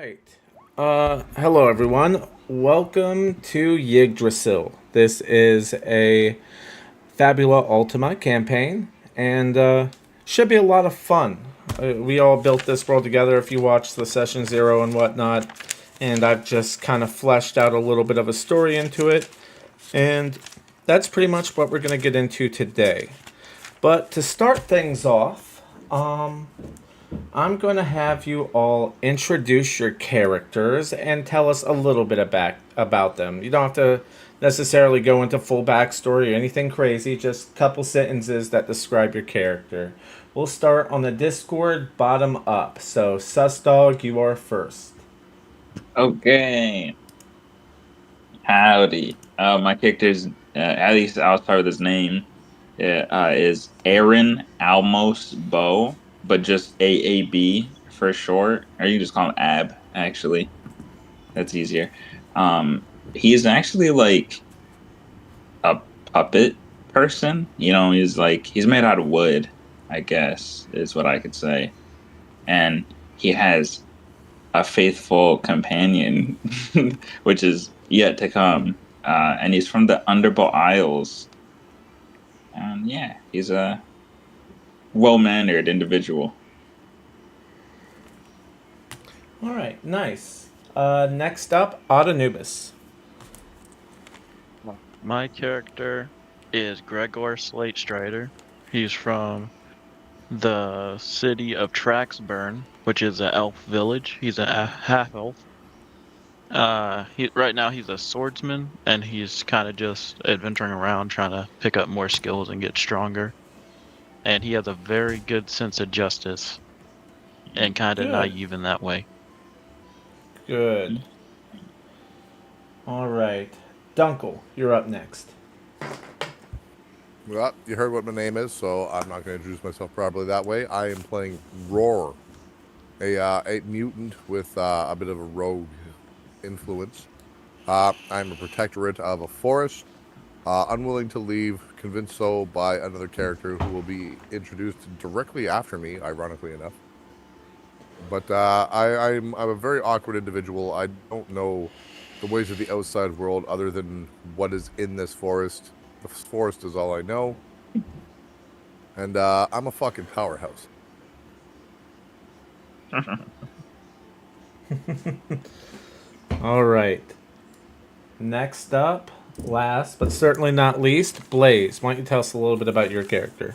right. Hello everyone. Welcome to Yggdrasil. This is a Fabula Ultima campaign, and should be a lot of fun. We all built this world together. If you watch the session zero and whatnot, and I've just kind of fleshed out a little bit of a story into it, and that's pretty much what we're gonna get into today. But to start things off, I'm going to have you all introduce your characters and tell us a little bit about them. You don't have to necessarily go into full backstory or anything crazy, just a couple sentences that describe your character. We'll start on the Discord bottom up. So, Susdog, you are first. Okay. Howdy. My character's, at least I'll start with his name, is Aaron Almos Bow, but just AAB for short. Or you can just call him Ab, actually. That's easier. He's actually like a puppet person. He's made out of wood, I guess, is what I could say. And he has a faithful companion, which is yet to come. And he's from the Underbow Isles. And yeah, he's a well-mannered individual. All right, nice. Next up, Autonubis. My character is Gregor Slate Strider. He's from the city of Traxburn, which is an elf village. He's a half elf. Right now he's a swordsman, and he's kind of just adventuring around trying to pick up more skills and get stronger. And he has a very good sense of justice, and kind of Good. naive in that way. Good. All right. Dunkel, you're up next. Well, you heard what my name is, so I'm not going to introduce myself properly that way. I am playing Roar, a mutant with a bit of a rogue influence. I'm a protectorate of a forest, unwilling to leave, convinced so by another character who will be introduced directly after me, ironically enough. But I'm a very awkward individual. I don't know the ways of the outside world other than what is in this forest. The forest is all I know. And I'm a fucking powerhouse. All right. Next up, last but certainly not least, Blaze. Why don't you tell us a little bit about your character?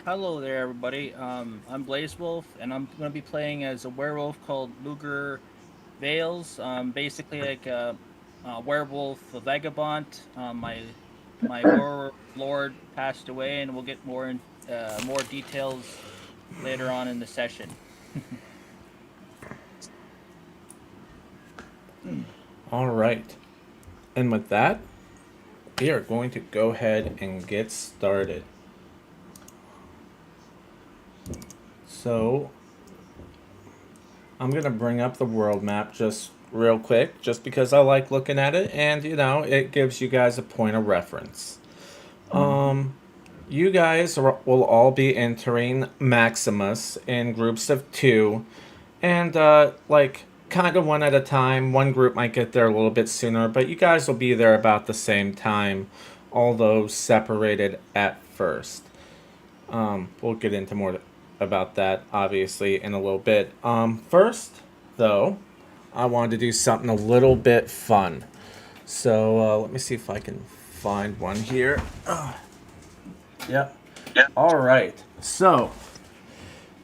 Hello there, everybody. I'm Blaze Wolf, and I'm going to be playing as a werewolf called Luger Vales. Basically like a werewolf, a vagabond. My lord passed away, and we'll get more details later on in the session. All right. And with that, we are going to go ahead and get started. So, I'm going to bring up the world map just real quick, just because I like looking at it, and, it gives you guys a point of reference. You guys will all be entering Maximus in groups of 2, and, kind of one at a time. One group might get there a little bit sooner, but you guys will be there about the same time, although separated at first. We'll get into more about that, obviously, in a little bit. First, though, I wanted to do something a little bit fun. So, let me see if I can find one here. Yep. All right. So,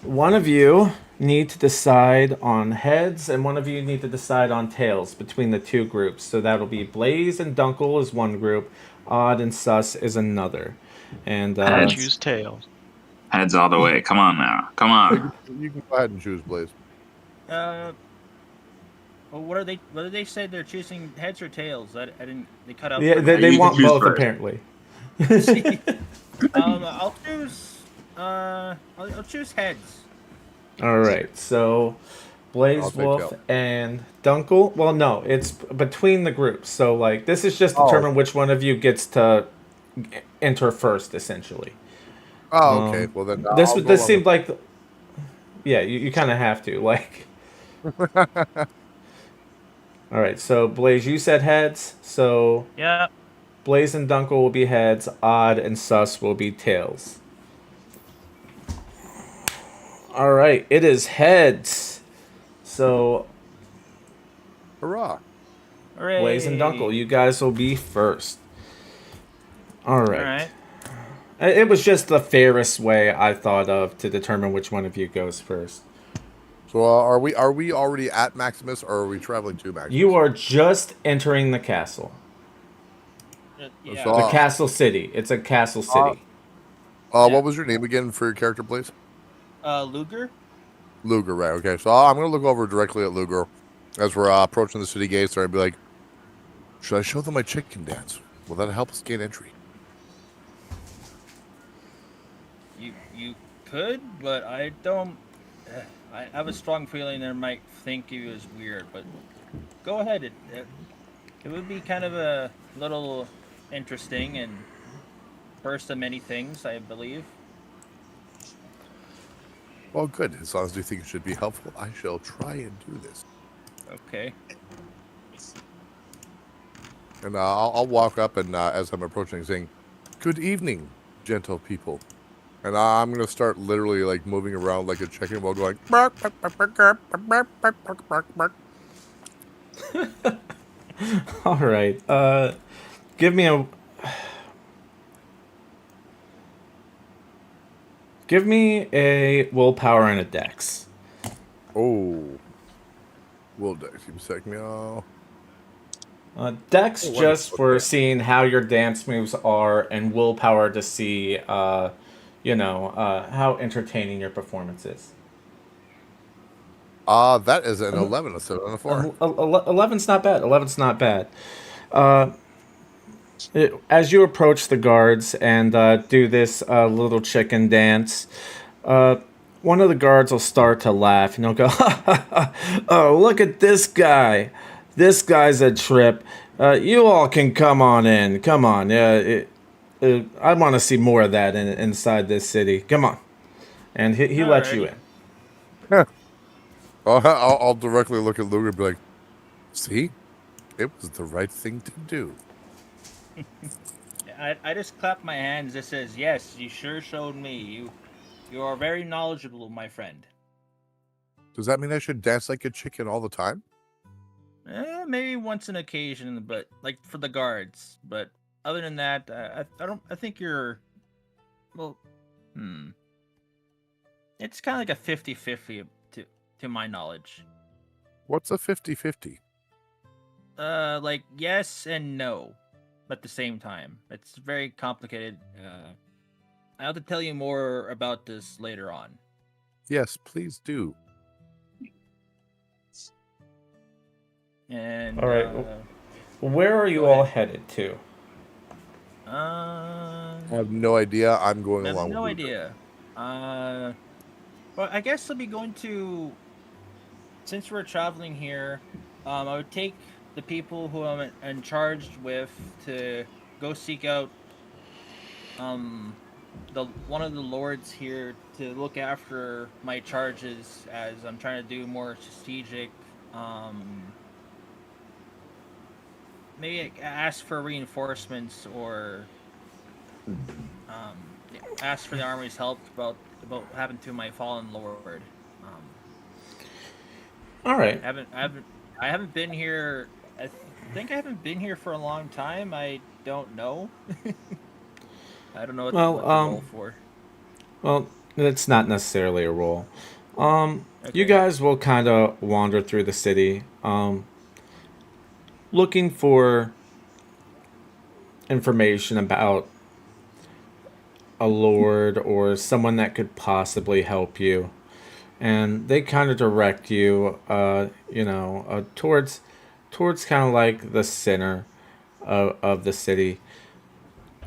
one of you need to decide on heads, and one of you need to decide on tails between the two groups. So that'll be Blaze and Dunkel is one group, Odd and Sus is another. And I choose tails. Heads all the way. Come on now. Come on. You can go ahead and choose, Blaze. Well, what did they say they're choosing heads or tails? I didn't. They cut out. yeah, they You want can choose both first. apparently. I'll choose. I'll choose heads. All right, so Blaze I'll take Wolf tail. and Dunkel. Well, no, it's between the groups. So this is just determine which one of you gets to enter first, essentially. Oh, okay. Well, then This I'll go this along seemed with- like, yeah, you kind of have to All right, so Blaze, you said heads, so Yeah. Blaze and Dunkel will be heads, Odd and Sus will be tails. All right, it is heads. So Hurrah! Hooray. Blaze and Dunkel, you guys will be first. All right. All right. It was just the fairest way I thought of to determine which one of you goes first. So are we already at Maximus, or are we traveling to Maximus? You are just entering the castle. Yeah. So, The castle city. It's a castle city. Yeah. What was your name again for your character, please? Luger. Luger, right? Okay, so I'm gonna look over directly at Luger as we're approaching the city gates, and I'd be like, "Should I show them my chicken dance? Will that help us gain entry?" You could, but I don't. I have a strong feeling they might think you is weird, but go ahead. It would be kind of a little interesting and first of many things, I believe. Well, good. As long as you think it should be helpful, I shall try and do this. Okay. And I'll walk up and as I'm approaching, saying, "Good evening, gentle people." And I'm gonna start literally like moving around like a chicken while going. "Bark, bark, bark, bark, bark, bark, bark, bark, bark, bark." All right. Give me a. Give me a willpower and a dex. Oh, will dex. Give me a sec, meow. Dex Oh, just wonderful. for Okay. seeing how your dance moves are, and willpower to see, how entertaining your performance is. That is an 11, a 7, and a 4. 11's not bad. 11's not bad. As you approach the guards and do this little chicken dance, one of the guards will start to laugh and he'll go, ha, ha, ha. "Oh, look at this guy. This guy's a trip. You all can come on in. Come on. I want to see more of that inside this city. Come on." And he lets you Alrighty. in. I'll directly look at Luger and be like, "See, it was the right thing to do." I just clap my hands. It says, "Yes, you sure showed me. You are very knowledgeable, my friend." Does that mean I should dance like a chicken all the time? Maybe once an occasion, but like for the guards. But other than that, I don't. I think you're. Well, it's kind of like a 50-50 to my knowledge. What's a 50-50? Like yes and no, at the same time. It's very complicated. I have to tell you more about this later on. Yes, please do. And All right. Where are you Go all ahead. headed to? I have no idea. I'm going I have along no with Luger. idea. Well, I guess I'll be going to. Since we're traveling here, I would take the people who I'm in charge with to go seek out the one of the lords here to look after my charges as I'm trying to do more strategic. Maybe ask for reinforcements or ask for the army's help about what happened to my fallen lord. All right. I haven't been here. I think I haven't been here for a long time. I don't know. I don't know what, Well, what to roll for. Well, it's not necessarily a role. You Okay. guys will kind of wander through the city, looking for information about a lord or someone that could possibly help you, and they kind of direct you, towards kind of like the center of the city,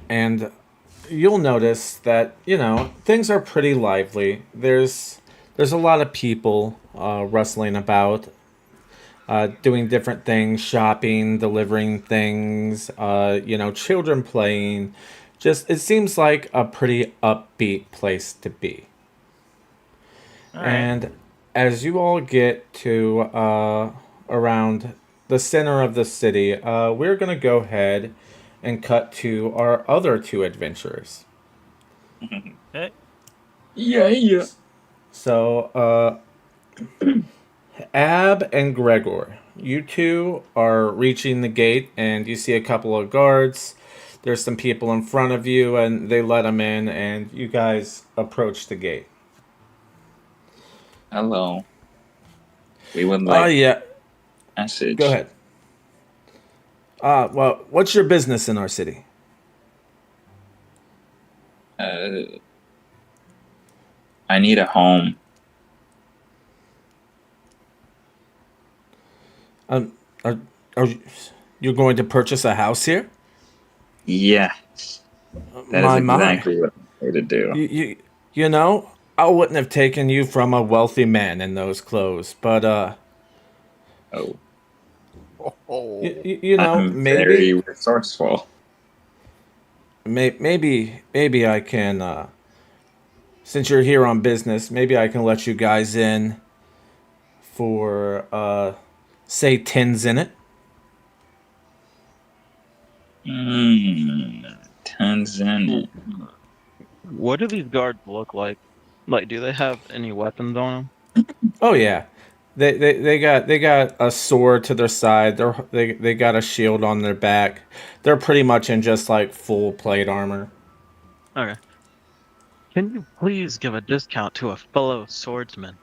and you'll notice that things are pretty lively. There's a lot of people rustling about, doing different things, shopping, delivering things. Children playing. Just it seems like a pretty upbeat place to be. All right. And as you all get to around the center of the city, we're gonna go ahead and cut to our other two adventurers. Okay. Yeah. So, Ab and Gregor, you two are reaching the gate, and you see a couple of guards. There's some people in front of you, and they let them in, and you guys approach the gate. Hello. We would like Yeah, go message. ahead. Well, what's your business in our city? I need a home. Um, are, are you going to purchase a house here? Yes. That is My. exactly what I'm here to do. You know, I wouldn't have taken you from a wealthy man in those clothes, but Oh, you know, I'm very resourceful. maybe I can. Since you're here on business, maybe I can let you guys in for say 10s in it. Tons in it. What do these guards look like? Like, do they have any weapons on Oh yeah. They got a sword to their side. They got a shield on their back. They're pretty much in just like full plate armor. them? Okay. Can you please give a discount to a fellow swordsman?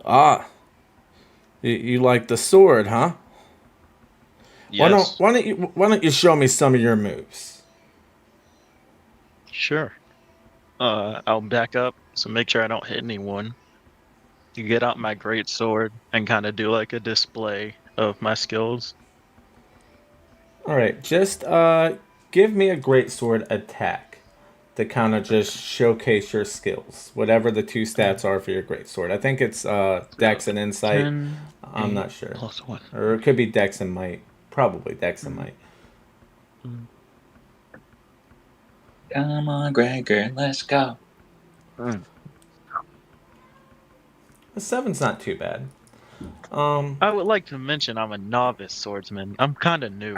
Ah, you like the sword, huh? Yes, Why don't you show me some of your moves? sure. I'll back up, so make sure I don't hit anyone. You get out my great sword and kind of do like a display of my skills. All right, just give me a great sword attack to kind of just showcase your skills. Whatever the two stats are for your great sword. I think it's So, Dex and Insight. 10, I'm 8 not sure, plus 1. or it could be Dex and Might. Probably Dex and Might. Mm, Come on, Gregor, let's go. mm. A seven's not too bad. I would like to mention I'm a novice swordsman. I'm kind of new.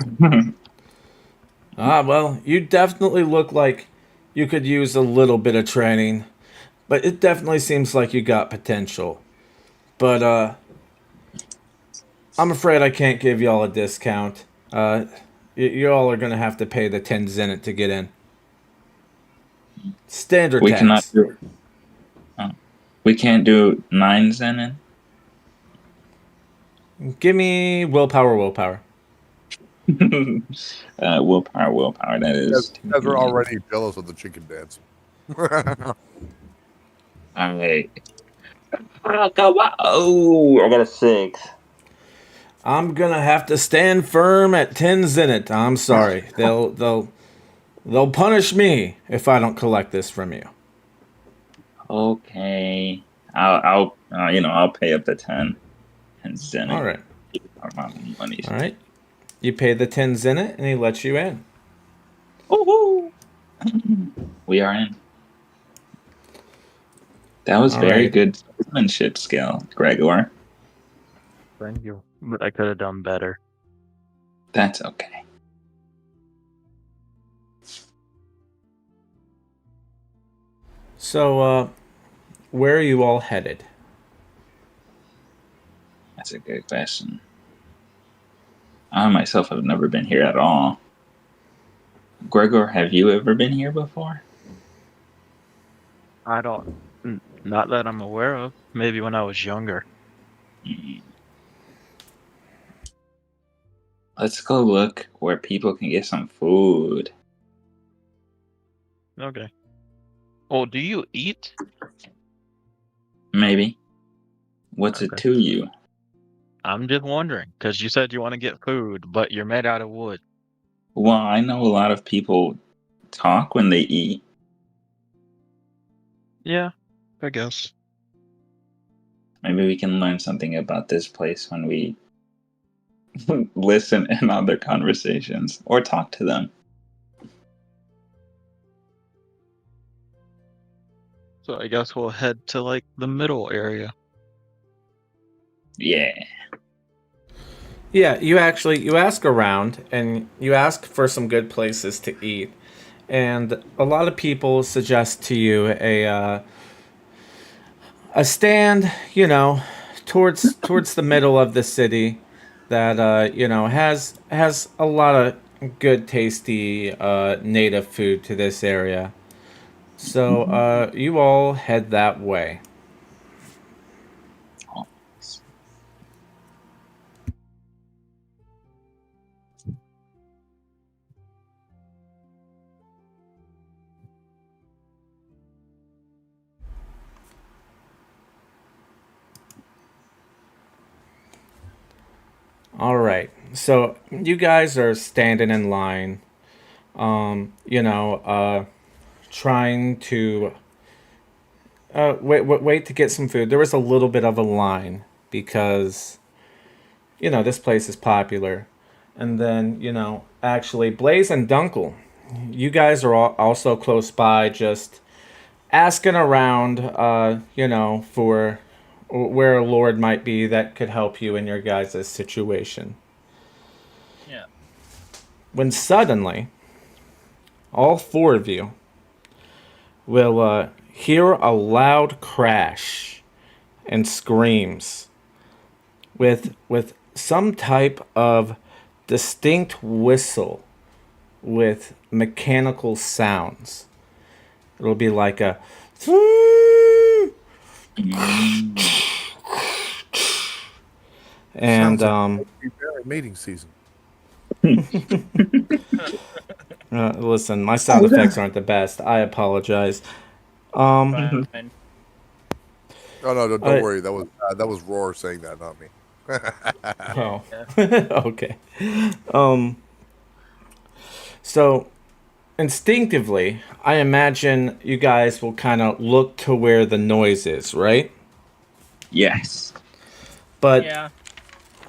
Well, you definitely look like you could use a little bit of training, but it definitely seems like you got potential. But I'm afraid I can't give y'all a discount. Y'all are gonna have to pay the 10 zenit to get in. Standard we cannot tax. do. Oh. We can't do 9 Zenin. Give me willpower. Willpower. That You is guys are already jealous of the chicken dance. all right. Oh, go on. Oh, I got a 6. I'm gonna have to stand firm at 10 zenit. I'm sorry. They'll punish me if I don't collect this from you. Okay. I'll pay up the 10 and All Zenin. right. My money. All right. You pay the 10 zenit and he lets you in. Woohoo! We are in. That was All very right. good sportsmanship skill, Gregor. Thank you. But I could have done better. That's okay. So, where are you all headed? That's a good question. I myself have never been here at all. Gregor, have you ever been here before? I don't. Not that I'm aware of. Maybe when I was younger. Mm. Let's go look where people can get some food. Okay. Oh, do you eat? Maybe. What's it Okay. to you? I'm just wondering, because you said you want to get food, but you're made out of wood. Well, I know a lot of people talk when they eat. Yeah, I guess. Maybe we can learn something about this place when we listen in on their conversations or talk to them. So I guess we'll head to like the middle area. Yeah. Yeah, you ask around and you ask for some good places to eat, and a lot of people suggest to you a stand, towards the middle of the city that has a lot of good, tasty native food to this area. So you all head that way. All right. So you guys are standing in line, trying to wait to get some food. There was a little bit of a line because this place is popular, and then actually Blaze and Dunkel, you guys are also close by, just asking around, for where a lord might be that could help you in your guys' situation. Yeah. When suddenly, all four of you will hear a loud crash and screams with some type of distinct whistle with mechanical sounds. It'll be like a and Sounds like mating season. listen, my sound effects aren't the best. I apologize. Fine. Oh no, don't I- worry. That was Roar saying that, not me. Oh, Yeah. okay. So instinctively, I imagine you guys will kind of look to where the noise is, right? Yes. But Yeah.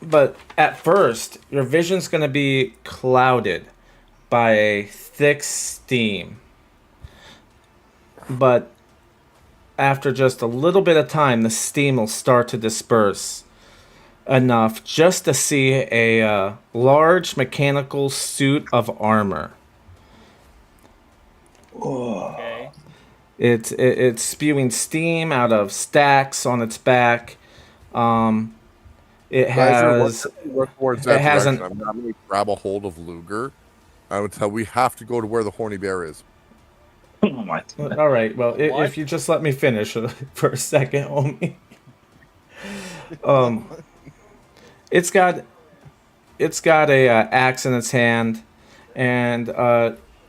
but at first, your vision's going to be clouded by a thick steam. But after just a little bit of time, the steam will start to disperse enough just to see a large mechanical suit of armor. Okay. It's spewing steam out of stacks on its back. It has Work towards it that has direction. an I'm going to grab a hold of Luger. I would tell we have to go to where the horny bear is. Oh my God. all right. Well, What? if you just let me finish for a second, homie. It's got a axe in its hand, and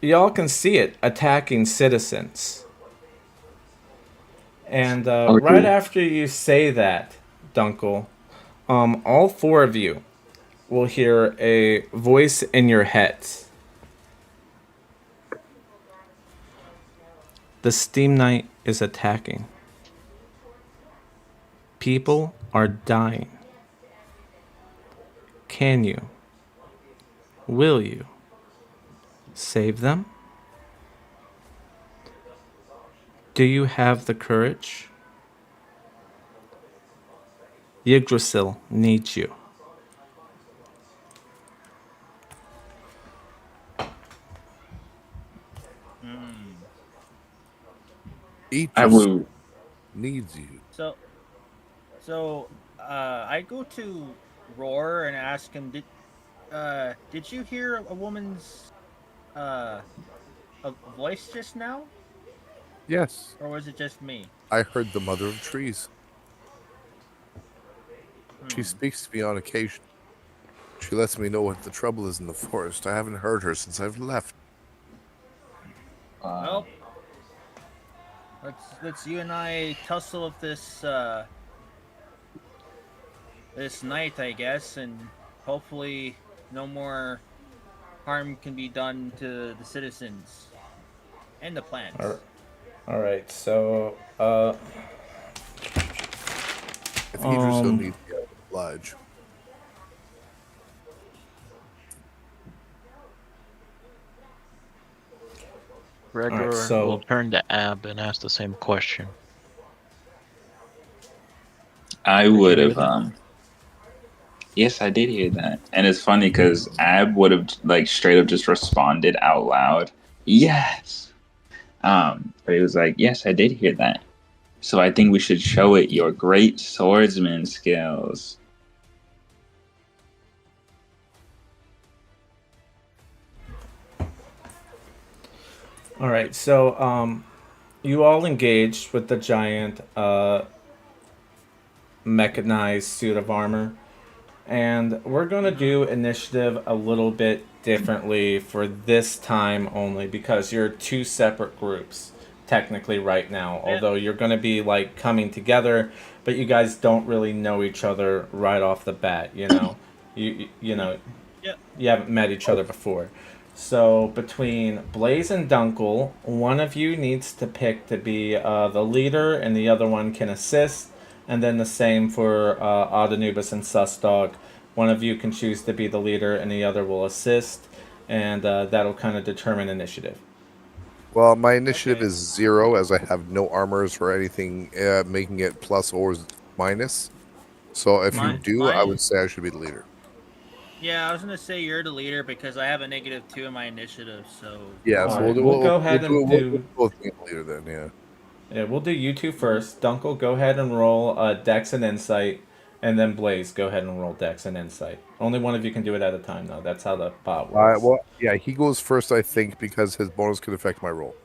y'all can see it attacking citizens. And right Okay. after you say that, Dunkel, all four of you will hear a voice in your heads. The Steam Knight is attacking. People are dying. Can you? Will you save them? Do you have the courage? Yggdrasil needs you. I will. Needs you. So, I go to Roar and ask him, did you hear a woman's uh a voice just now, Yes, or was it just me? I heard the mother of trees. She Hmm. speaks to me on occasion. She lets me know what the trouble is in the forest. I haven't heard her since I've left. Well, let's you and I tussle of this night, I guess, and hopefully no more harm can be done to the citizens and the plants. All right. So, If Yggdrasil needs me, I will oblige. Gregor so- will turn to Ab and ask the same question. I Did you would hear have. that? Yes, I did hear that, and it's funny because Ab would have like straight up just responded out loud, "Yes." But he was like, "Yes, I did hear that." So I think we should show it your great swordsman skills. All right, so you all engaged with the giant mechanized suit of armor, and we're going to do initiative a little bit differently for this time only because you're two separate groups technically right now, Yeah. although you're going to be like coming together, but you guys don't really know each other right off the bat, you know. You know, Yeah. you haven't met each other before. So between Blaze and Dunkel, one of you needs to pick to be the leader, and the other one can assist. And then the same for Adenubis and Susdog. One of you can choose to be the leader, and the other will assist, and that'll kind of determine initiative. Well, my initiative Okay. is 0 as I have no armors or anything making it plus or minus. So if you do, I Mine would is, say I should be the leader. yeah, I was gonna say you're the leader because I have a -2 in my initiative. So Yeah, All so right, we'll go ahead and we'll do. both be the leader then. Yeah. Yeah, we'll do you two first. Dunkel, go ahead and roll Dex and Insight, and then Blaze, go ahead and roll Dex and Insight. Only one of you can do it at a time, though. That's how the bot works. Well, yeah, he goes first, I think, because his bonus could affect my roll.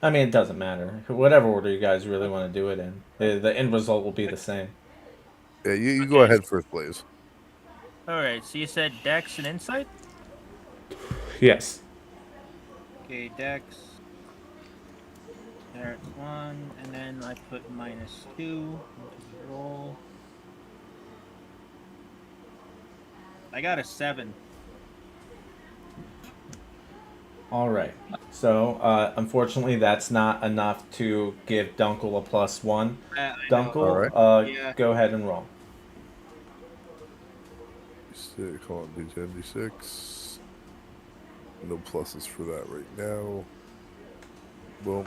I mean, it doesn't matter. Whatever order you guys really want to do it in, the end result will be the same. Yeah, you go Okay. ahead first, Blaze. all right. So you said Dex and Insight. Yes. Okay, Dex. There's 1, and then I put -2 into the roll. I got a 7. All right. So, unfortunately, that's not enough to give Dunkel a +1. I know. Dunkel, All right. Yeah. go ahead and roll. Call it D10, D6. No pluses for that right now. Boom.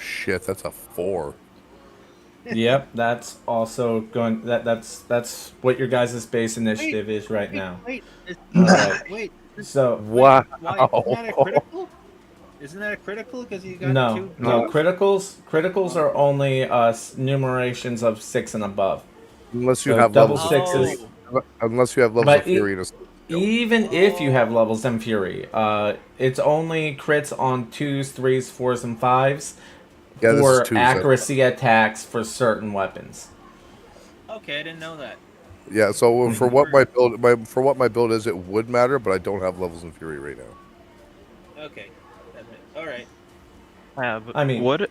Shit, that's a 4. Yep, that's also going. That's what your guys' base initiative is right now. Wait. All right. Wait. So Wow. Why isn't that a critical? Isn't that a critical? Because you got no, 2. no criticals are only numerations of 6 and above. Unless you So have double levels. sixes. Unless you have levels But of Fury. even if you have levels in Fury, it's only crits on 2s, 3s, 4s, and 5s Yeah, this is for 2. accuracy attacks for certain weapons. Okay, I didn't know that. Yeah, so for what my build is, it would matter, but I don't have levels in Fury right now. Okay. All right. I mean- what?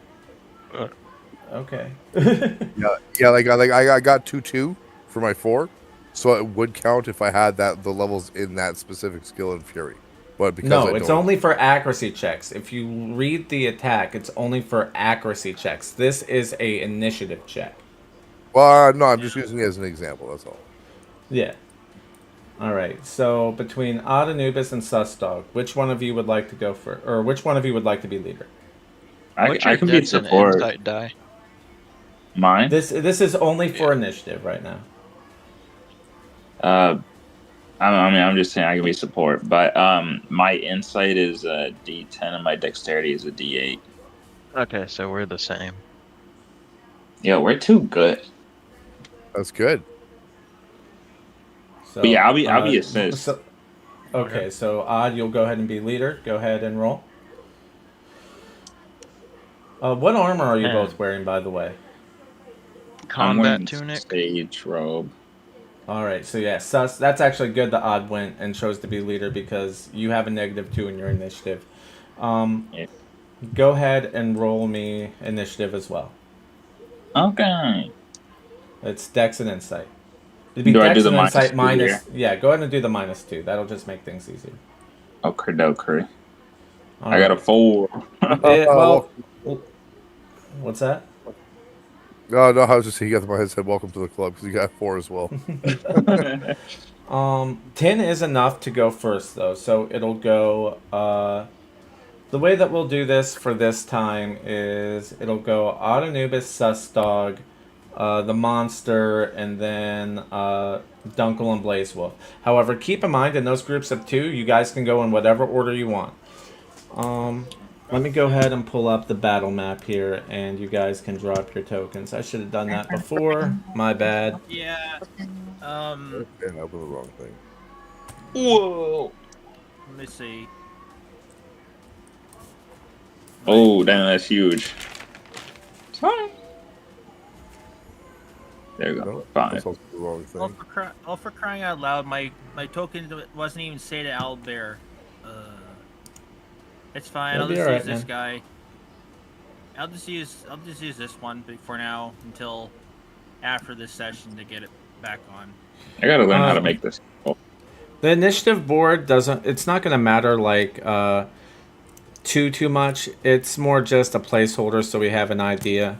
Okay. Yeah, I got 2/2 for my 4, so it would count if I had the levels in that specific skill in Fury. But because No, I it's don't, only for accuracy checks. If you read the attack, it's only for accuracy checks. This is a initiative check. well, no, I'm just using it as an example. That's all. Yeah. All right. So between Odd Anubis and Susdog, which one of you would like to go for, or which one of you would like to be leader? What's your I can be Dex and support. Insight die? Mine. This is only for initiative right now. I'm just saying I can be support, but my insight is a D10 and my dexterity is a D8. Okay, so we're the same. Yeah, we're too good. That's good. So, But yeah, I'll be assist. Okay, so Odd, you'll go ahead and be leader. Go ahead and roll. What armor are you Yeah. both wearing, by the way? I'm wearing Combat tunic. sage robe. All right, so yeah, Sus. That's actually good. The Odd went and chose to be leader because you have a -2 in your initiative. Yeah. Go ahead and roll me initiative as well. Okay. It's Dex and Insight. It'd be Do I Dex do the and minus Insight 2 minus. Yeah, go ahead and do the -2. That'll just make things easier. Okay. All I got a right. 4. Well, what's that? No, I was just he got my head said welcome to the club because he got 4 as well. 10 is enough to go first though, so it'll go the way that we'll do this for this time is it'll go Autonubis, Susdog, the monster, and then Dunkel and Blaze Wolf. However, keep in mind in those groups of 2, you guys can go in whatever order you want. Let me go ahead and pull up the battle map here, and you guys can drop your tokens. I should have done that before. My bad. Yeah. And I opened the wrong thing. Whoa! Let me see. Oh, damn, that's huge. Fine. There we go. No, Fine. that's also the wrong thing. For crying out loud, my token wasn't even say to Owlbear. It's fine. That'll I'll be just alright, use this man. guy. I'll just use this one for now until after this session to get it back on. I gotta learn how to make this. Oh, The initiative board doesn't. It's not going to matter like too much. It's more just a placeholder so we have an idea.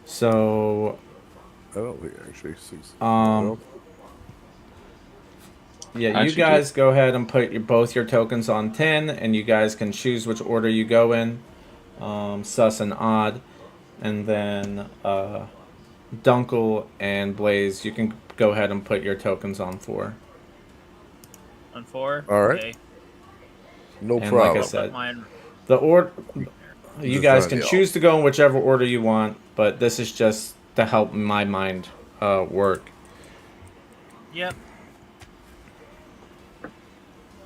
So I don't think it actually sees. yeah, How'd you you guys go ahead and put both your tokens on 10, and you guys can choose which order you go in, sus and odd, and then Dunkel and Blaze, you can go ahead and put your tokens on 4. On 4. All right. Okay. No And problem. like I I'll said, put mine. the order you Just guys trying can to choose to go in whichever order you want, but this is just to help my mind work. Yep.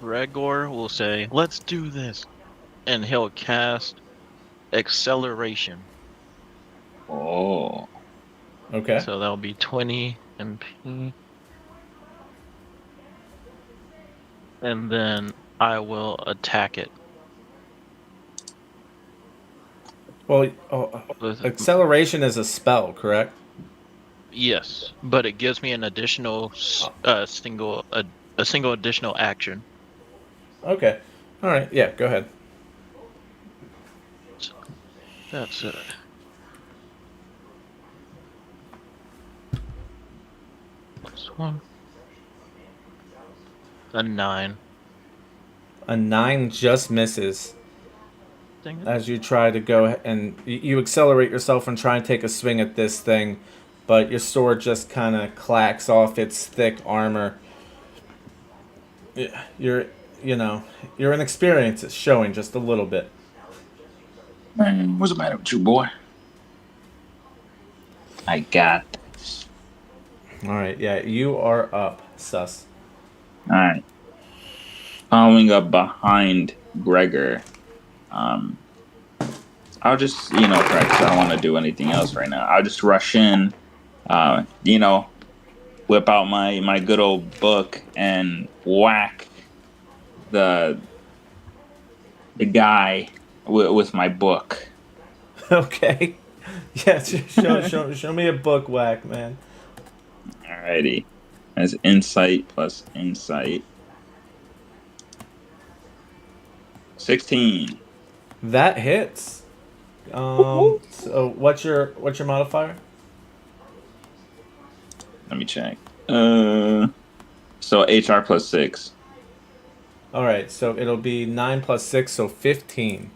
Gregor will say, "Let's do this," and he'll cast acceleration. oh. Okay. So that'll be 20 MP. And then I will attack it. Well, With, acceleration is a spell, correct? yes, but it gives me an additional single additional action. Okay. All right. Yeah. Go ahead. That's it. +1. A 9. A 9 just misses Dang it. as you try to go and you accelerate yourself and try and take a swing at this thing, but your sword just kind of clacks off its thick armor. Your inexperience is showing just a little bit. Man, what's the matter with you, boy? I got this. All right. Yeah. You are up, sus. Alright. Following up behind Gregor. I'll just, correct, 'cause I don't want to do anything else right now. I'll just rush in, whip out my good old book and whack the guy with my book. Okay. Yeah. Show me a book whack, man. Alrighty. That's insight plus insight. 16. That hits. So what's your modifier? Let me check. So HR plus 6. All right, so it'll be 9 plus 6, so 15.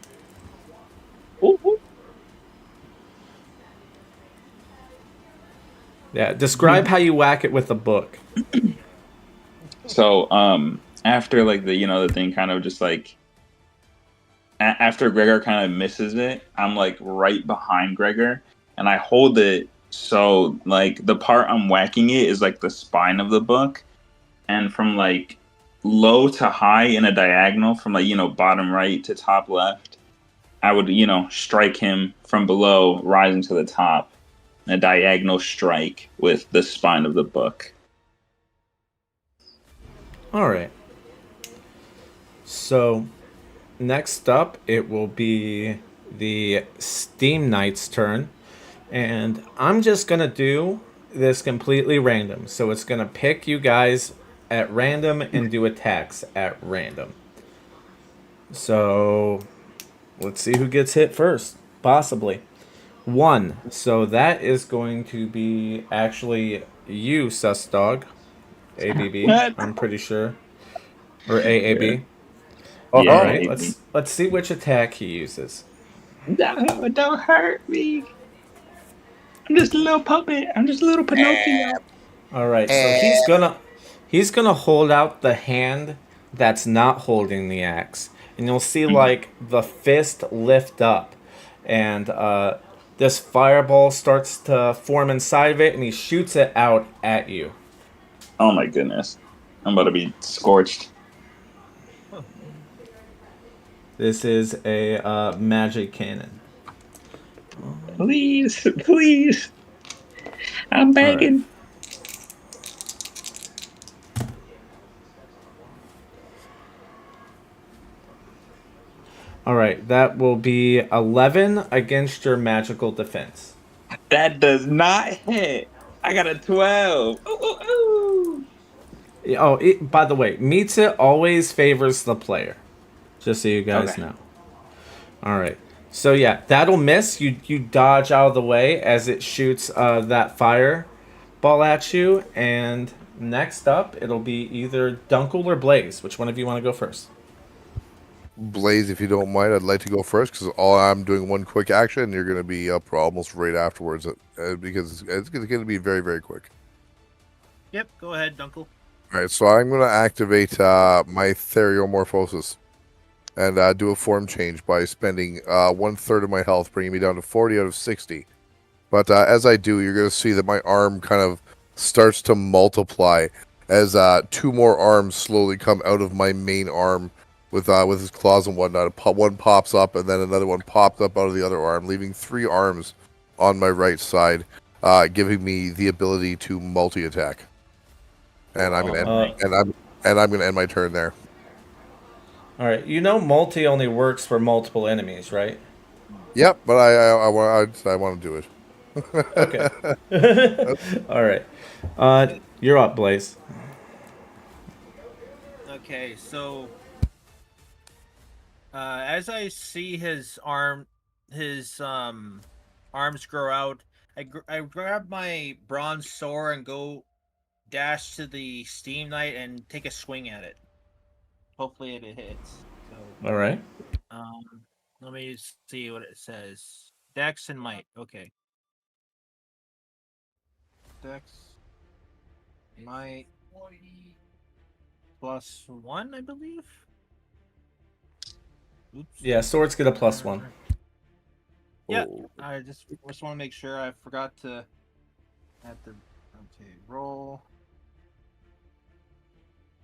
Yeah, describe how you whack it with a book. So after like the thing kind of just like after Gregor kind of misses it, I'm like right behind Gregor and I hold it so like the part I'm whacking it is like the spine of the book, and from like low to high in a diagonal from like bottom right to top left, I would strike him from below rising to the top, a diagonal strike with the spine of the book. All right. So next up, it will be the Steam Knight's turn. And I'm just going to do this completely random. So it's going to pick you guys at random and do attacks at random. So let's see who gets hit first. Possibly. 1. So that is going to be actually you, sus dog. ABB, I'm pretty sure. Or AAB. Oh, Yeah, All oh. right, maybe. let's see which attack he uses. No, don't hurt me. I'm just a little puppet. I'm just a little Pinocchio. All right, so he's gonna hold out the hand that's not holding the axe, and you'll see like the fist lift up, and this fireball starts to form inside of it, and he shoots it out at you. Oh my goodness. I'm about to be scorched. This is a magic cannon. Please, please. I'm All right. begging. All right, that will be 11 against your magical defense. That does not hit. I got a 12. Ooh, ooh, ooh. Oh, by the way, meets it always favors the player. Just so you guys Okay. know. All right. So yeah, that'll miss. You dodge out of the way as it shoots that fire ball at you, and next up it'll be either Dunkel or Blaze. Which one of you want to go first? Blaze, if you don't mind, I'd like to go first because all I'm doing one quick action, and you're going to be up almost right afterwards because it's going to be very, very quick. Yep, go ahead, Dunkel. All right, so I'm going to activate my Theriomorphosis and do a form change by spending 1/3 of my health, bringing me down to 40 out of 60. But as I do, you're going to see that my arm kind of starts to multiply as 2 more arms slowly come out of my main arm with his claws and whatnot. One pops up, and then another one pops up out of the other arm, leaving 3 arms on my right side, giving me the ability to multi-attack. And I'm going to Uh, I'm going to end my turn there. all right. You know, multi only works for multiple enemies, right? Yep, but I want to do it. Okay. All right. You're up, Blaze. Okay, so as I see his arms grow out, I grab my bronze sword and go dash to the Steam Knight and take a swing at it. Hopefully it hits. So All right. um, let me see what it says. Dex and might. Okay. Dex, might, +1, I believe. Oops. Yeah, swords get a +1. Yeah, Oh. I just want to make sure I forgot to add the okay roll.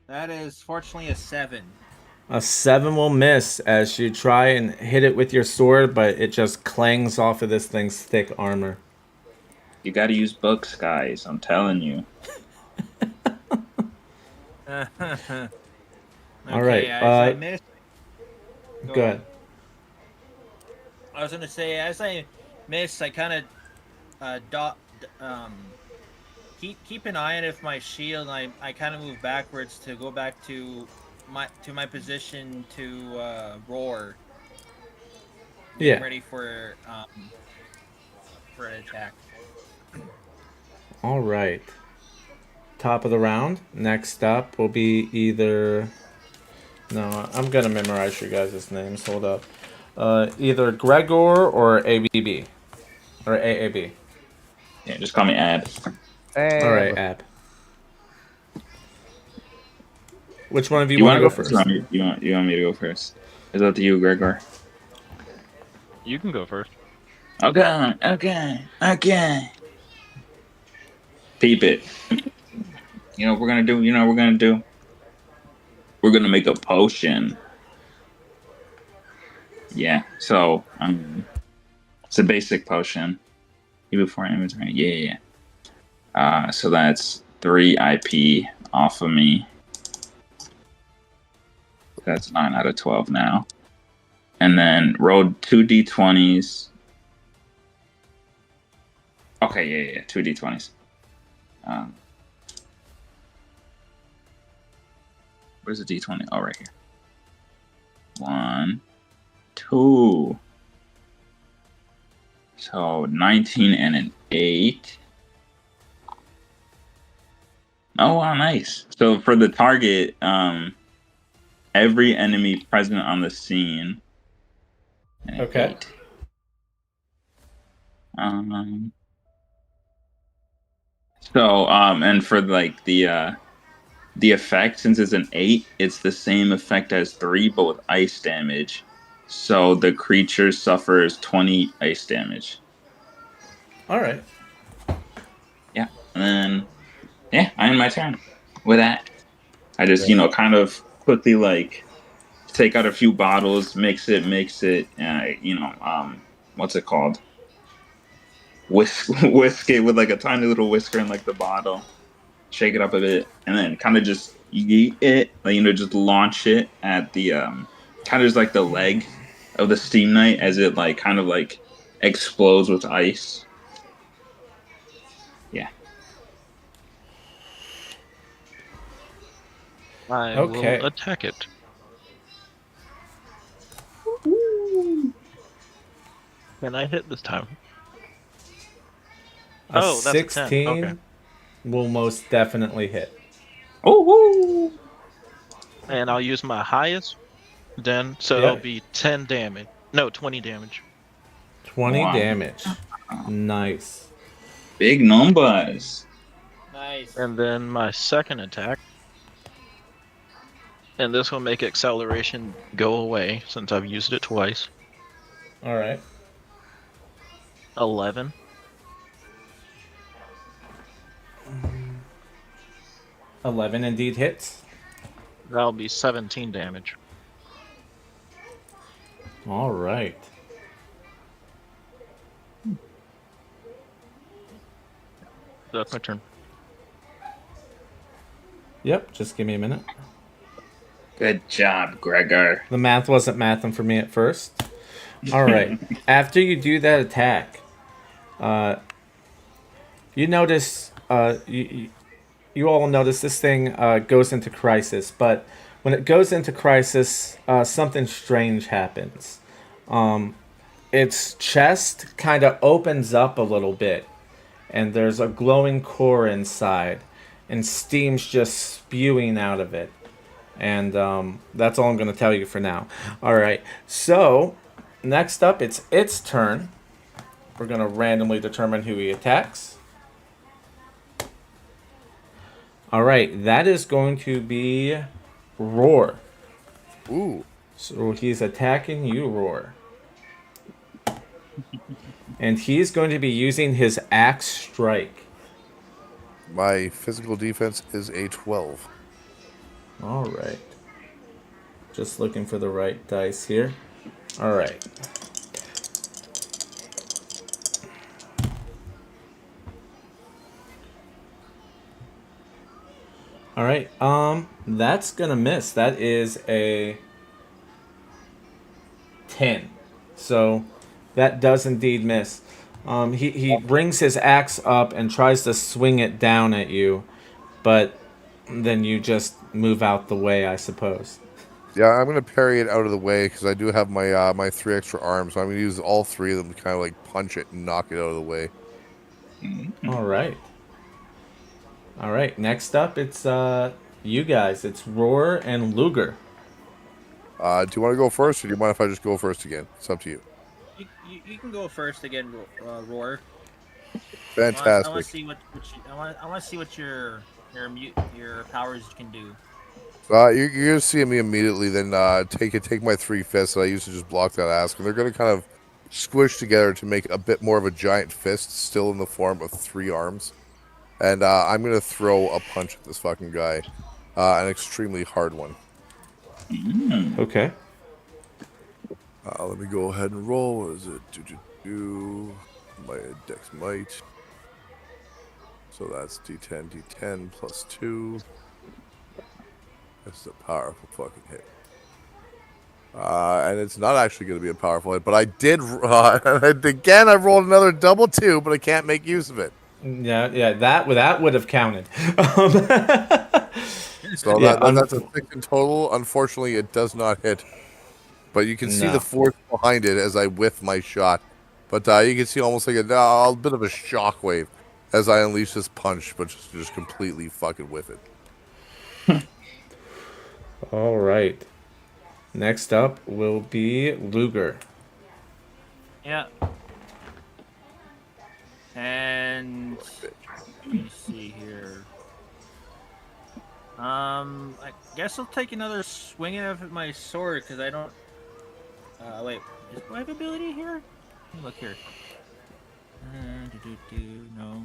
That is fortunately a 7. A 7 will miss as you try and hit it with your sword, but it just clangs off of this thing's thick armor. You got to use books, guys. I'm telling you. Okay, All right. as I missed. Go ahead. I was gonna say, as I miss, I kind of keep an eye on if my shield. I kind of move backwards to go back to my position to roar. Getting Yeah. ready for an attack. All right. Top of the round. Next up will be either. No, I'm gonna memorize your guys' names. Hold up. Either Gregor or ABB or AAB. Yeah, just call me Ab. All right, And Ab. Which one of you You want want to to go go first? first? You want me to go first? It's up to you, Gregor. You can go first. Okay, okay. Peep it. You know what we're gonna do? You know what we're gonna do? We're gonna make a potion. Yeah. So it's a basic potion. Even before inventory. Yeah. So that's 3 IP off of me. That's 9 out of 12 now. And then rolled 2 d20s. Okay, yeah, 2 d20s. Where's the d20? Oh, right here. 1, 2. So 19 and an 8. Oh, wow, nice. So for the target, every enemy present on the scene. And Okay. 8. And for like the effect, since it's an 8, it's the same effect as 3, but with ice damage. So the creature suffers 20 ice damage. All right. Yeah, and then I end my turn with that. I just Great. kind of quickly like take out a few bottles, mix it, what's it called? Whisk it with like a tiny little whisker in like the bottle, shake it up a bit, and then kind of just yeet it, like, just launch it at the kind of just like the leg of the steam knight as it like kind of like explodes with ice. Yeah. I will Okay. attack it. Can I hit this time? A Oh, that's a 10. Okay. 16 will most definitely hit. Oh. And I'll use my highest then, so it'll Yep. be 10 damage. No, 20 damage. 20 Wow. damage. Nice. Big numbers. Nice. And then my second attack. And this will make acceleration go away since I've used it twice. All right. 11. 11 indeed hits. That'll be 17 damage. All right. That's my turn. Yep, just give me a minute. Good job, Gregor. The math wasn't mathing for me at first. All right. After you do that attack, you notice, you all notice this thing goes into crisis, but when it goes into crisis, something strange happens. Its chest kind of opens up a little bit, and there's a glowing core inside, and steam's just spewing out of it. And that's all I'm going to tell you for now. All right. So, next up, it's its turn. We're going to randomly determine who he attacks. All right. That is going to be Roar. Ooh. So he's attacking you, Roar. And he's going to be using his Axe Strike. My physical defense is a 12. All right. Just looking for the right dice here. All right. All right. That's gonna miss. That is a 10. So that does indeed miss. He brings his axe up and tries to swing it down at you, but then you just move out the way, I suppose. Yeah, I'm gonna parry it out of the way because I do have my my 3 extra arms. So I'm gonna use all 3 of them to kind of like punch it and knock it out of the way. All right. All right. Next up, it's you guys. It's Roar and Luger. Do you want to go first, or do you mind if I just go first again? It's up to you. You can go first again, Roar. Fantastic. I want to see I want to see what your powers can do. You're gonna see me immediately. Then take my 3 fists that I used to just block that ass, and they're gonna kind of squish together to make a bit more of a giant fist, still in the form of 3 arms. And I'm gonna throw a punch at this fucking guy, an extremely hard one. Okay. Let me go ahead and roll. What is it? My dex might. So that's D10 plus 2. That's a powerful fucking hit. And it's not actually going to be a powerful hit, but I did. Again, I rolled another double 2, but I can't make use of it. Yeah, that would have counted. So Yeah, that's a 6 in total. Unfortunately, it does not hit. But you can see No. the force behind it as I whiff my shot. But you can see almost like a bit of a shockwave as I unleash this punch, but just completely fucking whiff it. All right. Next up will be Luger. Yeah. And let me see here. I guess I'll take another swing at my sword because I don't. Wait, do I have ability here? Let me look here. No.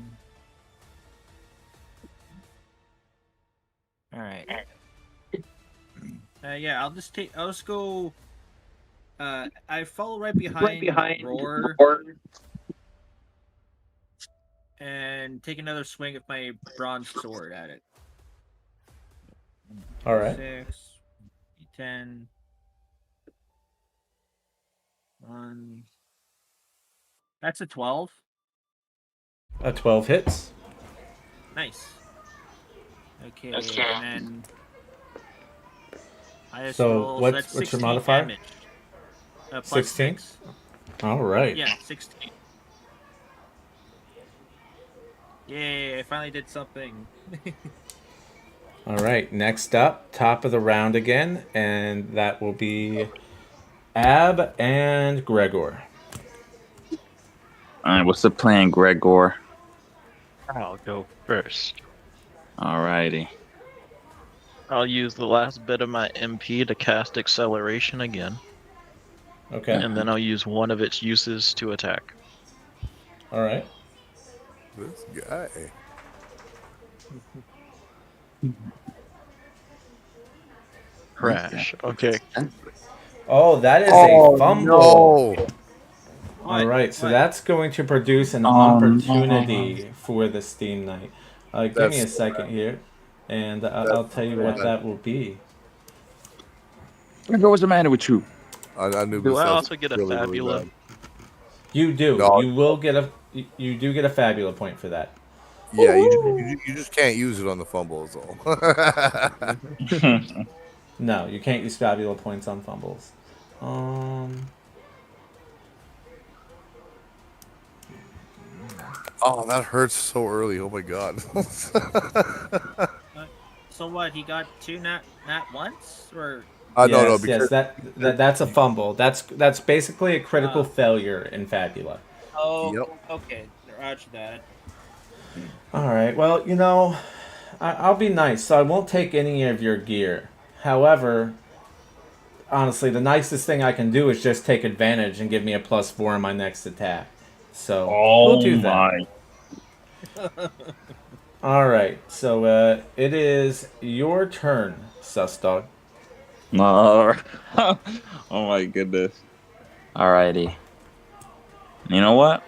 All right. Yeah, I'll just take. I'll just go. I follow right behind Roar and take another swing with my bronze sword at it. All right. 6, 10, 1. That's a 12. A 12 hits. Nice. Okay, and then highest So roll. So that's what's your 16 modifier? damage. Plus 16? 6. All right. Yeah, 16. Yay! I finally did something. All right. Next up, top of the round again, and that will be Ab and Gregor. All right, what's the plan, Gregor? I'll go first. Alrighty. I'll use the last bit of my MP to cast acceleration again, Okay. and then I'll use one of its uses to attack. All right. This guy. Crash. Okay. Oh, that is a fumble. No. All right, so that's going to produce an No. opportunity for the Steam Knight. Give me a That's- second here, and I'll tell you what that will be. Gregor, what's the matter with you? I knew Do this I sounds also get a really, really Fabula? bad. You do. No. You will get a. You do get a Fabula point for that. Yeah, you just can't use it on the fumble is all. No, you can't use Fabula points on fumbles. Oh, that hurts so early. Oh my god. So what? He got 2 nat once, or No, Yes, because that's a fumble. That's basically a critical Uh. failure in Fabula. oh, Yep. okay, roger that. All right. Well, I'll be nice, so I won't take any of your gear. However, honestly, the nicest thing I can do is just take advantage and give me a +4 on my next attack. So we'll do that. All right. So it is your turn, sus dog. No. Oh my goodness. Alrighty. You know what?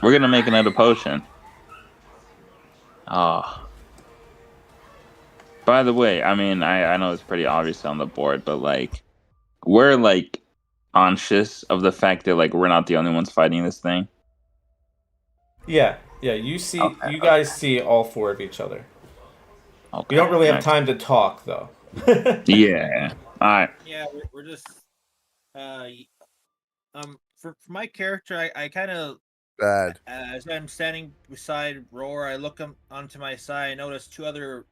We're gonna make another potion. Oh. By the way, I mean I know it's pretty obvious on the board, but like we're like conscious of the fact that like we're not the only ones fighting this thing. Yeah. You see, Okay, you guys see all 4 of each other. Okay. You don't really have nice. time to talk, though. Yeah. Alright. Yeah, we're just for my character, I kind of bad. as I'm standing beside Roar, I look onto my side. I notice 2 other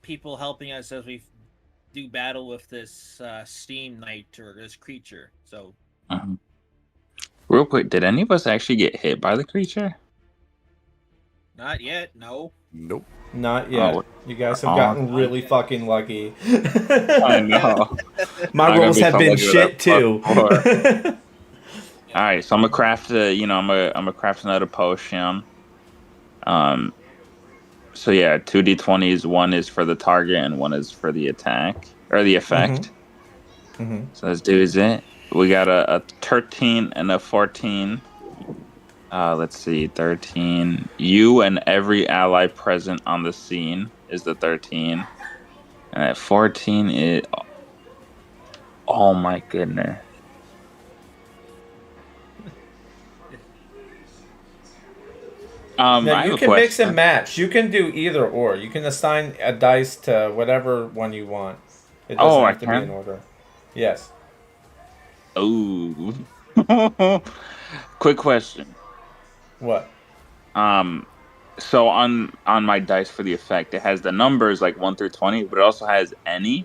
people helping us as we do battle with this steam knight or this creature. So Real quick, did any of us actually get hit by the creature? not yet, no. Nope. Not yet. Oh. You guys have gotten really fucking lucky. I know. My rolls have been shit too. All right, so I'm gonna craft I'm gonna craft another potion. So yeah, 2d20s. One is for the target and one is for the attack or the effect. Mm-hmm. So let's do it. We got a 13 and a 14. Let's see, 13. You and every ally present on the scene is the 13. And at 14 is... Oh my goodness. Now you can mix and match. You can do either or. You can assign a dice to whatever one you want. It doesn't have to be in order. Yes. Oh. Quick question. What? So on my dice for the effect, it has the numbers like 1 through 20, but it also has any.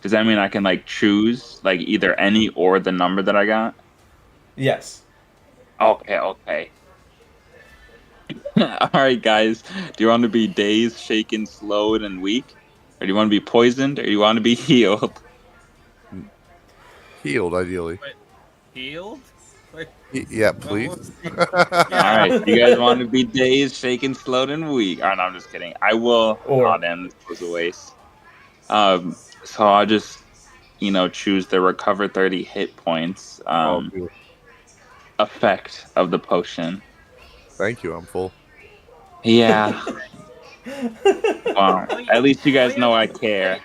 Does that mean I can like choose like either any or the number that I got? Yes. Okay. All right, guys. Do you want to be dazed, shaken, slowed, and weak? Or do you want to be poisoned? Or do you want to be healed? Healed, ideally. Wait, healed? Wait, Yeah, well, please. we'll see. All Yeah. right. You guys want to be dazed, shaken, slowed, and weak? All right, no, I'm just kidding. I will. Oh, Or damn, this was a waste. So I'll just, choose the recover 30 hit points Oh, beautiful. effect of the potion. Thank you. I'm full. Yeah. Well, Oh, at least you oh, guys yeah, know but I care.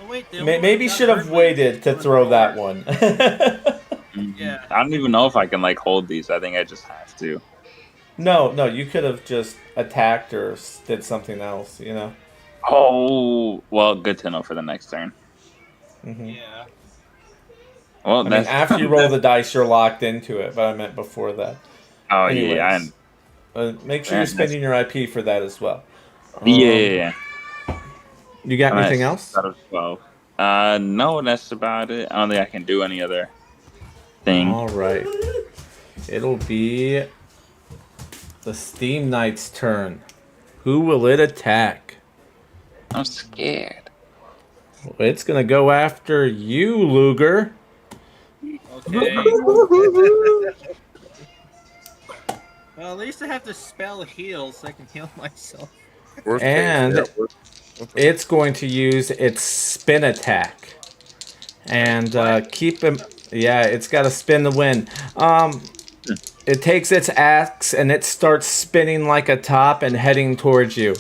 wait, the only one maybe that got should have hurt waited to was throw that Roar. one. Mhm. Yeah. I don't even know if I can like hold these. I think I just have to. No, you could have just attacked or did something else, you know. Oh, well, good to know for the next turn. Yeah. Well, I mean, that's after you roll the dice, you're locked into it, but I meant before that. Oh yeah, Anyways, make sure you're that's, spending your IP for that as well. yeah. You got I'm at anything 6 else? out of 12. No, that's about it. I don't think I can do any other thing. All right. It'll be the Steam Knight's turn. Who will it attack? I'm scared. Well, it's gonna go after you, Luger. Okay. Well, at least I have the spell heal, so I can heal myself. Worst And case, yeah. it's going to use its spin attack. And What? keep him. Yeah, it's got to spin to win. It takes its axe and it starts spinning like a top and heading towards you.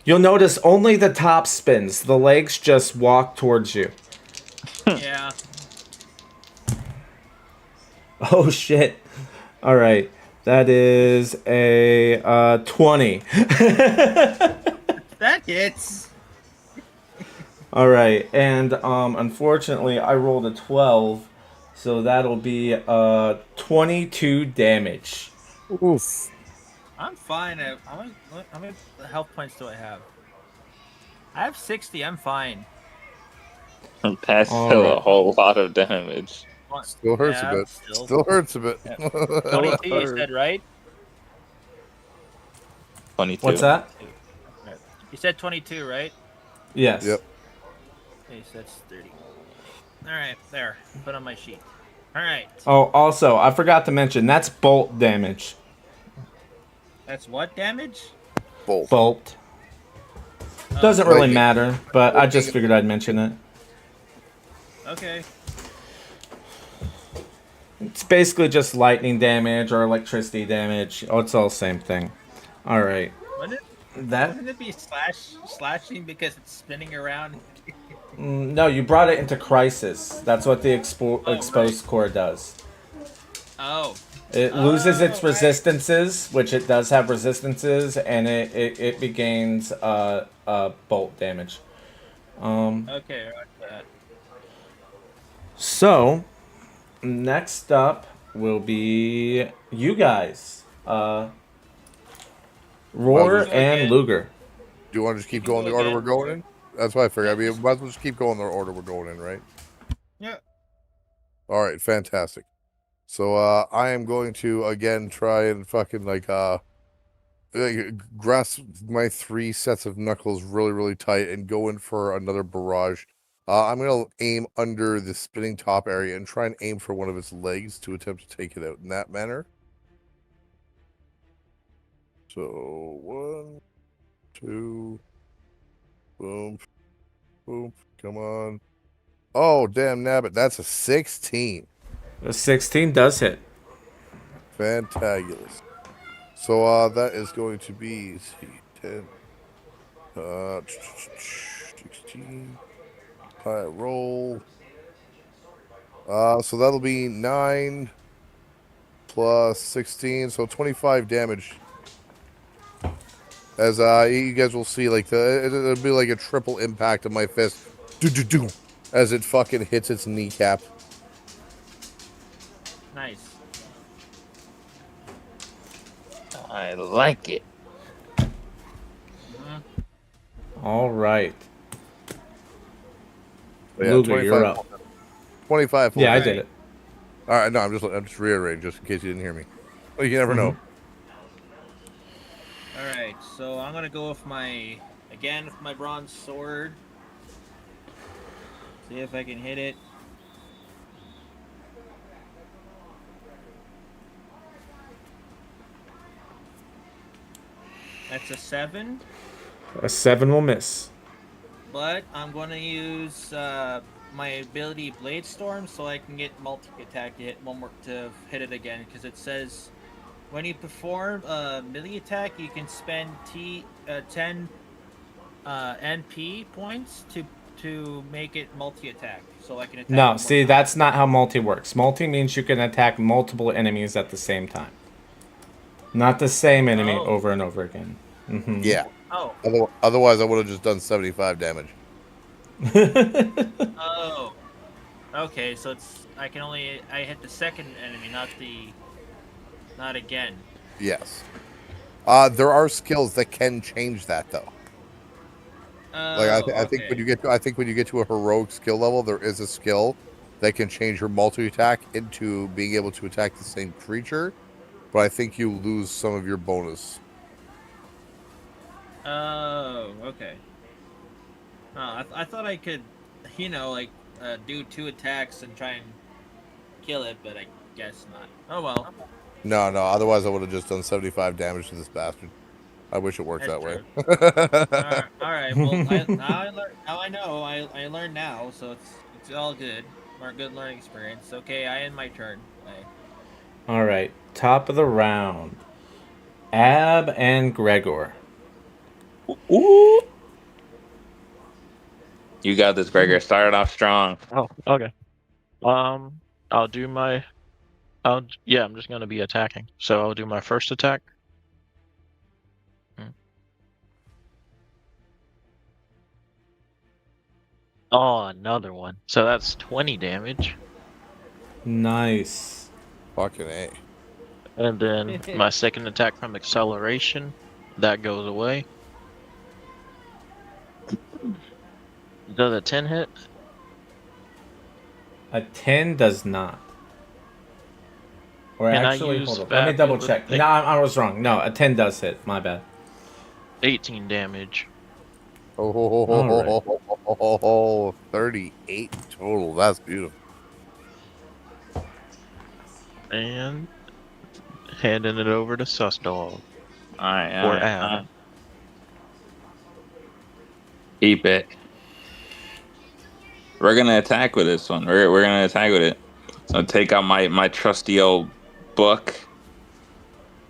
You'll notice only the top spins. The legs just walk towards you. Yeah. Oh shit! All right, that is a 20. That hits. All right, and unfortunately, I rolled a 12, so that'll be 22 damage. Oof. I'm fine. How many health points do I have? I have 60. I'm fine. That's All still right. a whole lot of damage. Still hurts a bit. Still hurts a bit. Yeah. 22, you said, right? 22. What's that? Right. You said 22, right? Yes. Yep. Okay, so that's 30. All right, there. Put on my sheet. All right. Oh, also, I forgot to mention that's bolt damage. That's what damage? Both. Bolt. Doesn't really Lightning. matter, but I just figured I'd mention it. Okay. It's basically just lightning damage or electricity damage. Oh, it's all the same thing. All right. Wouldn't That it be slashing because it's spinning around? no, you brought it into crisis. That's what the Oh, exposed core does. Oh. It loses its right. resistances, which it does have resistances, and it regains bolt damage. Okay, right that. So, next up will be you guys. Roar Well, and Luger. Do you want to just keep You can going go the order again. we're going in? That's what I figured. I mean, might as well just keep going the order we're going in, right? Yeah. All right, fantastic. So I am going to again try and fucking like grasp my 3 sets of knuckles really, really tight and go in for another barrage. I'm gonna aim under the spinning top area and try and aim for one of its legs to attempt to take it out in that manner. So 1, 2, boom, boom, come on. Oh damn nabbit, that's a 16. The 16 does hit. Fantabulous. So that is going to be, let's see, 10, 16. High roll. So that'll be 9 plus 16, so 25 damage. As you guys will see, like it'll be like a triple impact of my fist, do as it fucking hits its kneecap. Nice. I like it. All right. But yeah, Luger, you're up. 25 full Yeah, I damage. did it. All right, no, I'm just reiterating just in case you didn't hear me. Well, you never know. All right, so I'm gonna go with my bronze sword. See if I can hit it. That's a 7, A 7 will miss. but I'm gonna use my ability Blade Storm so I can get multi attack to hit it again, because it says when you perform a melee attack, you can spend 10 NP points to make it multi attack, so I can attack. No, one more see, time. that's not how multi works. Multi means you can attack multiple enemies at the same time. Not the same enemy Oh. over and over again. Mm-hmm. Yeah. Oh. Otherwise, I would have just done 75 damage. Oh. Okay, so I hit the second enemy, not again. Yes. There are skills that can change that though. I think when you get to a heroic skill level, there is a skill that can change your multi attack into being able to attack the same creature, but I think you lose some of your bonus. Oh, okay. I thought I could, do 2 attacks and try and kill it, but I guess not. Oh well. No, otherwise I would have just done 75 damage to this bastard. I wish it worked That's that way. all right. Well, now I know. I learned now, so it's all good. Good learning experience. Okay, I end my turn. All right, top of the round. Ab and Gregor. Ooh. You got this, Gregor. Started off strong. Oh, okay. I'll do my. Yeah, I'm just gonna be attacking. So I'll do my first attack. Oh, another one. So that's 20 damage. Nice. Fucking A. And then my second attack from acceleration, that goes away. Does a 10 hit? A 10 does not. Or Can actually, I use hold on. Let me double check. No, I was wrong. No, a 10 does hit. My bad. 18 damage. Oh, 38 total. That's beautiful. And handing it over to Sus Dog. All right. Or Ab. Keep it. We're gonna attack with this one. We're gonna attack with it. So take out my trusty old book,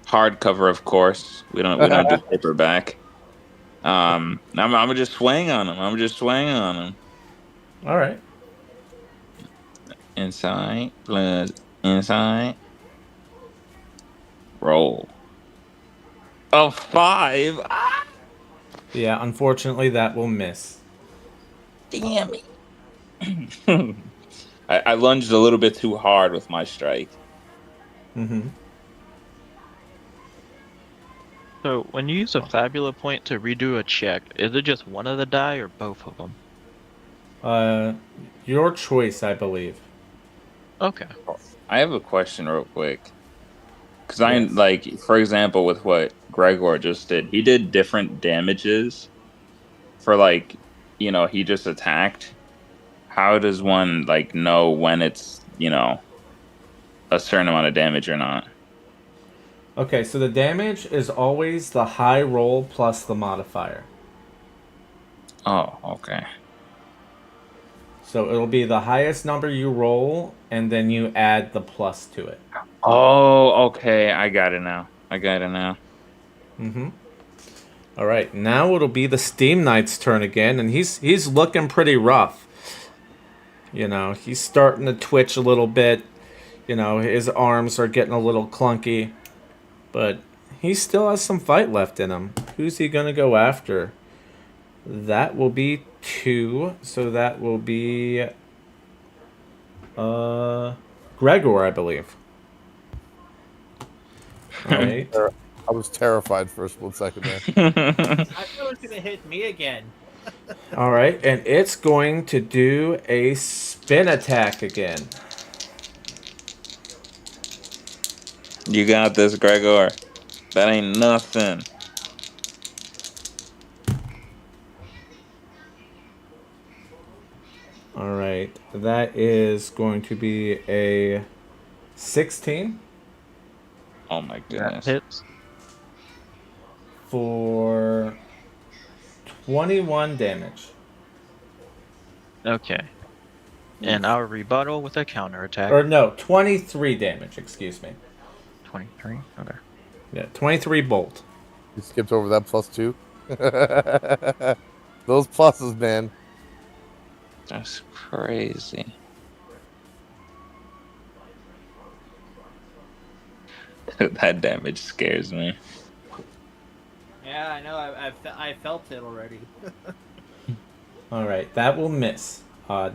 hardcover, of course. We don't do paperback. I'm gonna just swing on him. All right. Inside plus inside. Roll. Oh, 5. Ah, Yeah, unfortunately, that will miss. damn it. I lunged a little bit too hard with my strike. Mm-hmm. So when you use a Fabula point to redo a check, is it just one of the die or both of them? Your choice, I believe. Okay. I have a question real quick. Because Yes. for example, with what Gregor just did, he did different damages for he just attacked. How does one know when it's, a certain amount of damage or not? Okay, so the damage is always the high roll plus the modifier. Oh, okay. So it'll be the highest number you roll, and then you add the plus to it. Oh, okay. I got it now. Mm-hmm. All right, now it'll be the Steam Knight's turn again, and he's looking pretty rough. He's starting to twitch a little bit. His arms are getting a little clunky, but he still has some fight left in him. Who's he gonna go after? That will be 2, so that will be Gregor, I believe. All right. I'm I was terrified for a split second there. I thought it was gonna hit me again. All right, and it's going to do a spin attack again. You got this, Gregor. That ain't nothing. All right, that is going to be a 16 Oh my That goodness. hits. for 21 damage. Okay. And I'll rebuttal with a counterattack. Or no, 23 damage, excuse me. 23. Okay. Yeah, 23 bolt. You skipped over that +2. Those pluses, man. That's crazy. That damage scares me. Yeah, I know. I felt it already. All right, that will miss. Oh.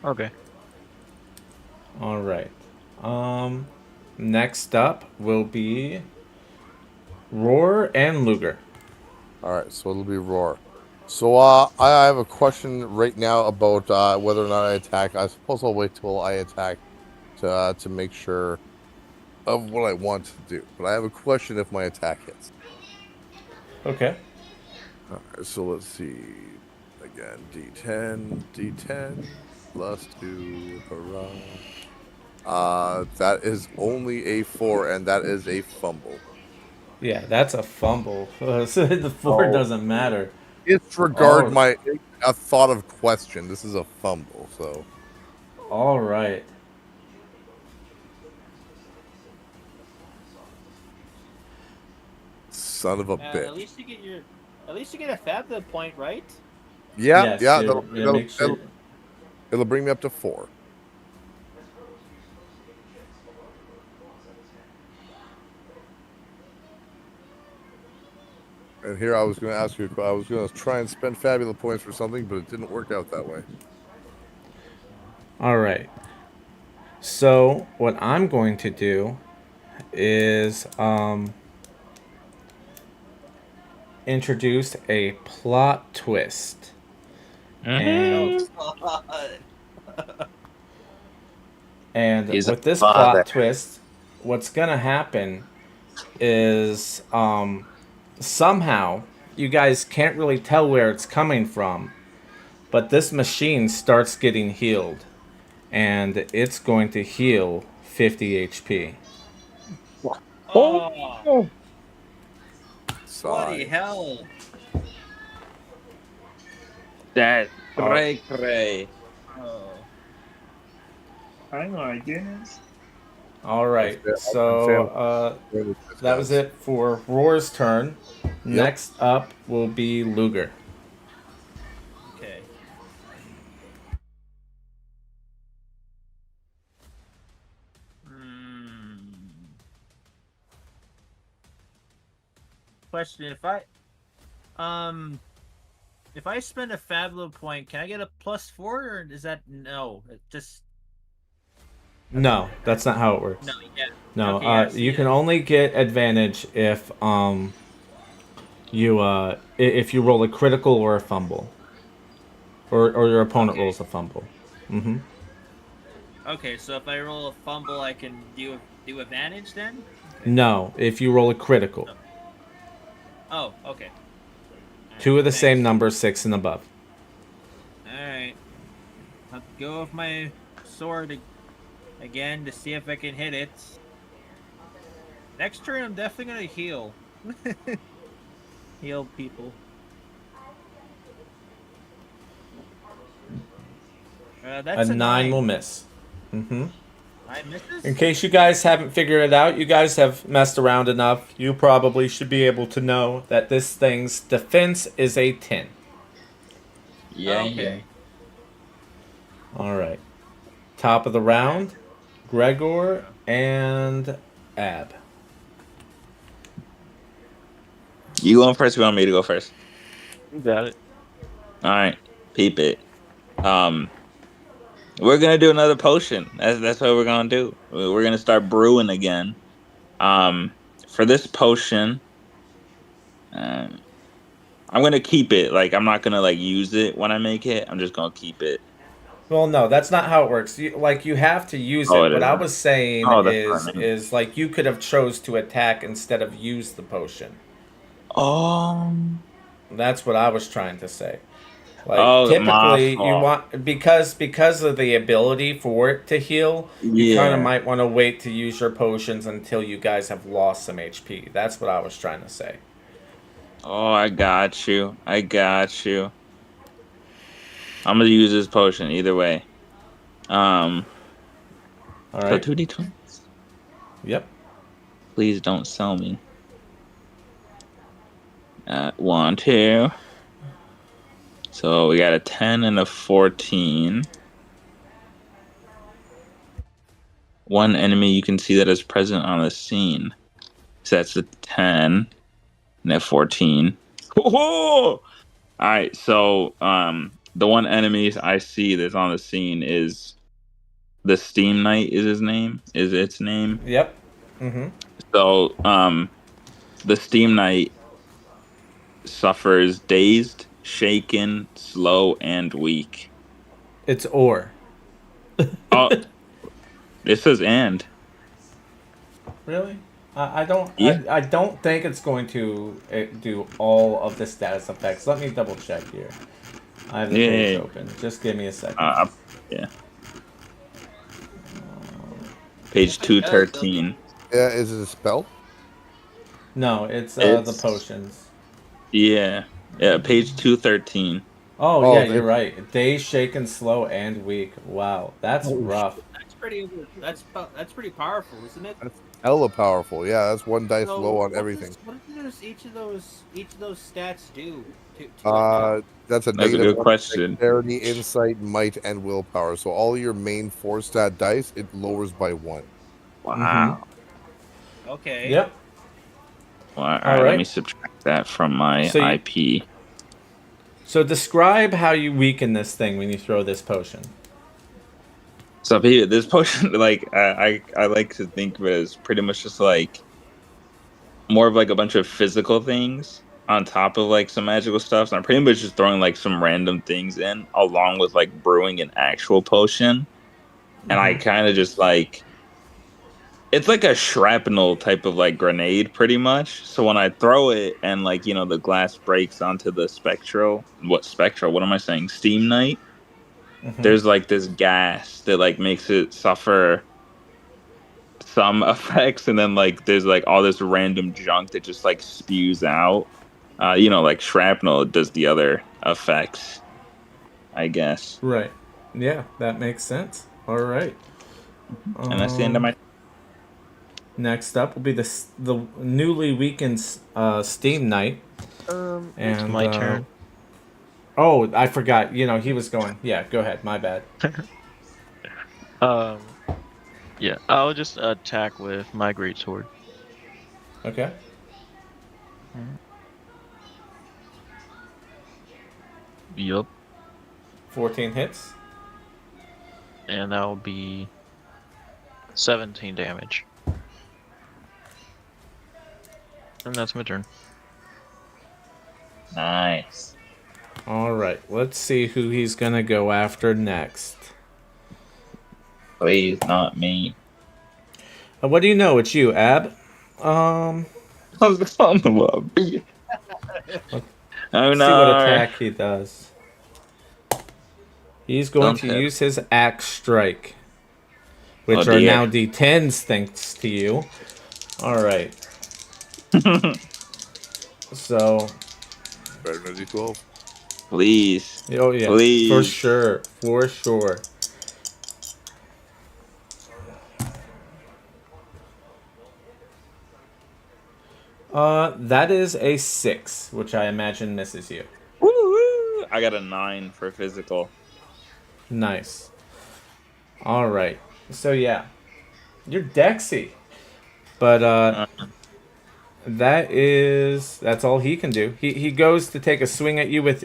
Okay. All right. Next up will be Roar and Luger. All right, so it'll be roar. So I have a question right now about whether or not I attack. I suppose I'll wait till I attack to make sure of what I want to do. But I have a question if my attack hits. Okay. All right, so let's see. Again, D10 +2. Hurrah! That is only a 4, and that is a fumble. Yeah, that's a fumble. So the 4 Oh. doesn't matter. Disregard Oh. a thought of question. This is a fumble, so. All right. Son of a bitch. At least you get a Fabula point, right? Yeah, Yes, yeah. make sure. It'll bring me up to 4. And here I was going to ask you. I was going to try and spend Fabula points for something, but it didn't work out that way. All right. So what I'm going to do is introduce a plot twist. And He's a with this father. plot twist, what's gonna happen is somehow you guys can't really tell where it's coming from, but this machine starts getting healed, and it's going to heal 50 HP. Oh, bloody Sigh. hell! That's cray. Oh. Oh my goodness. All right, so that was it for Roar's turn. Next up will be Luger. Okay. Question: if I spend a Fabula point, can I get a +4, or is that no? It just No, that's not how it works. no. Yeah. No, Okay, yeah, I see you can it. only get advantage if if you roll a critical or a fumble, or your opponent Okay. rolls a fumble. Mm-hmm. Okay, so if I roll a fumble, I can do advantage then. Okay. No, if you roll a critical. Oh, okay. Two of the same Thanks. number, 6 and above. Alright. I'll go with my sword again to see if I can hit it. Next turn, I'm definitely gonna heal. Heal people. That's A a 9 will miss. Mm-hmm. 9 misses? In case you guys haven't figured it out, you guys have messed around enough. You probably should be able to know that this thing's defense is a 10. Yeah, Okay. All right. Top of the round, Gregor and Ab. You going first? You want me to go first? You got it. All right, peep it. We're gonna do another potion. That's what we're gonna do. We're gonna start brewing again. For this potion, um, I'm gonna keep it. Like I'm not gonna like use it when I make it. I'm just gonna keep it. Well, no, that's not how it works. You have to use Oh, it. it What I isn't. was saying Oh, that's what I mean. is like you could have chose to attack instead of use the potion. Oh, That's what I was trying to say. Like oh, my typically you fault. want because of the ability for it to heal, you kind of Yeah. might want to wait to use your potions until you guys have lost some HP. That's what I was trying to say. Oh, I got you. I got you. I'm gonna use this potion either way. Um, All so right. 2d20. Yep. Please don't sell me. 1, 2. So we got a 10 and a 14. One enemy you can see that is present on the scene. So that's a 10 and a 14. All right, so the one enemy I see that's on the scene is the Steam Knight is his name, is its name. Yep. Mm-hmm. So the Steam Knight suffers dazed, shaken, slow, and weak. It's ore. Oh, it says and. Really? I don't. Yeah. I don't think it's going to do all of the status effects. Let me double check here. I have the page Yeah. open. Just give me a second. Yeah. Page Yes, it does, doesn't 213. Yeah, is it a spell? No, it's the It's potions. yeah. Yeah, page 213. Oh yeah, Oh, you're right. Days shaken, slow, and weak. Wow, that's rough. That's pretty powerful, isn't it? that's hella powerful. Yeah, that's one dice So low on what everything. What does each of those stats do to it? That's a That's a negative good one question. dexterity, insight, might, and willpower. So all your main 4-stat dice, it lowers by 1. Wow. Okay. Yep. Well, all right, All let me right. subtract that from my So you, IP. so describe how you weaken this thing when you throw this potion. So this potion, like I like to think of it as pretty much just like more of like a bunch of physical things on top of like some magical stuff. So I'm pretty much just throwing like some random things in along with like brewing an actual potion. And I kind of just like it's like a shrapnel type of like grenade pretty much. So when I throw it and like, the glass breaks onto the spectral, what am I saying? Steam Knight, there's like this gas that like makes it suffer some effects, and then like there's like all this random junk that just like spews out. Like shrapnel does the other effects, I guess. Right. Yeah, that makes sense. All right. And that's the end of my. Next up will be the newly weakened Steam Knight. It's And my turn. oh, I forgot. He was going. Yeah, go ahead. My bad. Yeah, I'll just attack with my greatsword. Okay. Yup, 14 hits. and that'll be 17 damage. And that's my turn. Nice. All right. Let's see who he's gonna go after next. Please, not me. What do you know? It's you, Ab. I was on the lobby. Oh Let's see what no. attack he does. He's going to use his axe strike, which Oh, are dear. now D10s thanks to you. All right. So, Better than a D12. Please. oh yeah, Please. for sure, for sure. That is a 6, which I imagine misses you. Woo-woo. I got a 9 for physical. Nice. All right. So yeah, you're Dexy, but that's all he can do. He goes to take a swing at you with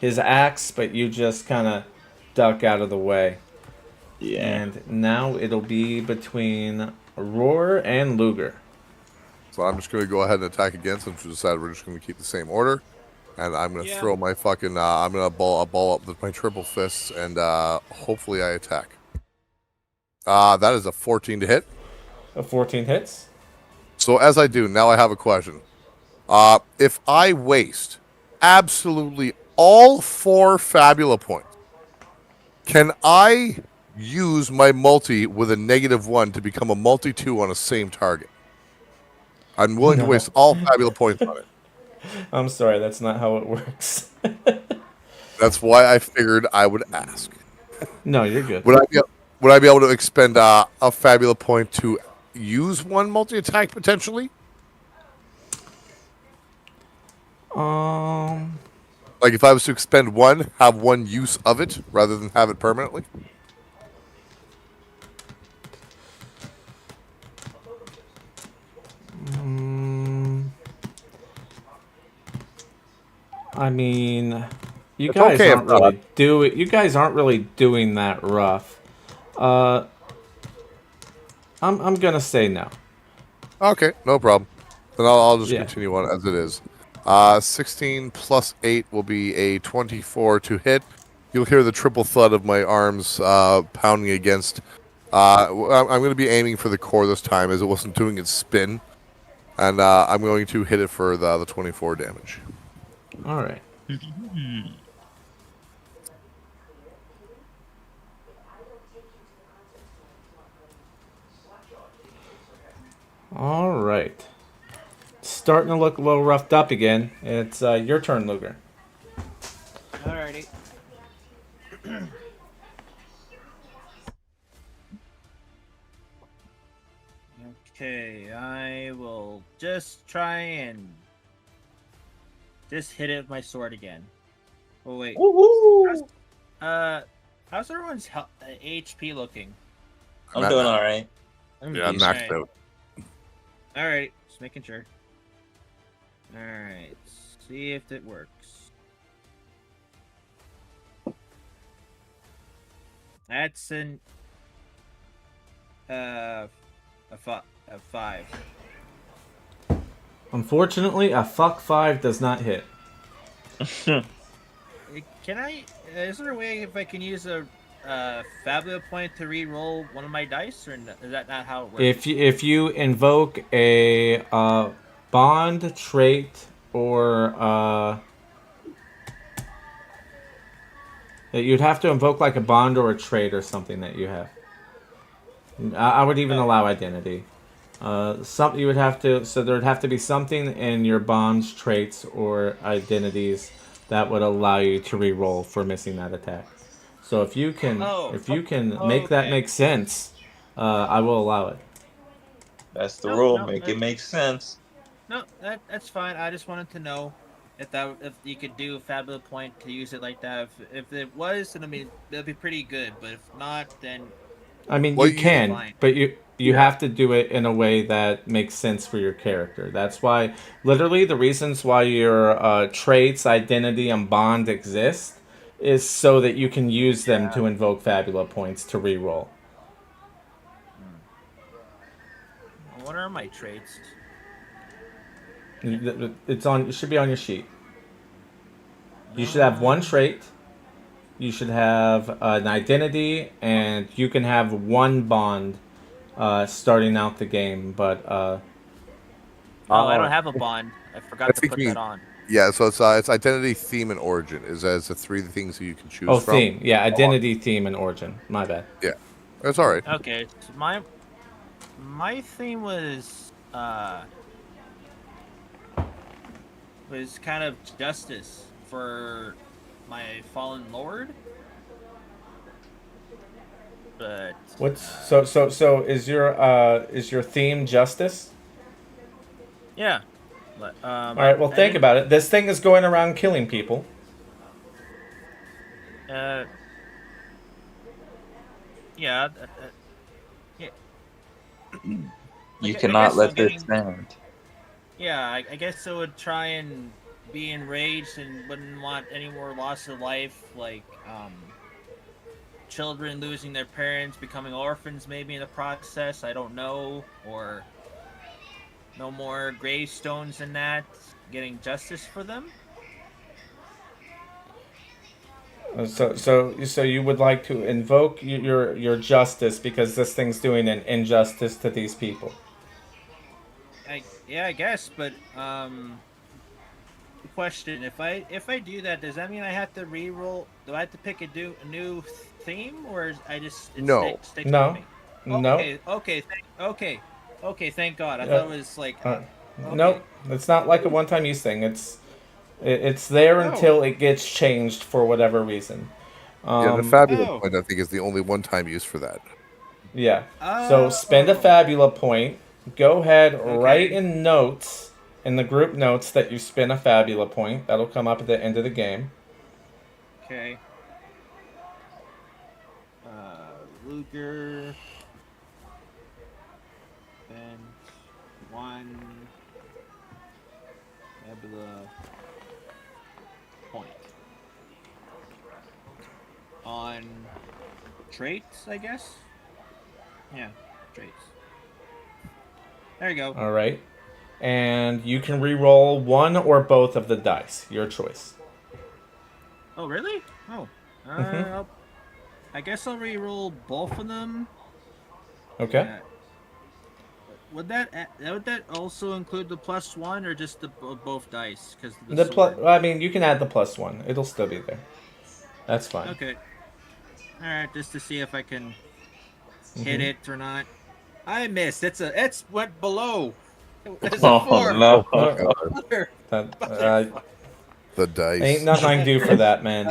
his axe, but you just kind of duck out of the way. Yeah. And now it'll be between Roar and Luger. So I'm just going to go ahead and attack again since we decided we're just going to keep the same order. And I'm going to throw my fucking, I'm going to ball up with my triple fists and hopefully I attack. That is a 14 to hit. A 14 hits. So as I do, now I have a question. If I waste absolutely all 4 Fabula points, can I use my multi with a -1 to become a multi-2 on a same target? I'm willing to No. waste all Fabula points on it. I'm sorry, that's not how it works. That's why I figured I would ask. No, you're good. Would I be able to expend a Fabula point to use one multi-attack potentially? Like if I was to expend one, have one use of it rather than have it permanently? I mean, you It's guys okay aren't if not. really You guys aren't really doing that rough. I'm gonna say no. Okay, no problem. Then I'll just Yeah. continue on as it is. 16 plus 8 will be a 24 to hit. You'll hear the triple thud of my arms pounding against. I'm going to be aiming for the core this time as it wasn't doing its spin. And I'm going to hit it for the 24 damage. All right. All right. Starting to look a little roughed up again. It's your turn, Luger. Alrighty. Okay, I will just try and just hit it with my sword again. Oh wait. How's everyone's HP looking? I'm doing all right. Yeah, I'm maxed out. Alright, just making sure. Alright, see if it works. That's an a 5. Unfortunately, a fuck 5 does not hit. Can I? Is there a way if I can use a Fabula point to re-roll one of my dice, or is that not how it works? If you invoke a bond trait or you'd have to invoke like a bond or a trait or something that you have. I would even allow identity. Something you would have to. So there'd have to be something in your bonds, traits, or identities that would allow you to re-roll for missing that attack. So if you can, make that make sense, I will allow it. That's the rule. Make it make sense. No, that's fine. I just wanted to know if you could do a Fabula point to use it like that. If it was, then I mean that'd be pretty good. But if not, then I mean, Well, you can, fine. but you have to do it in a way that makes sense for your character. That's why, literally, the reasons why your traits, identity, and bond exist is so that you can use them to invoke Fabula points to reroll. What are my traits? It should be on your sheet. You should have one trait. You should have an identity, and you can have one bond starting out the game. But Oh, I don't have a bond. I forgot to put that on. Yeah, so it's identity, theme, and origin is as the 3 things that you can choose from. Theme. Yeah, identity, theme, and origin. My bad. Yeah, that's all right. Okay, so my theme was kind of justice for my fallen lord. But so is your theme justice? Yeah. All right. Well, think about it. This thing is going around killing people. Yeah. You cannot let this stand. Yeah, I guess I would try and be enraged and wouldn't want any more loss of life, like children losing their parents, becoming orphans maybe in the process. I don't know. Or no more gravestones and that. Getting justice for them. So you would like to invoke your justice because this thing's doing an injustice to these people. I guess, but question: if I do that, does that mean I have to re-roll? Do I have to pick a new theme, or I just No. sticks No. with me? No. Okay. Thank God. I thought it was like. Okay. Nope. It's not like a one-time use thing. It's there Oh. until it gets changed for whatever reason. Yeah, the Fabula Oh. point, I think, is the only one-time use for that. Yeah. So spend a Fabula point. Go ahead, write in notes, in the group notes, that you spin a Fabula point. That'll come up at the end of the game. Okay. Luger. And 1 Fabula point. On traits, I guess? Yeah, traits. There you go. All right. And you can re-roll one or both of the dice. Your choice. Oh, really? Oh. I guess I'll re-roll both of them. Okay. Would that also include the +1 or just the both dice? Because I mean, you can add the +1. It'll still be there. That's fine. Okay. All right, just to see if I can hit it or not. I missed. It's went below. It's a 4. no! The dice. Ain't nothing I can do for that, man.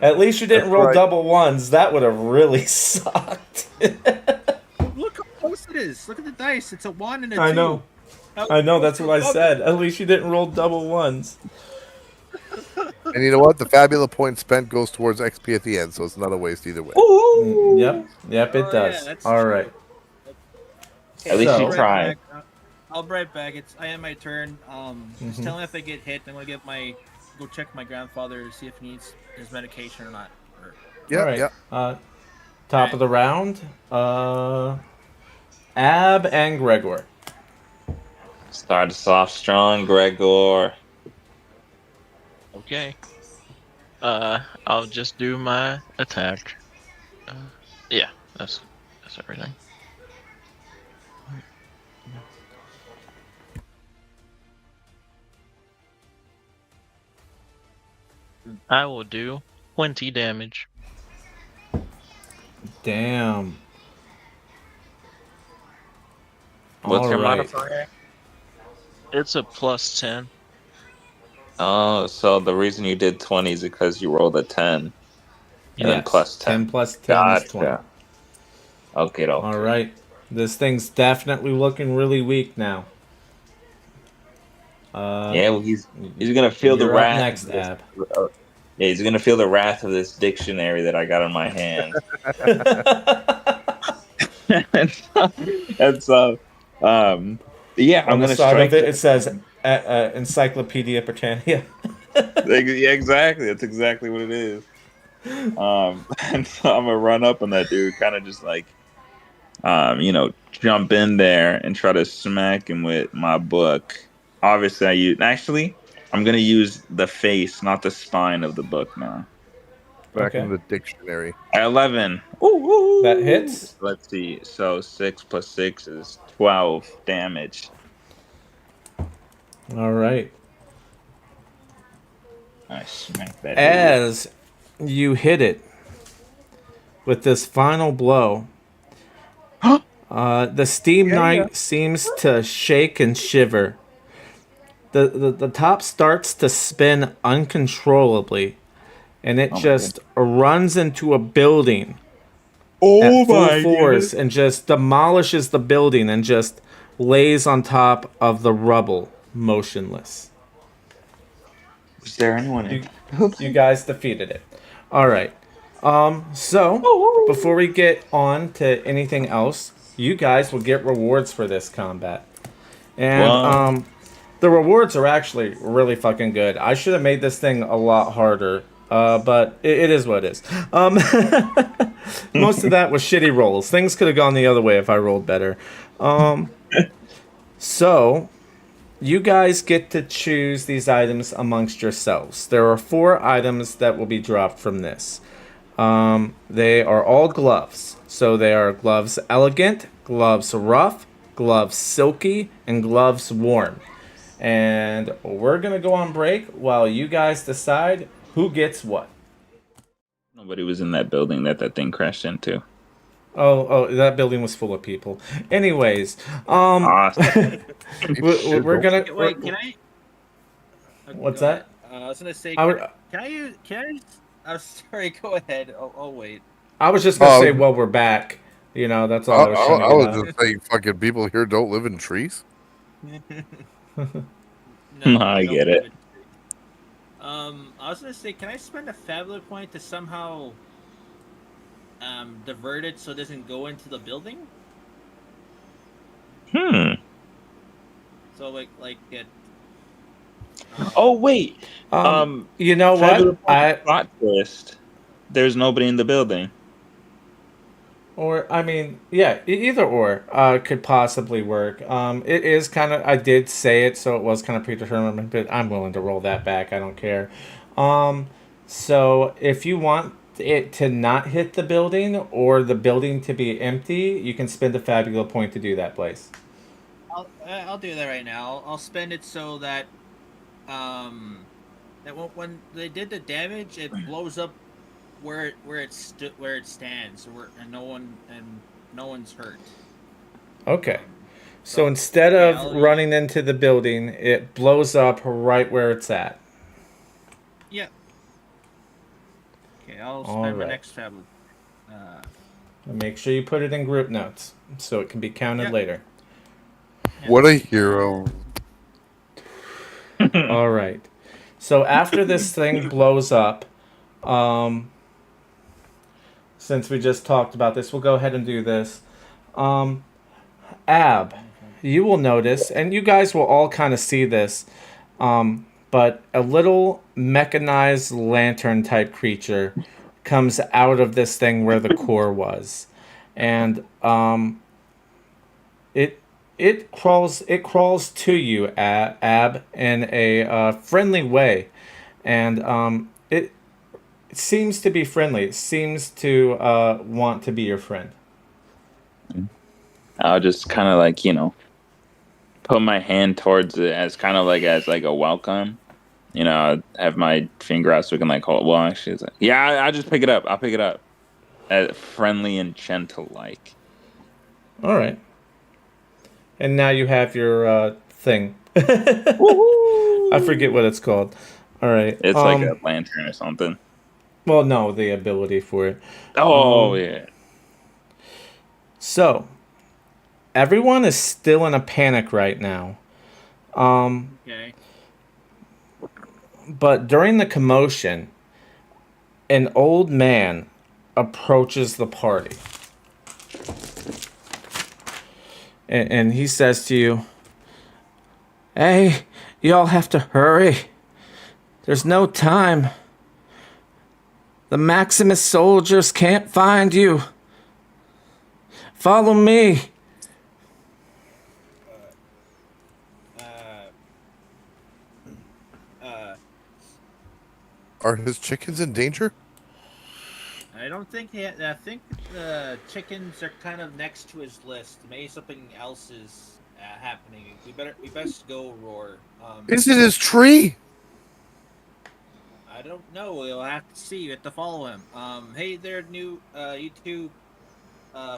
At least you didn't That's roll right. double ones. That would have really sucked. Look how close it is. Look at the dice. It's a 1 and a 2. I know. I know. That's what I said. At least you didn't roll double ones. And you know what? The Fabula point spent goes towards XP at the end, so it's not a waste either way. Yep, it does. Yeah, All right. Okay, At least So- you tried. I'll be right back. I am my turn. Just tell me if I get hit. I'm gonna go check my grandfather to see if he needs his medication or not. Yeah, All right. yeah. Top of the round. Ab and Gregor. Start us off strong, Gregor. Okay. I'll just do my attack. Yeah, that's everything. I will do 20 damage. Damn. What's your All right. modifier? It's a +10. Oh, so the reason you did 20 is because you rolled a 10. And then plus 10. 10 plus 10 is 20. Gotcha. Okay. All right. This thing's definitely looking really weak now. Yeah, well, he's gonna feel the you're up wrath. next, of this- Ab. Yeah, he's gonna feel the wrath of this dictionary that I got in my hand. and so, yeah, I'm On the gonna side strike. of it says Encyclopedia Britannia. Yeah, exactly. That's exactly what it is. And so I'm gonna run up on that dude, kind of just like, jump in there and try to smack him with my book. Obviously, I'm gonna use the face, not the spine of the book now. Back Okay. in the dictionary. 11. Ooh. That hits. Let's see. So 6 plus 6 is 12 damage. All right. I smack that. As you hit it with this final blow, the Steam Knight seems to shake and shiver. The top starts to spin uncontrollably, and it just runs into a building at full force and just demolishes the building and just lays on top of the rubble, motionless. Was there anyone in? You guys defeated it. All right. So before we get on to anything else, you guys will get rewards for this combat, and the rewards are actually really fucking good. I should have made this thing a lot harder but it is what it is. Most of that was shitty rolls. Things could have gone the other way if I rolled better. So, you guys get to choose these items amongst yourselves. There are 4 items that will be dropped from this. They are all gloves. So they are gloves elegant, gloves rough, gloves silky, and gloves warm. And we're going to go on break while you guys decide who gets what. Nobody was in that building that thing crashed into. Oh, that building was full of people. Anyways, Awesome. we're gonna. Wait, can I? What's go ahead. that? I was gonna say, I would- can I use? I'm sorry. Go ahead. Oh wait. I was just gonna say, well, we're back. You know, that's all I was trying to I get was out. just saying, fucking people here don't live in trees. No, I don't get live it. in- I was gonna say, can I spend a Fabula point to somehow divert it so it doesn't go into the building? So like it. Oh wait. You know Fabula what? plot twist. There's nobody in the building. Or I mean, yeah, either or could possibly work. It is kind of. I did say it, so it was kind of predetermined, but I'm willing to roll that back. I don't care. So if you want it to not hit the building or the building to be empty, you can spend a Fabula point to do that, Blaze. I'll do that right now. I'll spend it so that that when they did the damage, it blows up where it stands, and no one's hurt. Okay. So instead of I'll running into the building, it blows up right where it's at. Yeah. Okay, I'll All spend my right. next Fabula. Make sure you put it in group notes so it can be counted Yep. later. What a hero. All right. So after this thing blows up, since we just talked about this, we'll go ahead and do this. Ab, you will notice, and you guys will all kind of see this, but a little mechanized lantern type creature comes out of this thing where the core was, and it crawls to you, Ab, in a friendly way, and it seems to be friendly. It seems to want to be your friend. I'll just kind of like, put my hand towards it as kind of like as like a welcome. I'll have my finger out so we can like hold. Well, actually, it's like, yeah, I'll just pick it up. I'll pick it up. Friendly and gentle like. All right. And now you have your thing. Woohoo! I forget what it's called. All right. It's like a lantern or something. Well, no, the ability for it. Oh, yeah. So, everyone is still in a panic right now. Okay. But during the commotion, an old man approaches the party. And he says to you, "Hey, y'all have to hurry. There's no time. The Maximus soldiers can't find you. Follow me." Are his chickens in danger? I don't think I think the chickens are kind of next to his list. Maybe something else is happening. We best go, Roar. Is it his tree? I don't know. We'll have to see. You have to follow him. Hey there, you two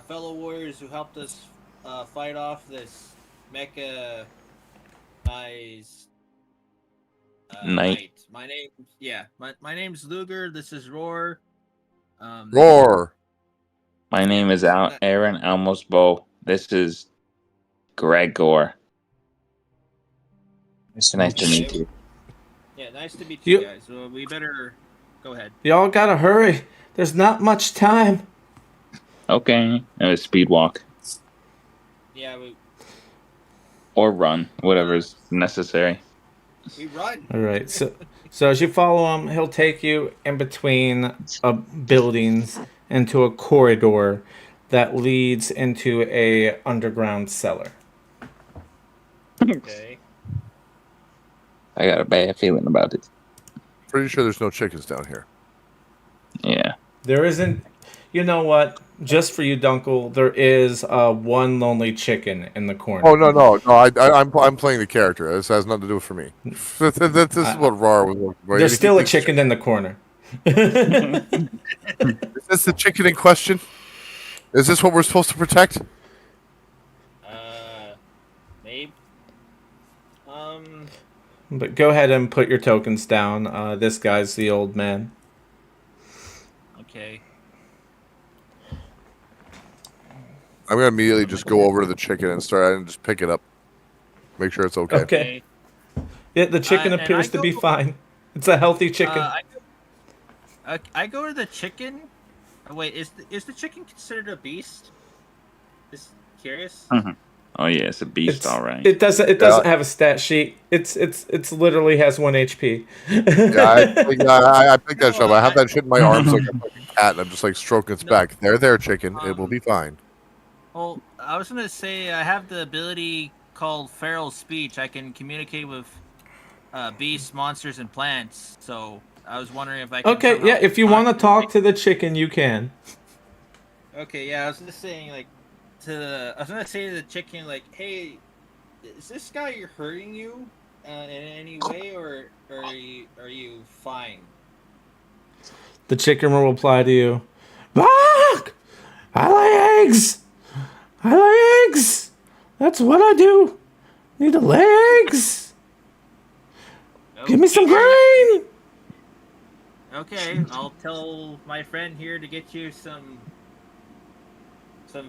fellow warriors who helped us fight off this mecha nice knight. My name's Luger. This is Roar. Roar. My name is Aaron Almos Bow. This is Gregor. It's nice to meet you. Yeah, nice to meet you guys. Well, we better go ahead. Y'all gotta hurry. There's not much time. Okay. Speed walk. Yeah, or run, whatever's necessary. we run. All right. So So as you follow him, he'll take you in between buildings into a corridor that leads into a underground cellar. Okay. I got a bad feeling about it. Pretty sure there's no chickens down here. Yeah. There isn't. You know what? Just for you, Dunkel, there is one lonely chicken in the corner. Oh no! I'm playing the character. This has nothing to do with for me. This is what Rar was looking for. There's He still a thinks chicken in the corner. Is this the chicken in question? Is this what we're supposed to protect? Maybe. But go ahead and put your tokens down. This guy's the old man. Okay. I'm gonna immediately just go over to the chicken and start and just pick it up. Make sure it's okay. Okay. Yeah, the chicken And appears I to be go- fine. It's a healthy chicken. I go to the chicken. Oh, wait, is the chicken considered a beast? Just curious. Oh yeah, it's a beast, all right. It doesn't have a stat sheet. It's literally has 1 HP. Yeah, I picked that shit up. I have that shit in my arms like a fucking cat, and I'm just like stroking its back. There, chicken. It will be fine. Well, I was gonna say I have the ability called feral speech. I can communicate with beasts, monsters, and plants. So I was wondering if I can. Okay, yeah, if you want to talk to the chicken, you can. Okay, yeah, I was just saying like I was gonna say to the chicken like, hey, is this guy hurting you in any way, or are you fine? The chicken will reply to you. Bark! I lay eggs! I lay eggs! That's what I do! Need to lay eggs! Give me some grain! Okay, I'll tell my friend here to get you some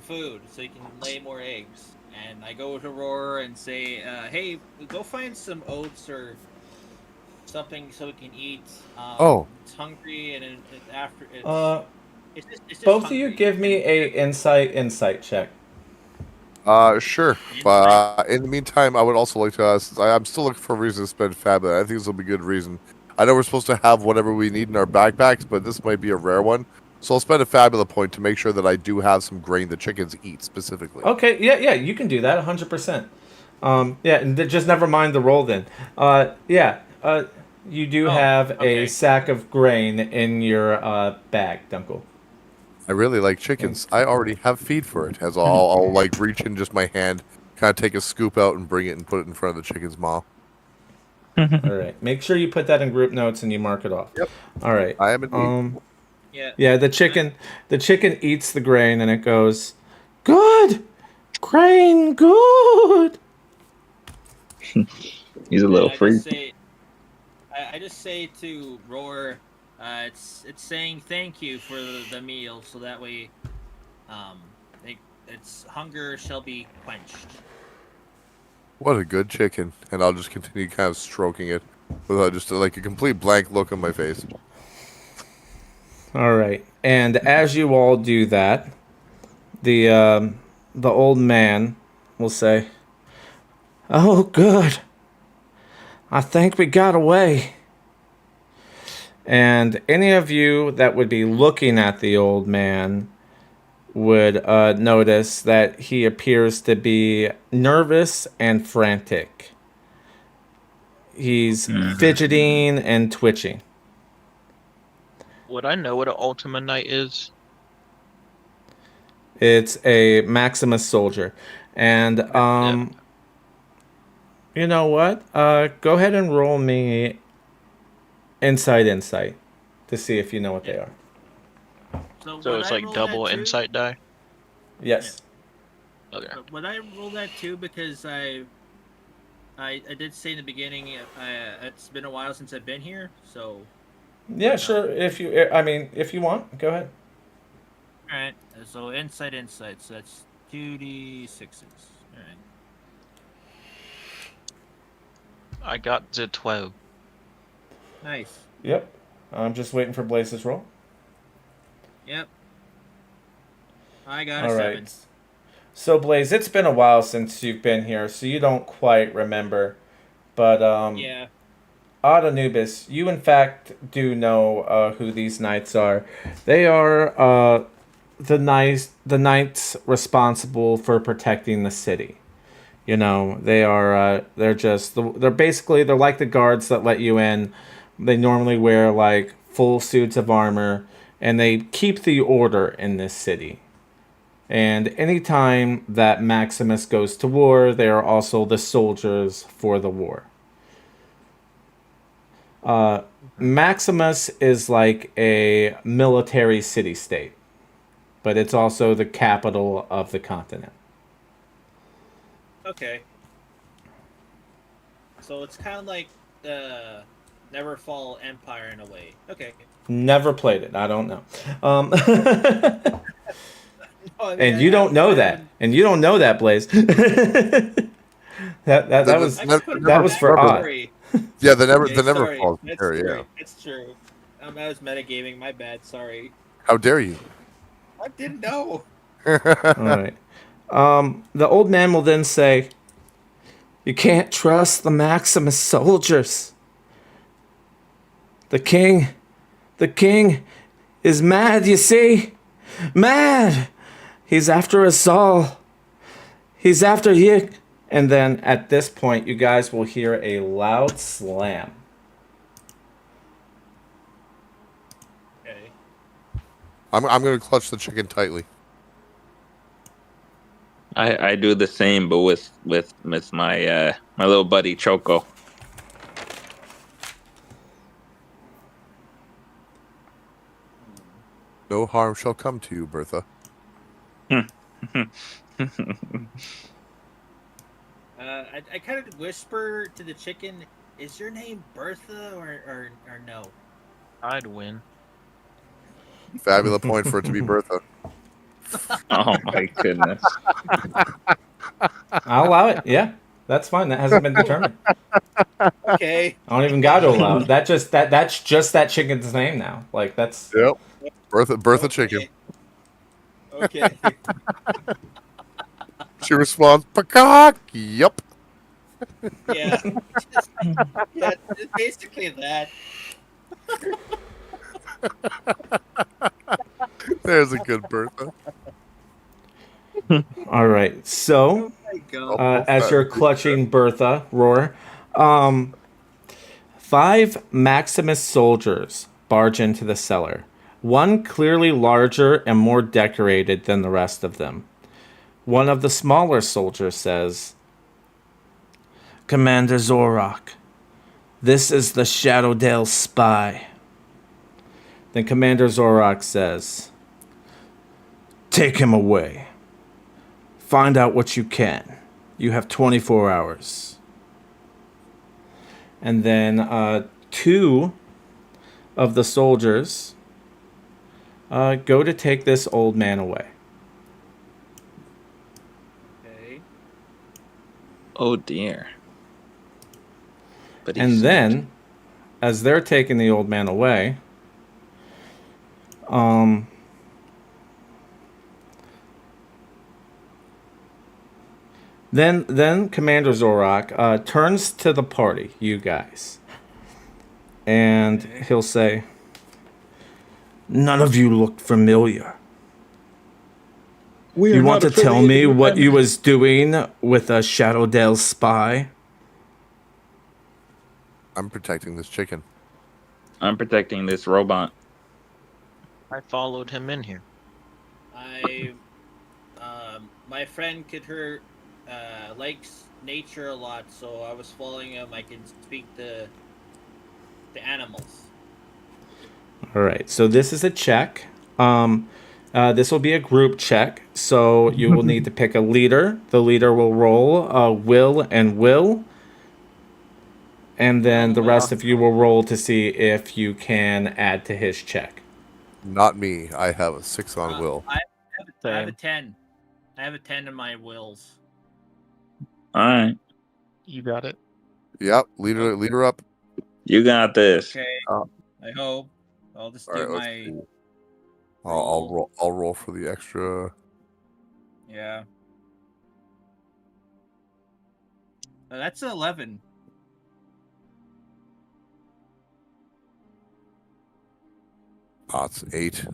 food so you can lay more eggs. And I go to Roar and say, hey, go find some oats or something so we can eat. It's hungry and after it's just Both hungry. of you give me a insight check. Sure. But in the meantime, I would also like to ask. I'm still looking for a reason to spend Fabula. I think this will be a good reason. I know we're supposed to have whatever we need in our backpacks, but this might be a rare one. So I'll spend a Fabula point to make sure that I do have some grain the chickens eat specifically. Okay, yeah, you can do that 100%. Yeah, and just never mind the roll then. You do have a sack of grain in your bag, Dunkel. I really like chickens. I already have feed for it. As I'll like reach in just my hand, kind of take a scoop out and bring it and put it in front of the chicken's maw. All right, make sure you put that in group notes and you mark it off. Yep. All right. I am indeed. Yeah. The chicken eats the grain and it goes, good, grain, good. He's a little freak. I just say to Roar, it's saying thank you for the meal, so that way, its hunger shall be quenched. What a good chicken. And I'll just continue kind of stroking it without just like a complete blank look on my face. All right. And as you all do that, the old man will say, "Oh, good. I think we got away." And any of you that would be looking at the old man would notice that he appears to be nervous and frantic. He's fidgeting and twitching. Would I know what an Ultima Knight is? It's a Maximus soldier. And, you know what? Go ahead and roll me insight to see if you know what they are. So it's like double insight die? Yes. Okay. Would I roll that too? Because I did say in the beginning, it's been a while since I've been here, so... Yeah, sure. If you want, go ahead. Alright, so insight, so that's 2d6s. Alright. I got the 12. Nice. Yep. I'm just waiting for Blaze's roll. Yep. I got a All 7. right. So Blaze, it's been a while since you've been here, so you don't quite remember. But Yeah. Anubis, you in fact do know who these knights are. They are the knights responsible for protecting the city. You know, they're like the guards that let you in. They normally wear like full suits of armor, and they keep the order in this city. And anytime that Maximus goes to war, they are also the soldiers for the war. Maximus is like a military city state, but it's also the capital of the continent. Okay. So it's kind of like the Neverfall Empire in a way. Okay. Never played it. I don't know. No, I mean, And you don't know that. And you don't know that, Blaze. that was for Odd. Yeah, the never Sorry. falls. That's There, true. yeah. That's true. I was metagaming. My bad. Sorry. How dare you? I didn't know. All right. The old man will then say, "You can't trust the Maximus soldiers. The king is mad, you see? Mad! He's after us all. He's after you." And then at this point, you guys will hear a loud slam. Okay. I'm going to clutch the chicken tightly. I do the same, but with my my little buddy Choco. No harm shall come to you, Bertha. I kind of whisper to the chicken, "Is your name Bertha or no?" I'd win. Fabula point for it to be Bertha. Oh my goodness. I'll allow it. Yeah, that's fine. That hasn't been determined. Okay. I don't even got to allow it. That's just that chicken's name now. Like that's. Yep. Bertha Okay. chicken. Okay. She responds, "Peacock." Yep. Yeah. Yeah. It's basically that. There's a good Bertha. All right. So, There you go. as you're clutching Bertha, Roar, 5 Maximus soldiers barge into the cellar. One clearly larger and more decorated than the rest of them. One of the smaller soldiers says, "Commander Zorak, this is the Shadowdale spy." Then Commander Zorak says, "Take him away. Find out what you can. You have 24 hours." And then 2 of the soldiers go to take this old man away. Okay. Oh dear. But And then, as they're taking the old man away, then Commander Zorak turns to the party, you guys, and he'll say, "None of you look familiar. You want to tell me what you was doing with a Shadowdale spy?" I'm protecting this chicken. I'm protecting this robot. I followed him in here. My friend could hurt likes nature a lot, so I was following him. I can speak to the animals. All right, so this is a check. This will be a group check, so you will need to pick a leader. The leader will roll Will and Will, and then the rest of you will roll to see if you can add to his check. Not me. I have a 6 on will. I have a Same. 10. I have a 10 in my wills. All right. You got it. Yep. Leader up. You got this. Okay. Oh. I hope. I'll just All do right, let's my. see. I'll roll for the extra. Yeah. That's an 11. It's 8.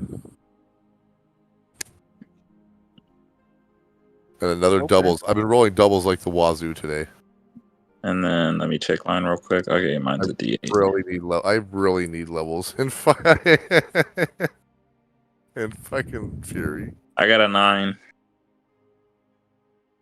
And another Okay. doubles. I've been rolling doubles like the wazoo today. And then let me check mine real quick. Okay, mine's a D8. I really need levels in in fucking Fury. I got a 9.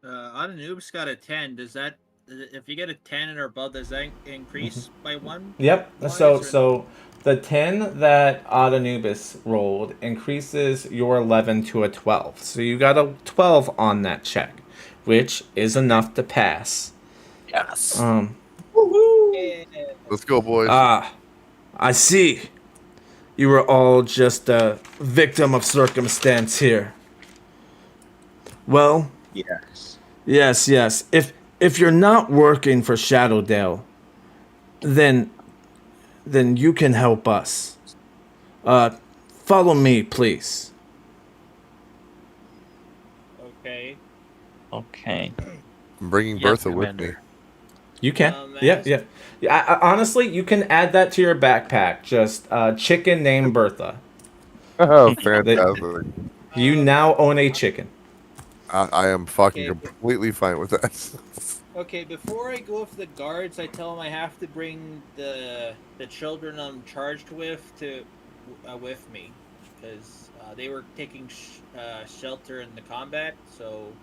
On Noob's got a 10. Does that, if you get a 10 or above, does that increase by 1? Yep. Wise, So or- so the 10 that Adanubis rolled increases your 11 to a 12. So you got a 12 on that check, which is enough to pass. Yes. Yeah. Let's go, boys. I see. You were all just a victim of circumstance here. Well, Yes. yes. If you're not working for Shadowdale, then you can help us. Follow me, please. Okay. Okay. I'm bringing Yes, Bertha with me. Commander. You can. Yes. Yeah. Honestly, you can add that to your backpack. Just chicken named Bertha. Oh, fantastic. You now own a chicken. I am fucking Okay. completely fine with that. Okay, before I go with the guards, I tell them I have to bring the children I'm charged with with me, because they were taking shelter in the combat. So,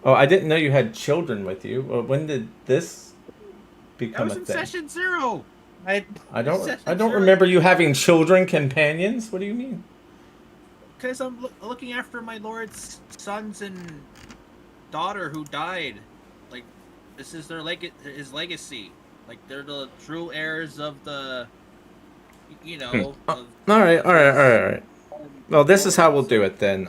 Oh, I didn't know you had children with you. When did this I become was a in thing? session 0. I don't remember you having children companions. What do you mean? Because I'm looking after my lord's sons and daughter who died. Like, this is their his legacy. Like, they're the true heirs of the, of All right. Well, this is how we'll do it then.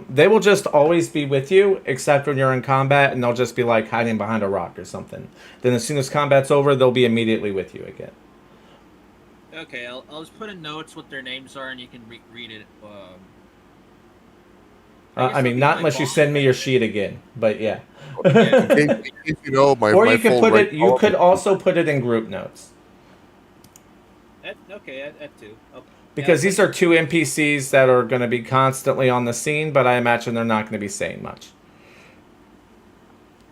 They will just always be with you, except when you're in combat, and they'll just be like hiding behind a rock or something. Then, as soon as combat's over, they'll be immediately with you again. Okay, I'll just put in notes what their names are, and you can read it. I mean, not unless you send me your sheet again, but yeah. In case you know, Or my you could full put right it. You column could is- also put it in group notes. At 2. Because these are 2 NPCs that are going to be constantly on the scene, but I imagine they're not going to be saying much.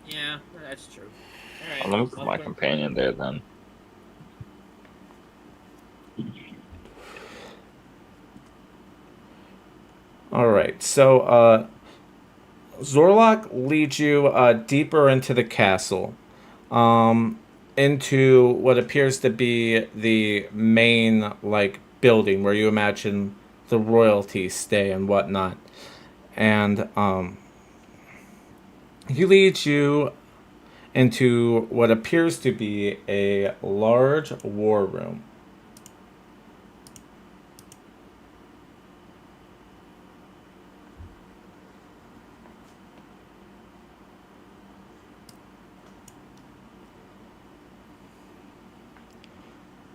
Yeah, that's true. All right. Let me put my companion there then. All right, so Zorlok leads you deeper into the castle, into what appears to be the main building where you imagine the royalty stay and whatnot, and he leads you into what appears to be a large war room.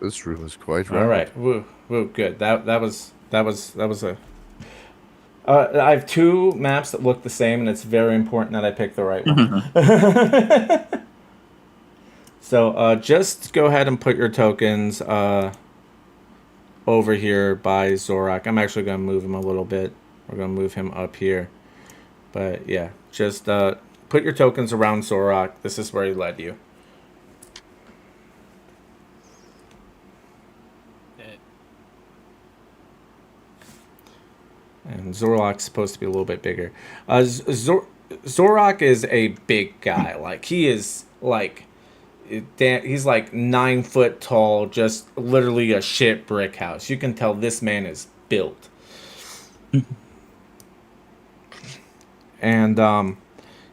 This room is quite All round. right, woo, good. That was a. I have 2 maps that look the same, and it's very important that I pick the right one. So just go ahead and put your tokens over here by Zorak. I'm actually going to move him a little bit. We're going to move him up here. But yeah, just put your tokens around Zorak. This is where he led you. And Zorak's supposed to be a little bit bigger. Zorak is a big guy. Like, he is he's like 9 foot tall, just literally a shit brick house. You can tell this man is built. And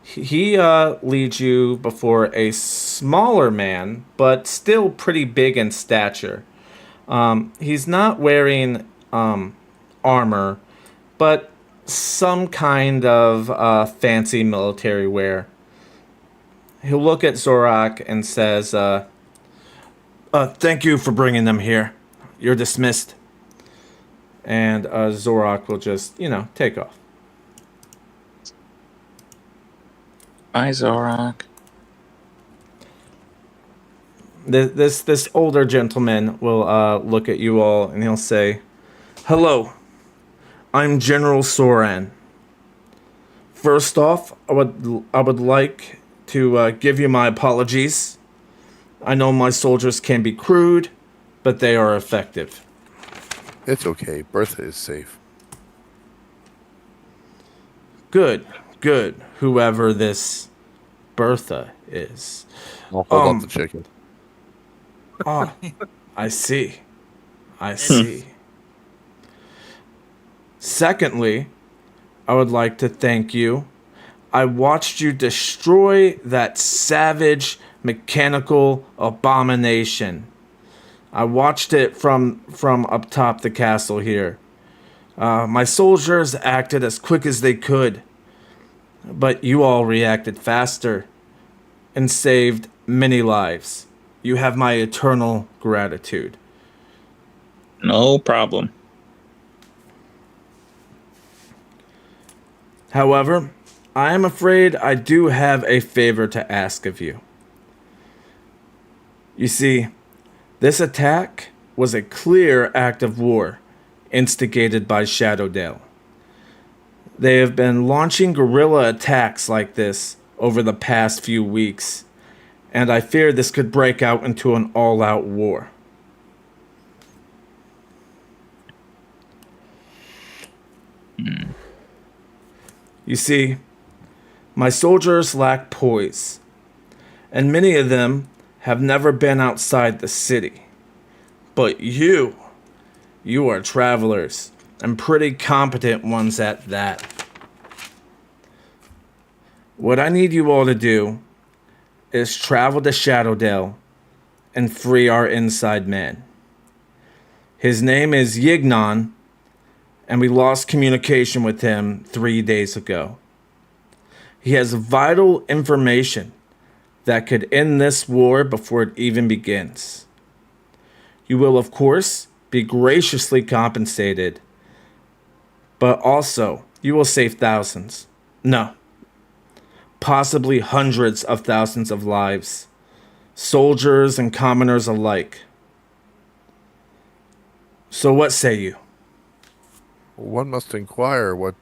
he leads you before a smaller man, but still pretty big in stature. He's not wearing armor, but some kind of fancy military wear. He'll look at Zorak and says, thank you for bringing them here. You're dismissed. And Zorak will just, take off. Bye, Zorak. this older gentleman will look at you all and he'll say, "Hello, I'm General Soran. First off, I would like to give you my apologies. I know my soldiers can be crude, but they are effective." It's okay. Bertha is safe. Good, good. Whoever this Bertha is. I'll hold up the chicken. Ah, I see. I see. Secondly, I would like to thank you. I watched you destroy that savage mechanical abomination. I watched it from up top the castle here. My soldiers acted as quick as they could, but you all reacted faster and saved many lives. You have my eternal gratitude. No problem. However, I am afraid I do have a favor to ask of you. You see, this attack was a clear act of war instigated by Shadowdale. They have been launching guerrilla attacks like this over the past few weeks, and I fear this could break out into an all-out war. You see, my soldiers lack poise, and many of them have never been outside the city. But you are travelers, and pretty competent ones at that. What I need you all to do is travel to Shadowdale and free our inside man. His name is Yignon, and we lost communication with him 3 days ago. He has vital information that could end this war before it even begins. You will, of course, be graciously compensated, but also you will save thousands. No, possibly hundreds of thousands of lives, soldiers and commoners alike. So what say you? One must inquire what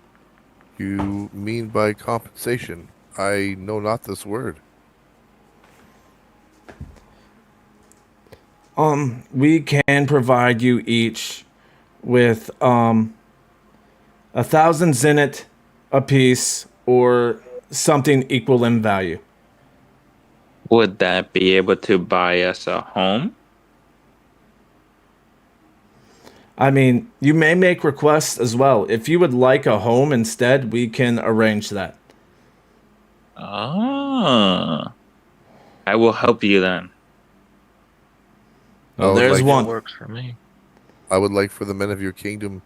you mean by compensation. I know not this word. We can provide you each with 1,000 zenit apiece or something equal in value. Would that be able to buy us a home? I mean, you may make requests as well. If you would like a home instead, we can arrange that. Ah, I will help you then. Well, would there's like- one. That works for me. I would like for the men of your kingdom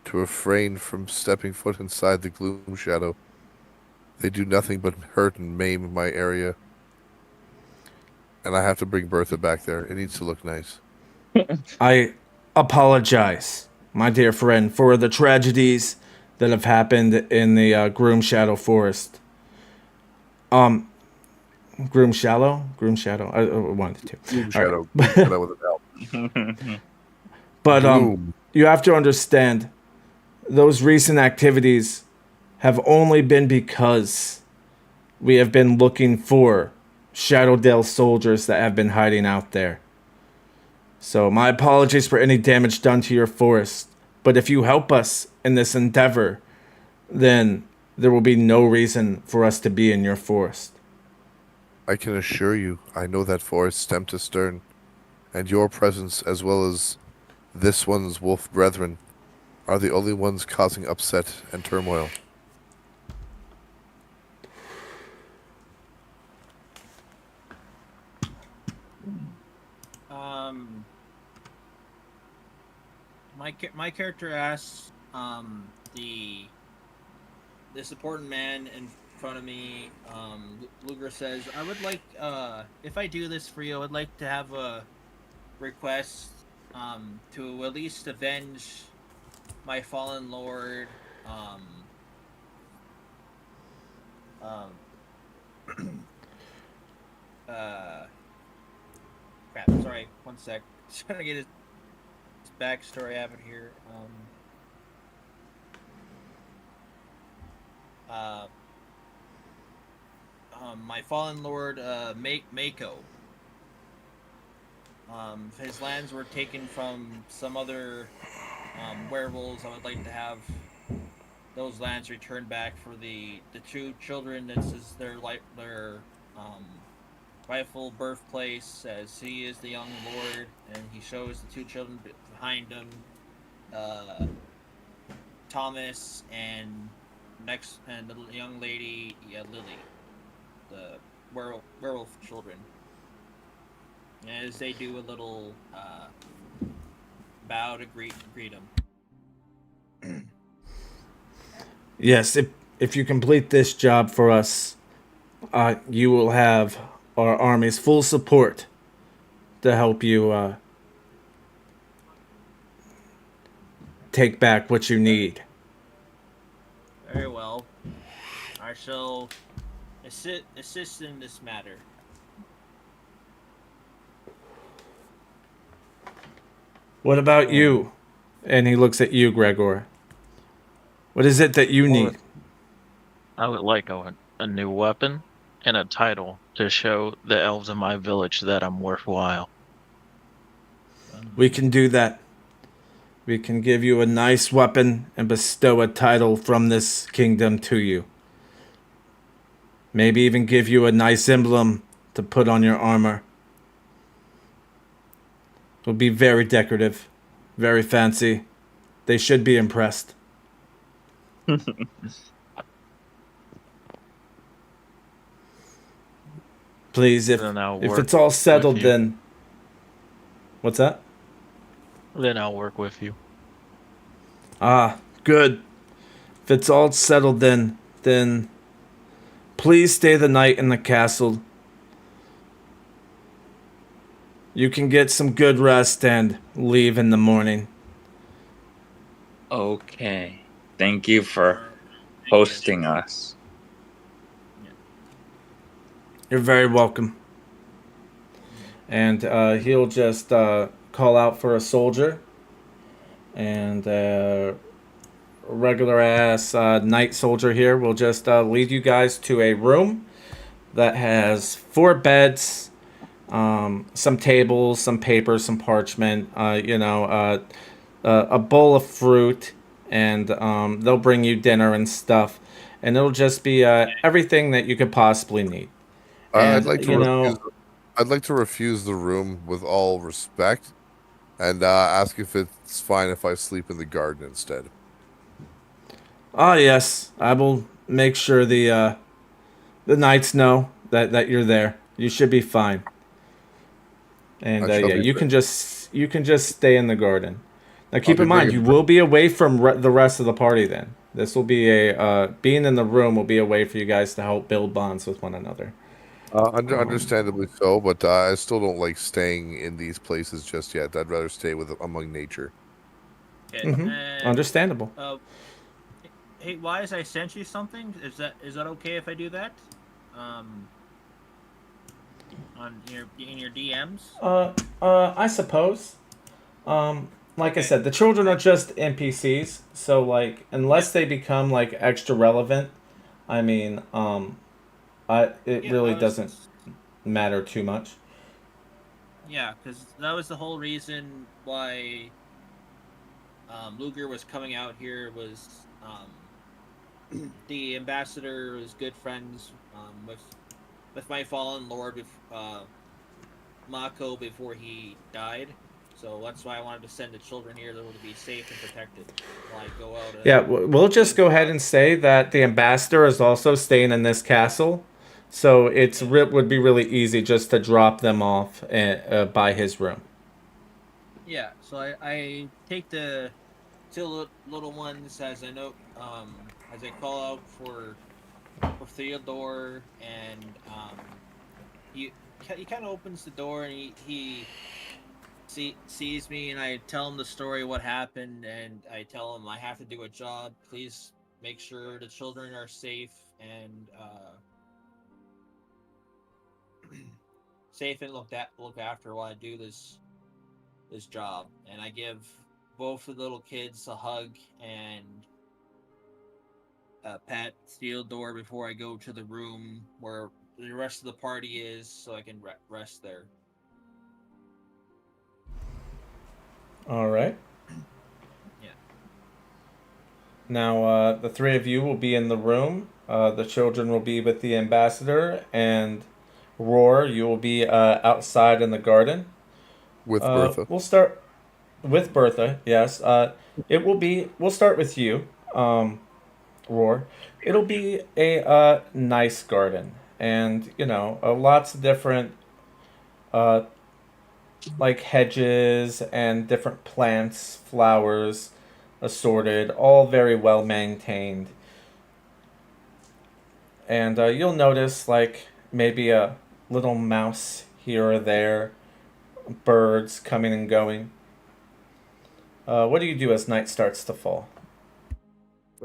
to refrain from stepping foot inside the gloom shadow. They do nothing but hurt and maim my area. And I have to bring Bertha back there. It needs to look nice. I apologize, my dear friend, for the tragedies that have happened in the Groom Shadow Forest. Groom Shallow? Groom Shadow? I wanted to. Gloom All right. shadow. Gloom shadow with an L. But Gloom. you have to understand, those recent activities have only been because we have been looking for Shadowdale soldiers that have been hiding out there. So my apologies for any damage done to your forest. But if you help us in this endeavor, then there will be no reason for us to be in your forest. I can assure you, I know that forest stem to stern, and your presence, as well as this one's wolf brethren, are the only ones causing upset and turmoil. My character asks the this important man in front of me. Luger says, "I would like if I do this for you, I would like to have a request to at least avenge my fallen lord." crap. Sorry, one sec. Just trying to get his backstory. I have it here. My fallen lord, Mako. His lands were taken from some other werewolves. I would like to have those lands returned back for the two children. This is their rightful birthplace, as he is the young lord, and he shows the two children behind him, Thomas and the young lady, Lily, the werewolf children. As they do a little bow to greet him. Yes, if you complete this job for us, you will have our army's full support to help you take back what you need. Very well. I shall assist in this matter. What about you? And he looks at you, Gregor. What is it that you need? I would like a new weapon and a title to show the elves in my village that I'm worthwhile. We can do that. We can give you a nice weapon and bestow a title from this kingdom to you. Maybe even give you a nice emblem to put on your armor. It'll be very decorative, very fancy. They should be impressed. Please, if it's all settled, then... What's that? Then I'll work with you. Ah, good. If it's all settled, then please stay the night in the castle. You can get some good rest and leave in the morning. Okay. Thank you for hosting us. You're very welcome. And he'll just call out for a soldier. And regular ass night soldier here will just lead you guys to a room that has 4 beds, some tables, some paper, some parchment, a bowl of fruit, and they'll bring you dinner and stuff. And it'll just be everything that you could possibly need. And, I'd like to refuse the room with all respect, and ask if it's fine if I sleep in the garden instead. Ah, yes, I will make sure the knights know that you're there. You should be fine. And you can just stay in the garden. Now, keep in mind, you will be away from the rest of the party. Then this will be being in the room will be a way for you guys to help build bonds with one another. Understandably so, but I still don't like staying in these places just yet. I'd rather stay among nature. Okay, Understandable. Hey, Wise, I sent you something. Is that okay if I do that? In your DMs. I suppose. Like I said, the children are just NPCs, so like unless they become like extra relevant, I mean, it really doesn't matter too much. Yeah, because that was the whole reason why Luger was coming out here. Was the ambassador was good friends with my fallen lord, Mako, before he died. So that's why I wanted to send the children here to be safe and protected while I go out. Yeah, we'll just go ahead and say that the ambassador is also staying in this castle. So would be really easy just to drop them off by his room. Yeah, so I take the 2 little ones as I know, as I call out for Theodore, and he kind of opens the door and he sees me, and I tell him the story of what happened, and I tell him I have to do a job. Please make sure the children are safe, and safe and look after while I do this job. And I give both the little kids a hug and pat steel door before I go to the room where the rest of the party is, so I can rest there. All right. Yeah. Now, the three of you will be in the room. The children will be with the ambassador, and Roar, you will be outside in the garden. With Bertha. We'll start with Bertha. Yes. It will be. We'll start with you, Roar. It'll be a nice garden, and lots of different uh, like hedges and different plants, flowers, assorted, all very well maintained. And you'll notice like maybe a little mouse here or there, birds coming and going. What do you do as night starts to fall?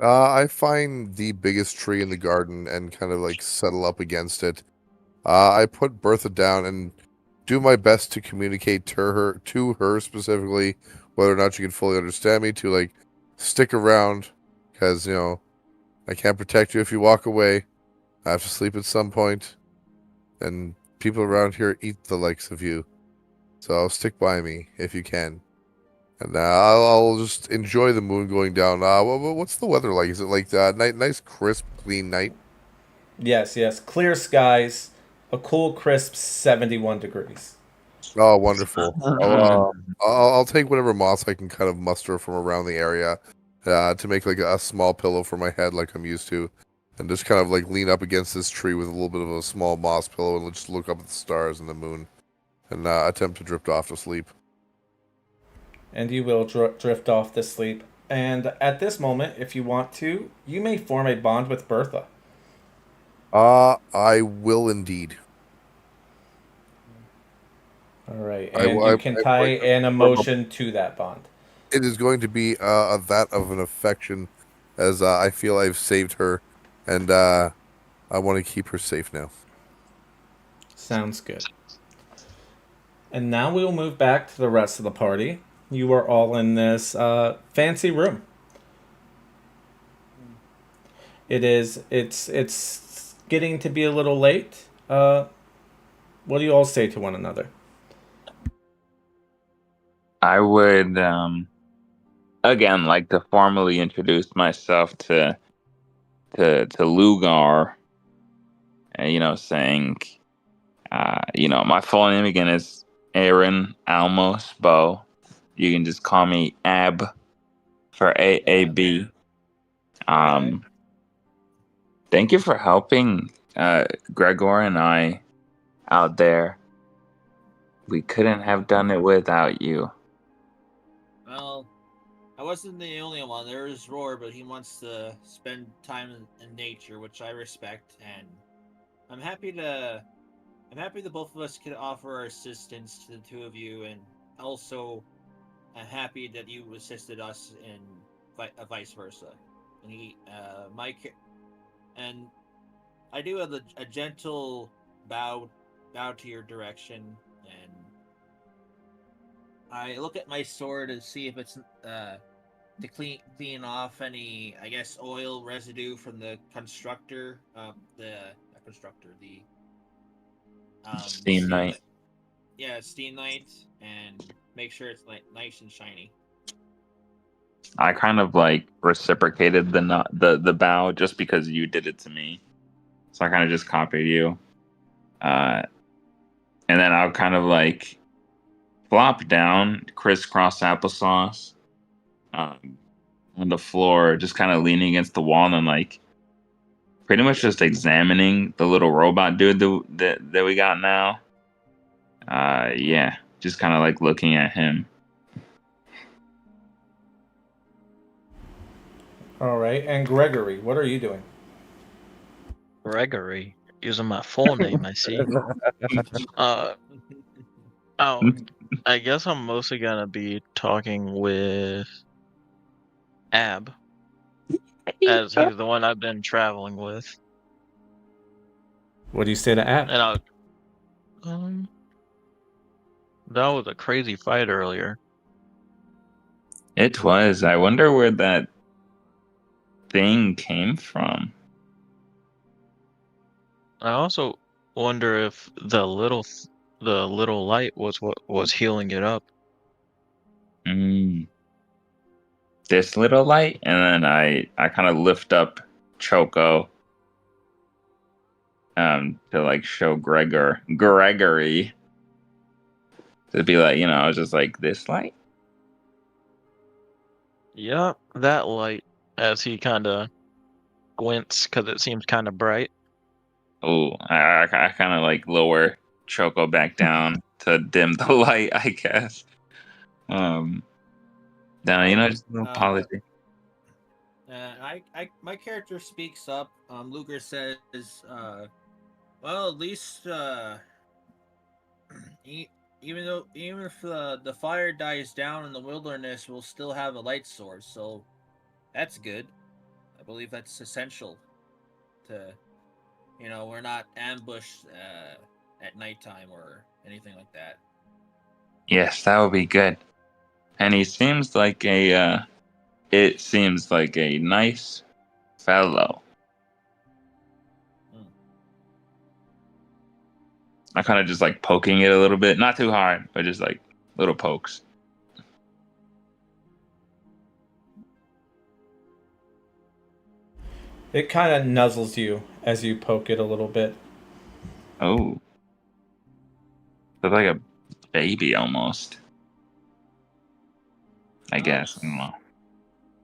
I find the biggest tree in the garden and kind of like settle up against it. I put Bertha down and do my best to communicate to her specifically, whether or not she can fully understand me, to like stick around, because I can't protect you if you walk away. I have to sleep at some point, and people around here eat the likes of you. So stick by me if you can. And I'll just enjoy the moon going down. What's the weather like? Is it like nice, crisp, clean night? Yes, yes. Clear skies, a cool, crisp 71 degrees. Oh, wonderful. I'll take whatever moss I can kind of muster from around the area to make like a small pillow for my head like I'm used to. And just kind of like lean up against this tree with a little bit of a small moss pillow and just look up at the stars and the moon and attempt to drift off to sleep. And you will drift off to sleep. And at this moment, if you want to, you may form a bond with Bertha. I will indeed. All right, I and will- you can I'm tie going to an form emotion to that bond. It is going to be that of an affection, as I feel I've saved her, and I want to keep her safe now. Sounds good. And now we will move back to the rest of the party. You are all in this fancy room. It's getting to be a little late. What do you all say to one another? I would again like to formally introduce myself to Lugar, and saying my full name again is Aaron Almos Bo. You can just call me Ab for AAB. Thank you for helping Gregor and I out there. We couldn't have done it without you. Well, I wasn't the only one. There is Roar, but he wants to spend time in nature, which I respect, and I'm happy that both of us could offer our assistance to the two of you, and also I'm happy that you assisted us in vice versa. And and I do have a gentle bow to your direction, and I look at my sword to see if it's to clean off any, I guess, oil residue from the constructor, the Steam Knight. Steam Knight, and make sure it's like nice and shiny. I kind of like reciprocated the bow just because you did it to me, so I kind of just copied you, and then I'll kind of like flop down, crisscross applesauce, on the floor, just kind of leaning against the wall and like pretty much just examining the little robot dude that we got now. Yeah, just kind of like looking at him. All right, and Gregory, what are you doing? Gregory, using my full name, I see. Oh, I guess I'm mostly gonna be talking with Ab, as he's the one I've been traveling with. What do you say to Ab? And That was a crazy fight earlier. It was. I wonder where that thing came from. I also wonder if the little light was what was healing it up. Mm. This little light, and then I kind of lift up Choco to like show Gregory to be like, I was just like, this light. Yeah, that light, as he kind of squints because it seems kind of bright. Oh, I kind of like lower Choco back down to dim the light, I guess. Down, just a little apology. My character speaks up. Luger says, well, at least even if the fire dies down in the wilderness, we'll still have a light source. So that's good. I believe that's essential to, we're not ambushed at nighttime or anything like that. Yes, that would be good. And he seems like it seems like a nice fellow. I kind of just like poking it a little bit, not too hard, but just like little pokes. It kind of nuzzles you as you poke it a little bit. Oh, it's like a baby almost. I guess. I don't know.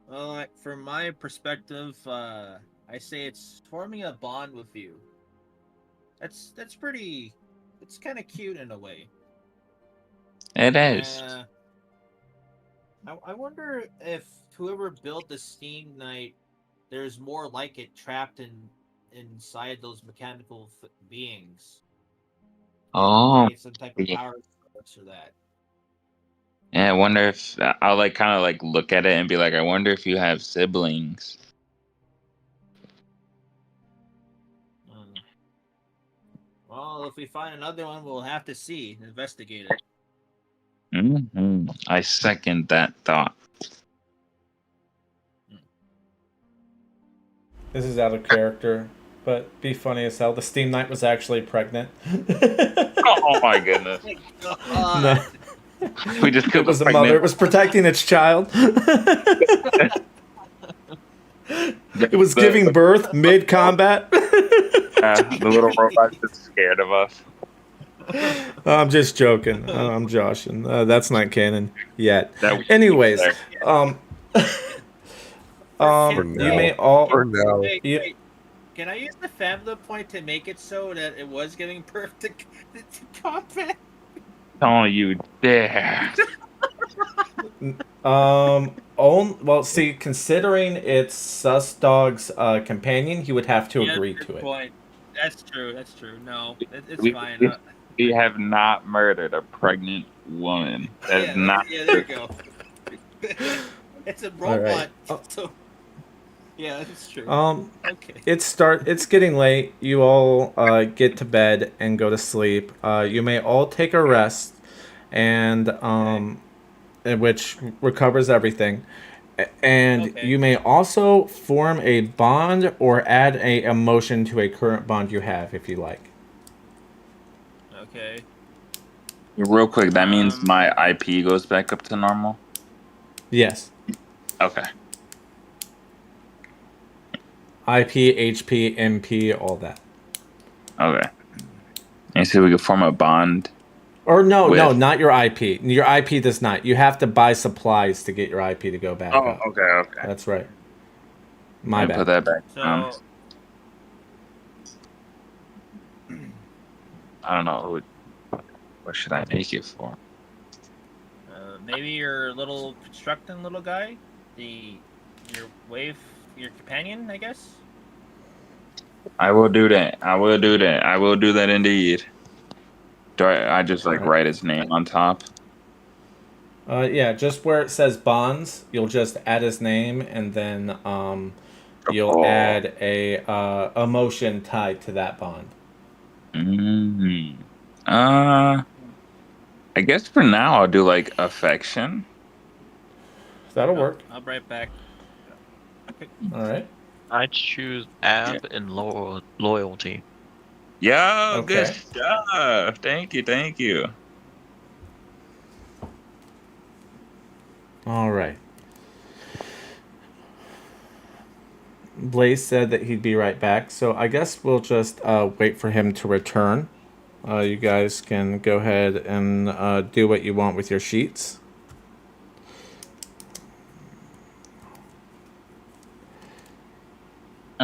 Well, from my perspective, I say it's forming a bond with you. That's pretty. It's kind of cute in a way. It is. I wonder if whoever built the Steam Knight, there's more like it trapped inside those mechanical beings. Oh, Maybe some type of power source or that. yeah. I wonder if I'll like kind of like look at it and be like, I wonder if you have siblings. Well, if we find another one, we'll have to see, investigate it. Mm-hmm. I second that thought. This is out of character, but be funny as hell. The Steam Knight was actually pregnant. Oh my goodness. No. We just killed It was the mother. It was protecting its child. It was giving birth mid-combat. The little robot's just scared of us. I'm just joking. I'm joshing. That's not canon yet. That Anyways, For you may all. For now. Wait. Can I use the Fabula point to make it so that it was giving birth to combat? Don't you dare. Well, see, considering it's Sus Dog's companion, he would have to agree to it. Point. That's true. No, it's We- fine. We have not murdered a pregnant woman. That's not. Yeah, there you go. It's a robot. Right. So, yeah, that's true. Okay. It's getting late. You all get to bed and go to sleep. You may all take a rest, and which recovers everything. And you may also form a bond or add a emotion to a current bond you have, if you like. Okay. Real quick, that means my IP goes back up to normal? Yes. Okay. IP, HP, MP, all that. Okay. And so we can form a bond? Or no, not your IP. Your IP does not. You have to buy supplies to get your IP to go back up. Okay. That's right. My bad. Put that back down. So, I don't know. What should I make it for? maybe your little constructing little guy, your companion, I guess. I will do that. I will do that indeed. Do I just like write his name on top? Yeah, just where it says bonds, you'll just add his name, and then you'll add a emotion tied to that bond. I guess for now I'll do like affection. That'll Oh, work. I'll be right back. Okay. All right. I choose Yeah. Ab and loyalty. Yo, good Okay. stuff. Thank you, thank you. All right. Blaze said that he'd be right back, so I guess we'll just wait for him to return. You guys can go ahead and do what you want with your sheets.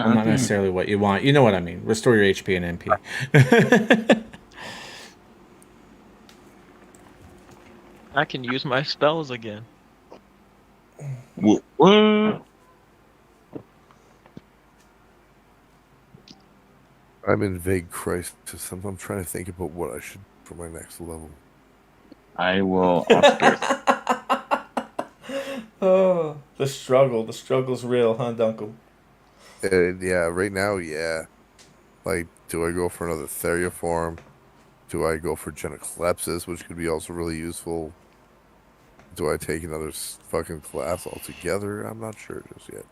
Well, not Okay. necessarily what you want. You know what I mean. Restore your HP and MP. I can use my spells again. What? I'm in vague crisis. I'm trying to think about what I should do for my next level. I will Oscar. Oh, the struggle. The struggle's real, huh, Dunkel? Yeah, right now, yeah. Like, do I go for another Theriaform? Do I go for Genoclepsis, which could be also really useful? Do I take another fucking class altogether? I'm not sure just yet.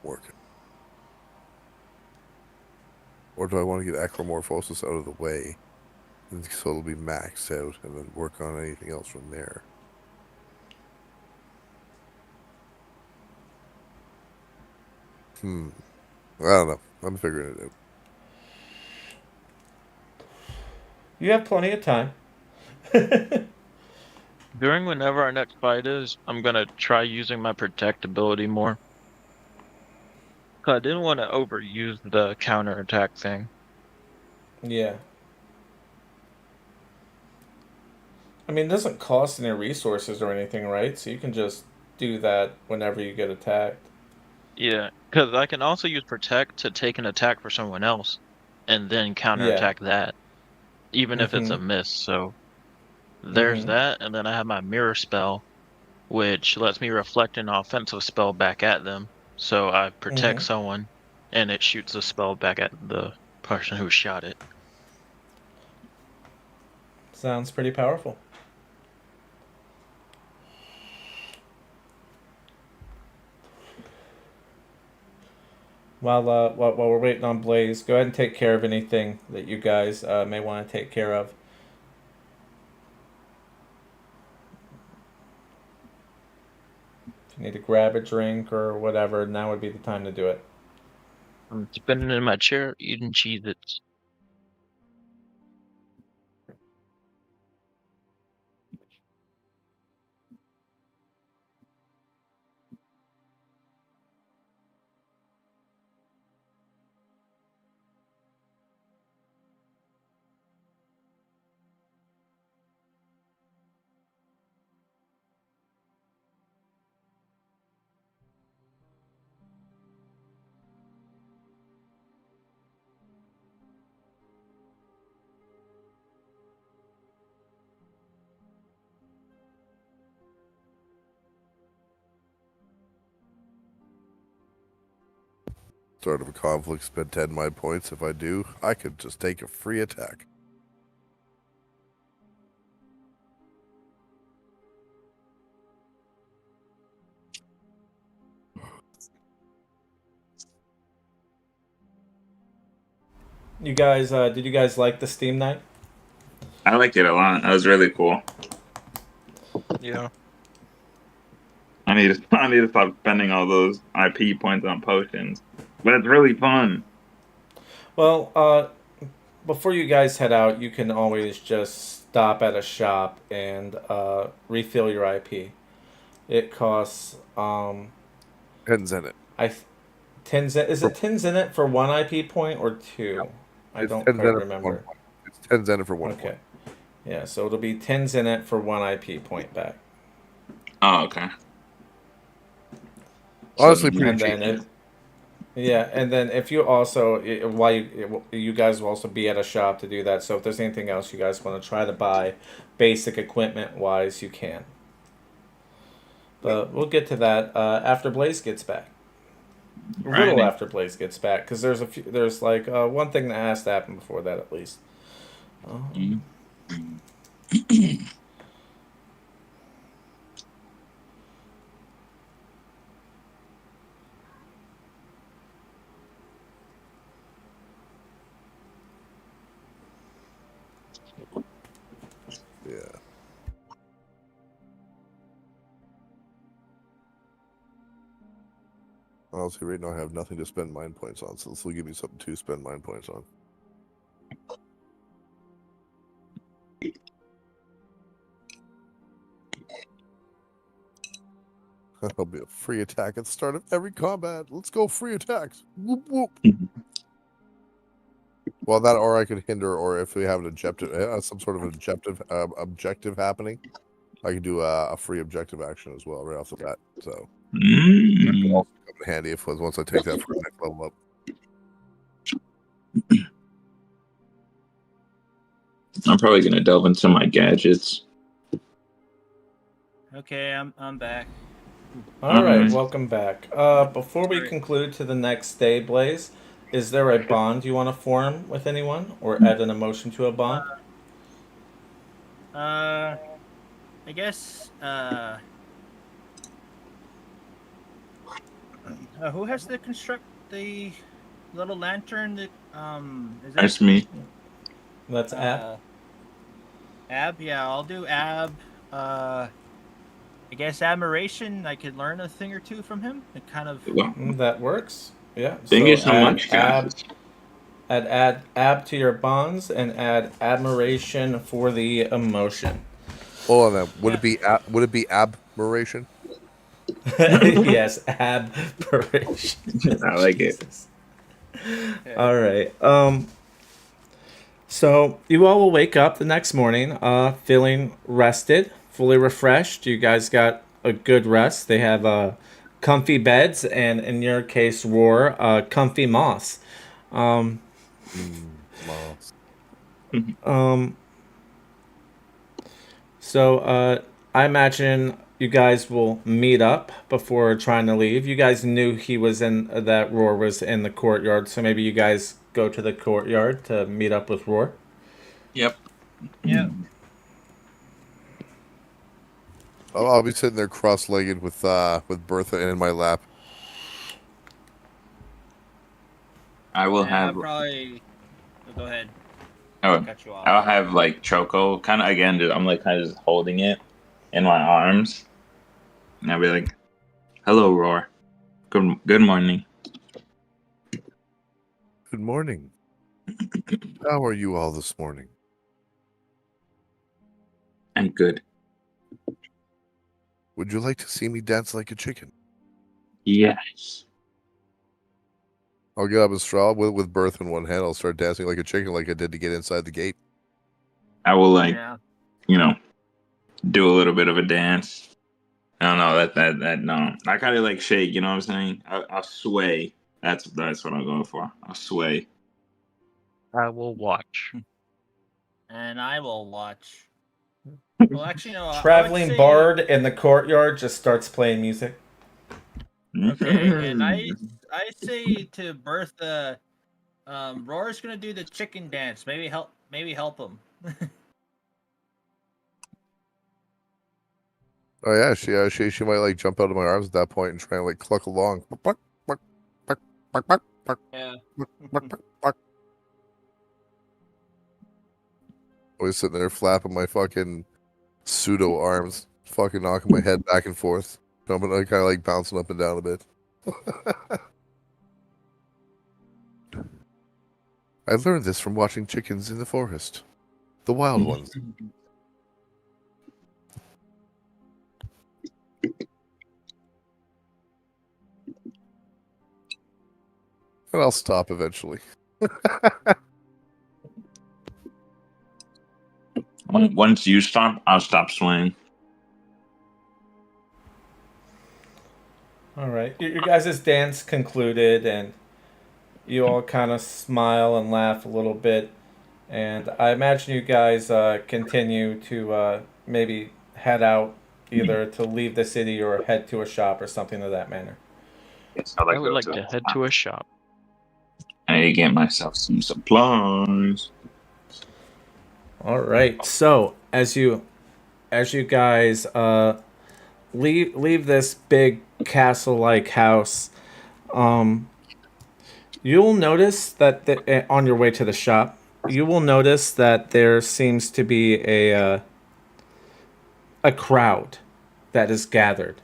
Working. Or do I want to get Acromorphosis out of the way, and so it'll be maxed out, and then work on anything else from there? I don't know. I'm figuring it out. You have plenty of time. During whenever our next fight is, I'm gonna try using my protect ability more. Cause I didn't want to overuse the counterattack thing. Yeah. I mean, it doesn't cost any resources or anything, right? So you can just do that whenever you get attacked. Yeah, because I can also use protect to take an attack for someone else, and then Yeah. counterattack that, even if it's Mm-hmm. a miss. So there's Mm-hmm. that, and then I have my mirror spell, which lets me reflect an offensive spell back at them. So I protect Mm-hmm. someone, and it shoots the spell back at the person who shot it. Sounds pretty powerful. While we're waiting on Blaze, go ahead and take care of anything that you guys may want to take care of. If you need to grab a drink or whatever, now would be the time to do it. I'm spinning in my chair, eating Cheez-Its. Start of a conflict, spend 10 my points. If I do, I could just take a free attack. You guys, did you guys like the Steam night? I liked it a lot. That was really cool. Yeah. I need to stop spending all those IP points on potions. But it's really fun. Well, before you guys head out, you can always just stop at a shop and refill your IP. It costs 10 Zenit. I 10 zen, is it 10 zenit for one IP point or two? I It's don't 10 quite Zenit for 1 remember. point. It's 10 Zenit for 1 Okay. point. Yeah, so it'll be 10 zenit for one IP point back. Oh, okay. Honestly, So, pretty And cheap. then and then if you also while you guys will also be at a shop to do that. So if there's anything else you guys want to try to buy, basic equipment wise, you can. But we'll get to that after Blaze gets back. A little Alrighty. after Blaze gets back, because there's like one thing that has to happen before that at least. Yeah. Honestly, right now I have nothing to spend mind points on, so this will give me something to spend mind points on. That'll be a free attack at the start of every combat. Let's go, free attacks. Whoop, whoop. Well, that, or I could hinder, or if we have an objective, some sort of objective happening, I can do a free objective action as well right off the bat. So that could also come in handy if once I take that for the next level up. I'm probably gonna delve into my gadgets. Okay, I'm back. All right, Mhm. welcome back. Before we Sorry. conclude to the next day, Blaze, is there a bond you want to form with anyone, or add an emotion to a bond? I guess. Who has to construct the little lantern? That is that That's me. That's Ab. Ab? Yeah, I'll do Ab. I guess admiration. I could learn a thing or two from him. It kind of. Well, That works. Yeah. thank you so add much, Ab, guys. add Ab to your bonds and add admiration for the emotion. Hold on, would it be admiration? Yes, admiration. I like it. Jesus. All right. So you all will wake up the next morning, feeling rested, fully refreshed. You guys got a good rest. They have comfy beds, and in your case, Roar, comfy moss. Moss. So I imagine you guys will meet up before trying to leave. You guys knew he was in that Roar was in the courtyard, so maybe you guys go to the courtyard to meet up with Roar. Yep. Yeah. I'll be sitting there cross-legged with Bertha in my lap. I will Yeah, have. probably. Go ahead. Oh, Cut you off. I'll have like Choco. Kind of again. I'm like kind of just holding it in my arms, and I'll be like, "Hello, Roar. Good morning." Good morning. How are you all this morning? I'm good. Would you like to see me dance like a chicken? Yes. I'll get up and straw with Bertha in one hand. I'll start dancing like a chicken, like I did to get inside the gate. I will like Yeah. Do a little bit of a dance. I don't know that no. I kind of like shake. You know what I'm saying? I'll sway. That's what I'm going for. I'll sway. I will watch. And I will watch. Well, actually, no. I would Traveling say- bard in the courtyard just starts playing music. Okay, and I say to Bertha, Roar's gonna do the chicken dance. Maybe help him. Oh yeah, she might like jump out of my arms at that point and try and like cluck along. Yeah. Always sitting there flapping my fucking pseudo arms, fucking knocking my head back and forth, jumping, kind of like bouncing up and down a bit. I learned this from watching chickens in the forest, the wild ones. And I'll stop eventually. Once you stop, I'll stop swaying. All right. Your guys' dance concluded, and you all kind of smile and laugh a little bit. And I imagine you guys continue to maybe head out either to leave the city or head to a shop or something of that manner. Yes, I'd like I would to go like to to head to a shop. I need to get myself some supplies. All right. So as you guys leave this big castle-like house, you'll notice that on your way to the shop, you will notice that there seems to be a crowd that is gathered.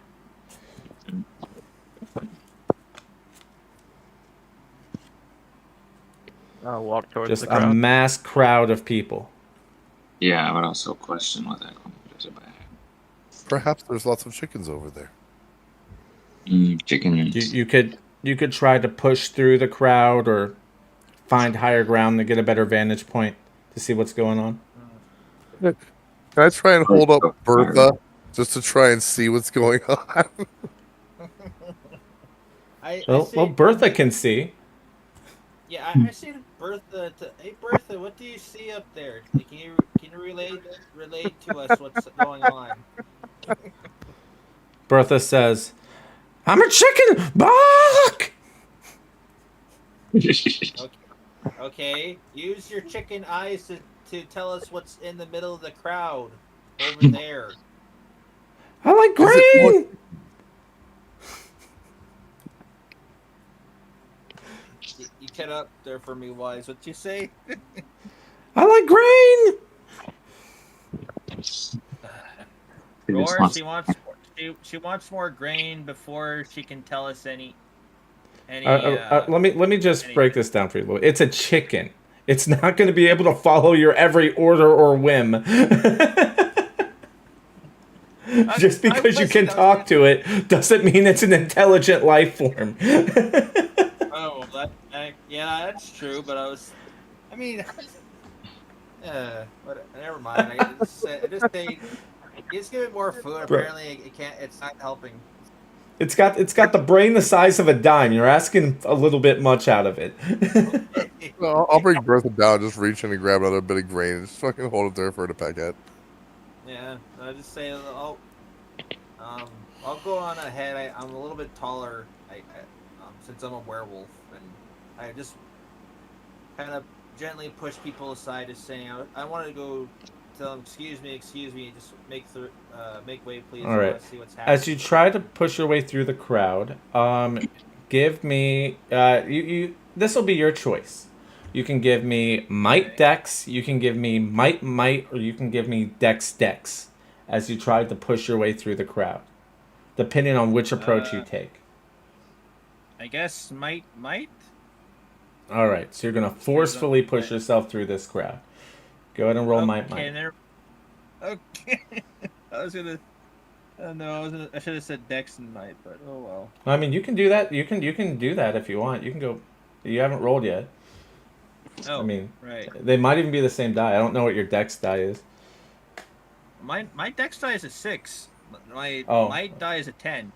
I'll walk towards Just the a crowd. mass crowd of people. Yeah, I would also question what that is about. Perhaps there's lots of chickens over there. Chickens. You could try to push through the crowd or find higher ground to get a better vantage point to see what's going on. Can I try and hold up Bertha just to try and see what's going on? Well, Bertha can see. Yeah, I see Bertha. Hey, Bertha, what do you see up there? Like, can you relate to us what's going on? Bertha says, "I'm a chicken. Bark!" Okay. Use your chicken eyes to tell us what's in the middle of the crowd over there. I like Is it more- green. You cut up there for me, Wise. What you say? I like green. Roar, she wants more grain before she can tell us any. Let me just break this down for you a little. It's a chicken. It's not going to be able to follow your every order or whim. Just because you can talk to it doesn't mean it's an intelligent life form. Oh, yeah, that's true. But I mean, but never mind. I just say, just give it more food. Apparently, it can't. It's not helping. It's got the brain the size of a dime. You're asking a little bit much out of it. Well, I'll bring Bertha down, just reach in and grab another bit of grain and just fucking hold it there for her to peck at. Yeah, I just say I'll go on ahead. I'm a little bit taller. Since I'm a werewolf, and I just kind of gently push people aside, just saying I want to go. Tell them, excuse me, just make way, please. All right. See what's happening. As you try to push your way through the crowd, give me this will be your choice. You can give me might dex, you can give me might, or you can give me dex. As you try to push your way through the crowd, depending on which approach you take. I guess might. All right, so you're gonna forcefully push yourself through this crowd. Go ahead and roll might. Okay. I was gonna. No, I should have said dex and might, but oh well. I mean, you can do that. You can do that if you want. You can go. You haven't rolled yet. Oh, I mean, right. They might even be the same die. I don't know what your dex die is. My dex die is a 6. My die is a 10.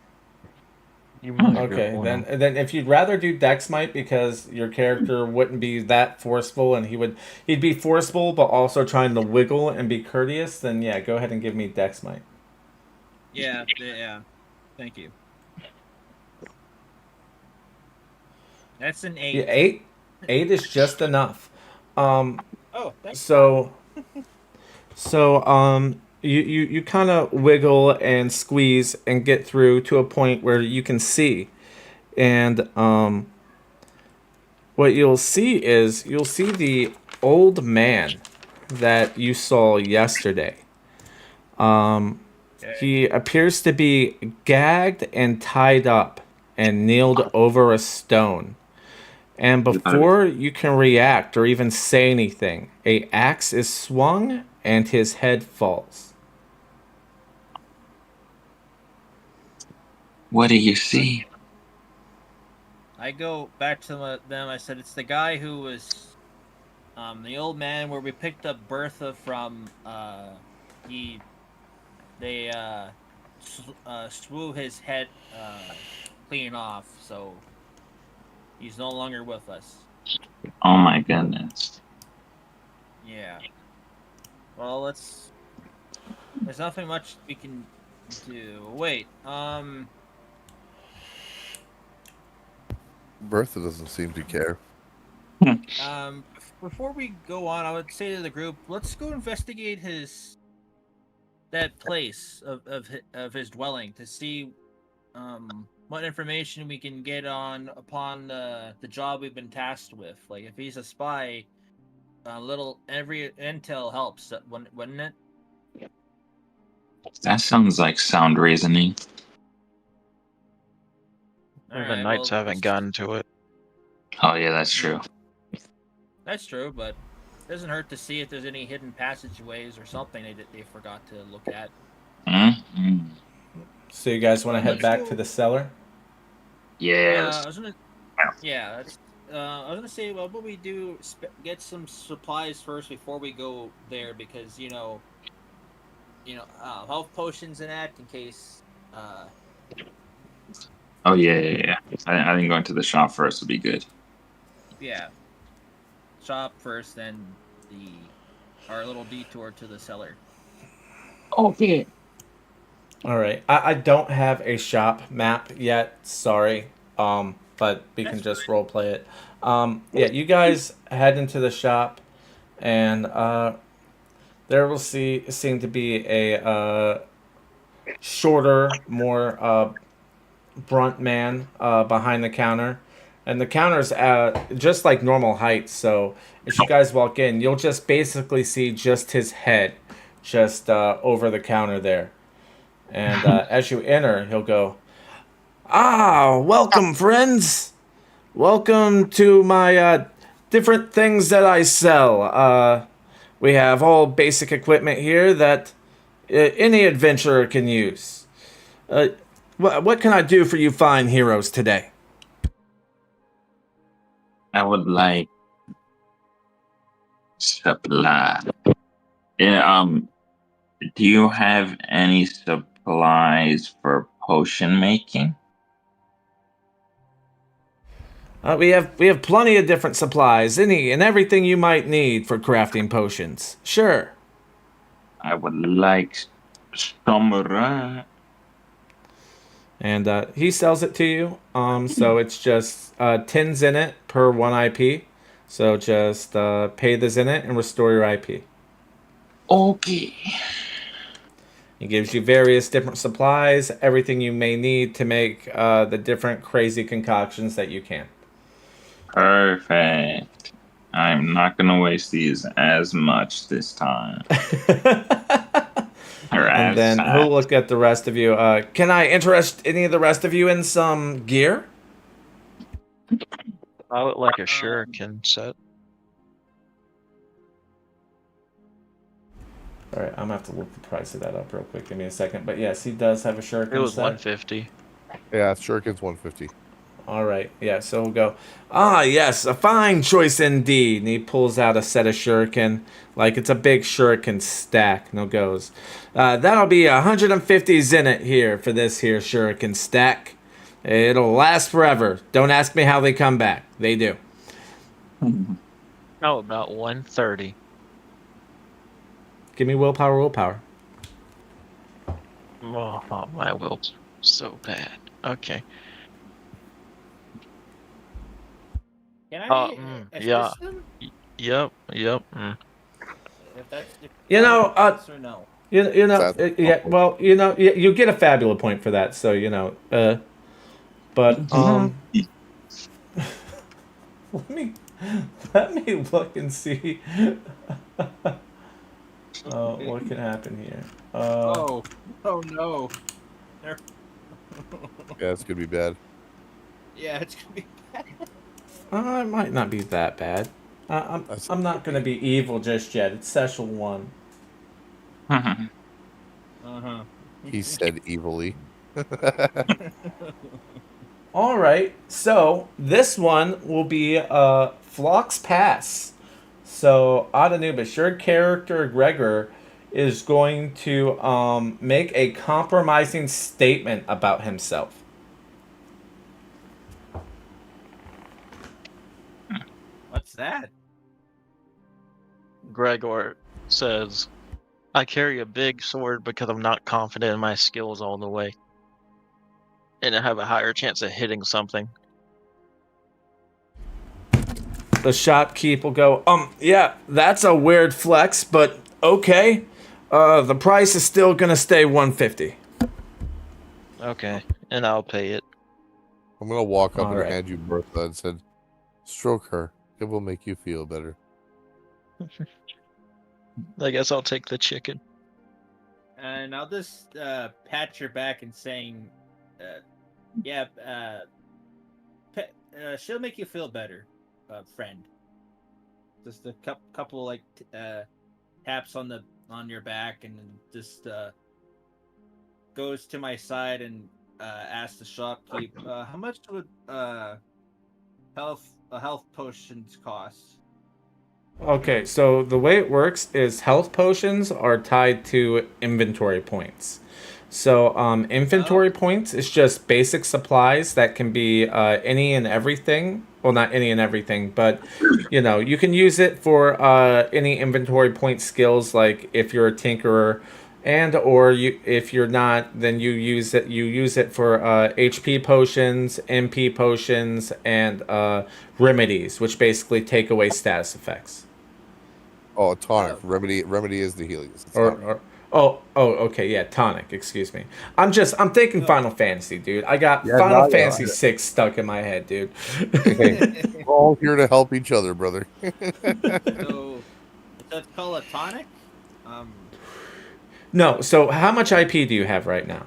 You might Okay, then if you'd rather do dex might because your character wouldn't be that forceful and he'd be forceful but also trying to wiggle and be courteous, then yeah, go ahead and give me dex might. Yeah. Thank you. That's an 8. Yeah, 8 is just enough. Thanks. You kind of wiggle and squeeze and get through to a point where you can see. And what you'll see is the old man that you saw yesterday. He appears to be gagged and tied up and kneeled over a stone. And before you can react or even say anything, a axe is swung and his head falls. What do you see? I go back to them. I said it's the guy who was the old man where we picked up Bertha from. They slew his head clean off, so he's no longer with us. Oh my goodness. Yeah. Well, there's nothing much we can do. Wait. Bertha doesn't seem to care. Before we go on, I would say to the group, let's go investigate that place of his dwelling to see what information we can get upon the job we've been tasked with. Like if he's a spy, every intel helps, wouldn't it? That sounds like sound reasoning. All The right, knights well, haven't gotten to it. Oh yeah, that's true. that's true, but it doesn't hurt to see if there's any hidden passageways or something they forgot to look at. Mm-hmm. So you guys want to head Let's back go- to the cellar? Yes. I was gonna, yeah, that's. I was gonna say, well, what we do, get some supplies first before we go there, because health potions and that in case. Oh yeah. I think going to the shop first would be good. Yeah, shop first, then our little detour to the cellar. Okay. All right. I don't have a shop map yet. Sorry. But we can That's just fine. role play it. Yeah, you guys head into the shop, and there will seem to be a shorter, more brunt man behind the counter, and the counter's just like normal height. So as you guys walk in, you'll just basically see just his head, just over the counter there. And as you enter, he'll go, "Ah, welcome, friends. Welcome to my different things that I sell. We have all basic equipment here that any adventurer can use. What can I do for you fine heroes today?" I would like supply. Yeah, do you have any supplies for potion making? We have plenty of different supplies, any and everything you might need for crafting potions. Sure. I would like samurai. And he sells it to you. So it's just 10 in it per 1 IP. So just pay the Zenit and restore your IP. Okay. He gives you various different supplies, everything you may need to make the different crazy concoctions that you can. Perfect. I'm not gonna waste these as much this time. Or And as then fast. he'll look at the rest of you. Can I interest any of the rest of you in some gear? I would like a shuriken set. All right, I'm gonna have to look the price of that up real quick. Give me a second. But yes, he does have a shuriken It was set. 150. Yeah, Shuriken's 150. All right, yeah. So he'll go. Ah, yes, a fine choice indeed. And he pulls out a set of shuriken, like it's a big shuriken stack. And he goes, that'll be 150 zenit here for this here shuriken stack. It'll last forever. Don't ask me how they come back. They do. How about 130? Give me willpower. Oh, my will's so bad. Okay. Can I assist yeah. them? Yep. If that's You know, yes or no. You know, That's yeah. Well, you get a Fabula point for that. So but let me look and see. What can happen here? Oh no. Yeah, it's gonna be bad. Yeah, it's gonna be bad. It might not be that bad. I'm not gonna be evil just yet. It's session 1. Uh-huh. He said evilly. All right. So this one will be Flock's Pass. So Adanubis, your character Gregor is going to make a compromising statement about himself. What's that? Gregor says, I carry a big sword because I'm not confident in my skills all the way. And I have a higher chance of hitting something. the shopkeep will go, yeah, that's a weird flex, but okay. The price is still gonna stay 150. Okay, and I'll pay it. I'm gonna walk up All and right. hand you Bertha and said, "Stroke her. It will make you feel better." I guess I'll take the chicken. And I'll just pat your back and saying, yeah, she'll make you feel better, friend. Just a couple like taps on your back, and then just goes to my side and asks the shopkeep, how much would health potions cost? Okay, so the way it works is health potions are tied to inventory points. So inventory points is just basic supplies that can be any and everything. Well, not any and everything, but you can use it for any inventory point skills. Like if you're a tinkerer, and or if you're not, then you use it. You use it for HP potions, MP potions, and remedies, which basically take away status effects. Oh, a tonic. Remedy is the healing. It's Okay, yeah, tonic. Excuse me. I'm thinking Final Fantasy, dude. I got Yeah, Final no, Fantasy 6 stuck in my head, dude. We're all here to help each other, brother. So that's called a tonic. No, so how much IP do you have right now?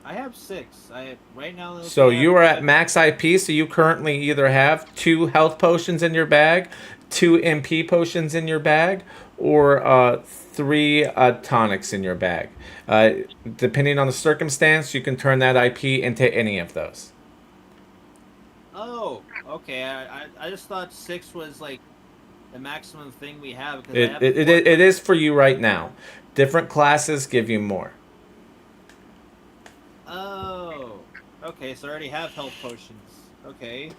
I have 6. Right now. So you are at max IP, so you currently either have 2 health potions in your bag, 2 MP potions in your bag, or 3 tonics in your bag. Depending on the circumstance, you can turn that IP into any of those. Oh, okay. I just thought 6 was like the maximum thing we have, because It is for you right now. Different classes give you more. Oh, okay. So I already have health potions. Okay.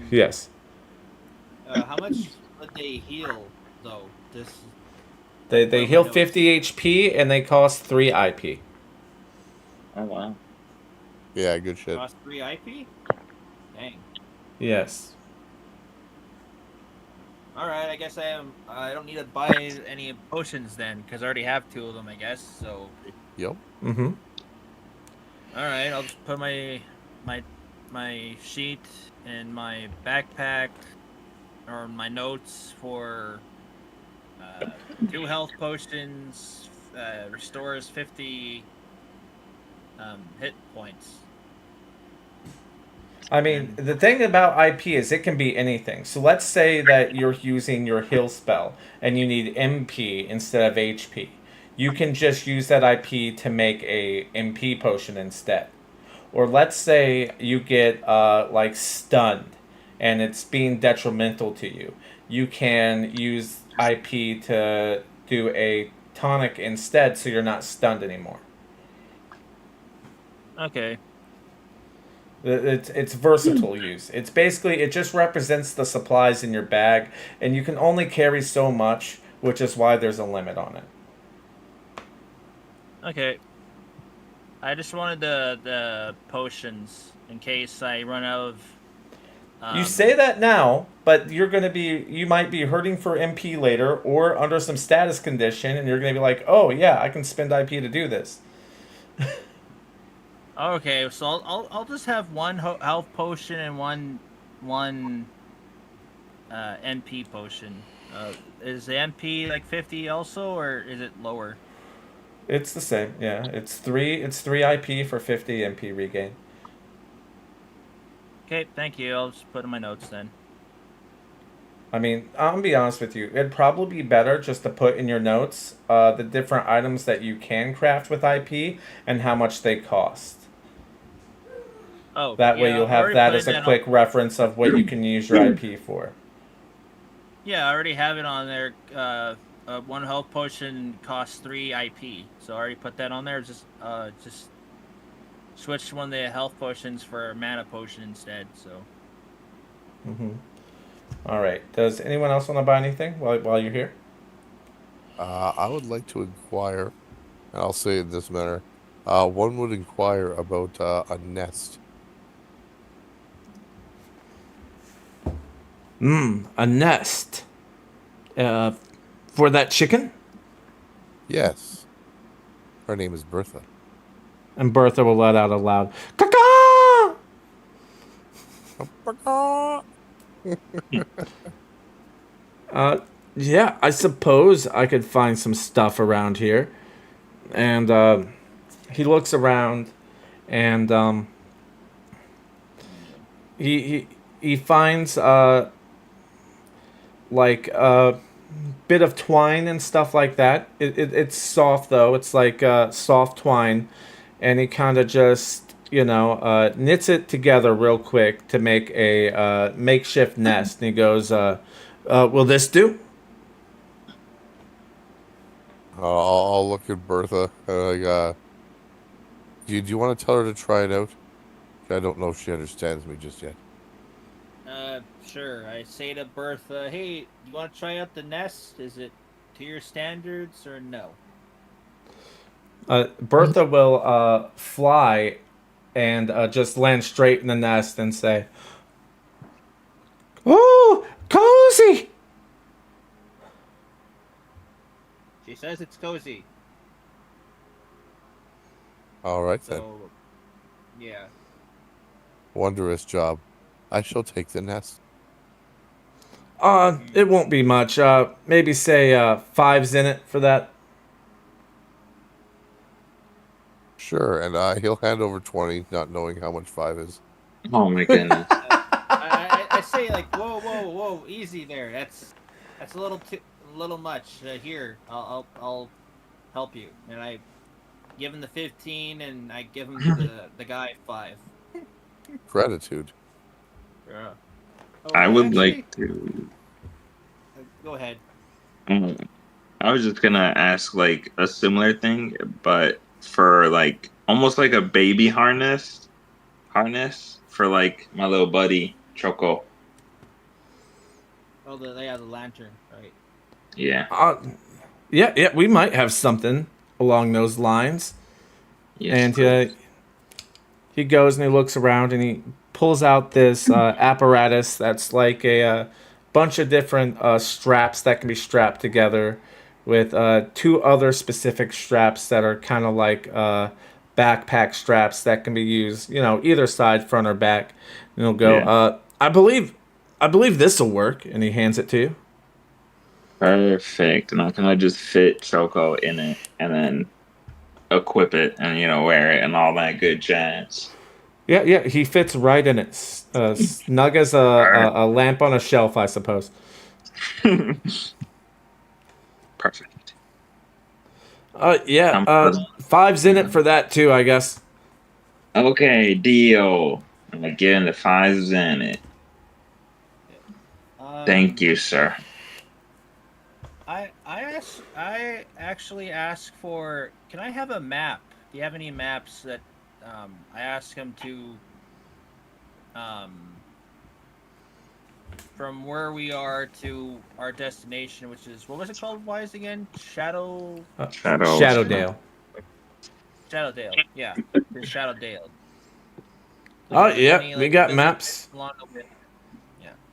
Yes. How much would they heal though? They heal 50 HP and they cost 3 IP. Oh wow. Yeah, good shit. Cost 3 IP. Dang. Yes. All right. I guess I don't need to buy any potions then, because I already have 2 of them. I guess so. Yep. Mm-hmm. All right. I'll just put my sheet in my backpack, or my notes for 2 health potions, restores 50 hit points. I mean, the thing about IP is it can be anything. So let's say that you're using your heal spell and you need MP instead of HP. You can just use that IP to make a MP potion instead. Or let's say you get like stunned and it's being detrimental to you. You can use IP to do a tonic instead so you're not stunned anymore. Okay. It's versatile use. It's basically, it just represents the supplies in your bag, and you can only carry so much, which is why there's a limit on it. Okay. I just wanted the potions in case I run out of. You say that now, but you might be hurting for MP later, or under some status condition, and you're gonna be like, oh yeah, I can spend IP to do this. Okay, so I'll just have one health potion and one MP potion. Is the MP like 50 also, or is it lower? It's the same, yeah. It's three IP for 50 MP regain. Okay, thank you. I'll just put in my notes then. I mean, I'm gonna be honest with you. It'd probably be better just to put in your notes the different items that you can craft with IP and how much they cost. Oh, That way yeah, you'll I have already that put as it a quick reference of what you can use your IP for. Yeah, I already have it on there. One health potion costs 3 IP, so I already put that on there. Just switch one of the health potions for a mana potion instead. So. All right. Does anyone else want to buy anything while you're here? I would like to inquire, and I'll say in this manner. One would inquire about a nest. A nest. For that chicken? Yes. Her name is Bertha. And Bertha will let out a loud caw. Yeah, I suppose I could find some stuff around here. And he looks around, and he finds like a bit of twine and stuff like that. It's soft though. It's like soft twine, and he kind of just knits it together real quick to make a makeshift nest. And he goes, "Will this do?" I'll look at Bertha. Do you want to tell her to try it out? I don't know if she understands me just yet. Sure. I say to Bertha, hey, you want to try out the nest? Is it to your standards or no? Bertha will fly and just land straight in the nest and say, "Oh, cozy!" She says it's cozy. All right then. So, yeah. Wondrous job. I shall take the nest. It won't be much. Maybe say 5's in it for that. Sure, and he'll hand over 20, not knowing how much 5 is. Oh my goodness. I say like, whoa, easy there. That's a little much. Here, I'll help you. And I give him the 15, and I give him the guy 5. Gratitude. Yeah. Oh, I would actually, like to. Go ahead. I was just gonna ask like a similar thing, but for like almost like a baby harness for like my little buddy Choco. Oh, the lantern, right? Yeah. Yeah, we might have something along those lines. Yes, And please. he goes and he looks around and he pulls out this apparatus that's like a bunch of different straps that can be strapped together with 2 other specific straps that are kind of like backpack straps that can be used, either side, front or back. And he'll go, Yeah. I believe this will work. And he hands it to you. Perfect. Now can I just fit Choco in it and then equip it and wear it and all that good jazz? Yeah, he fits right in it. Snug as a lamp on a shelf, I suppose. Perfect. Yeah, Um, 5's in it for that too, I guess. Okay, deal. I'm gonna get the 5's in it. Thank you, sir. I actually ask for. Can I have a map? Do you have any maps that I ask him to from where we are to our destination, which is, what was it called, Wise, again? Shadowdale. Shadowdale. Yeah, to Shadowdale. Oh yeah, we got maps.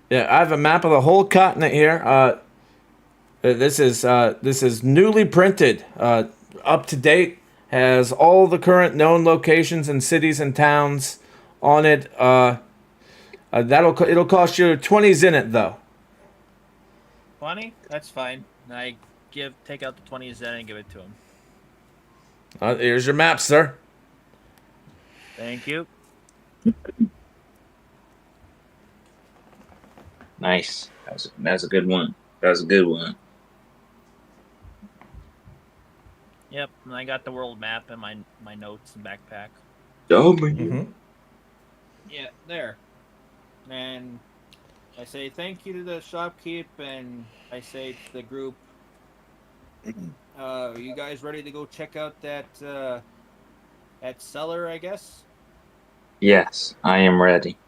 Yeah, I have a map of the whole continent here. This is newly printed, up to date, has all the current known locations and cities and towns on it. It'll cost you 20's in it though. 20? That's fine. I take out the 20s then and give it to him. Here's your map, sir. Thank you. Nice. That's a good one. That's a good one. Yep, and I got the world map in my notes and backpack. W. Yeah, there. And I say thank you to the shopkeep, and I say to the group, you guys ready to go check out that cellar, I guess? Yes, I am ready.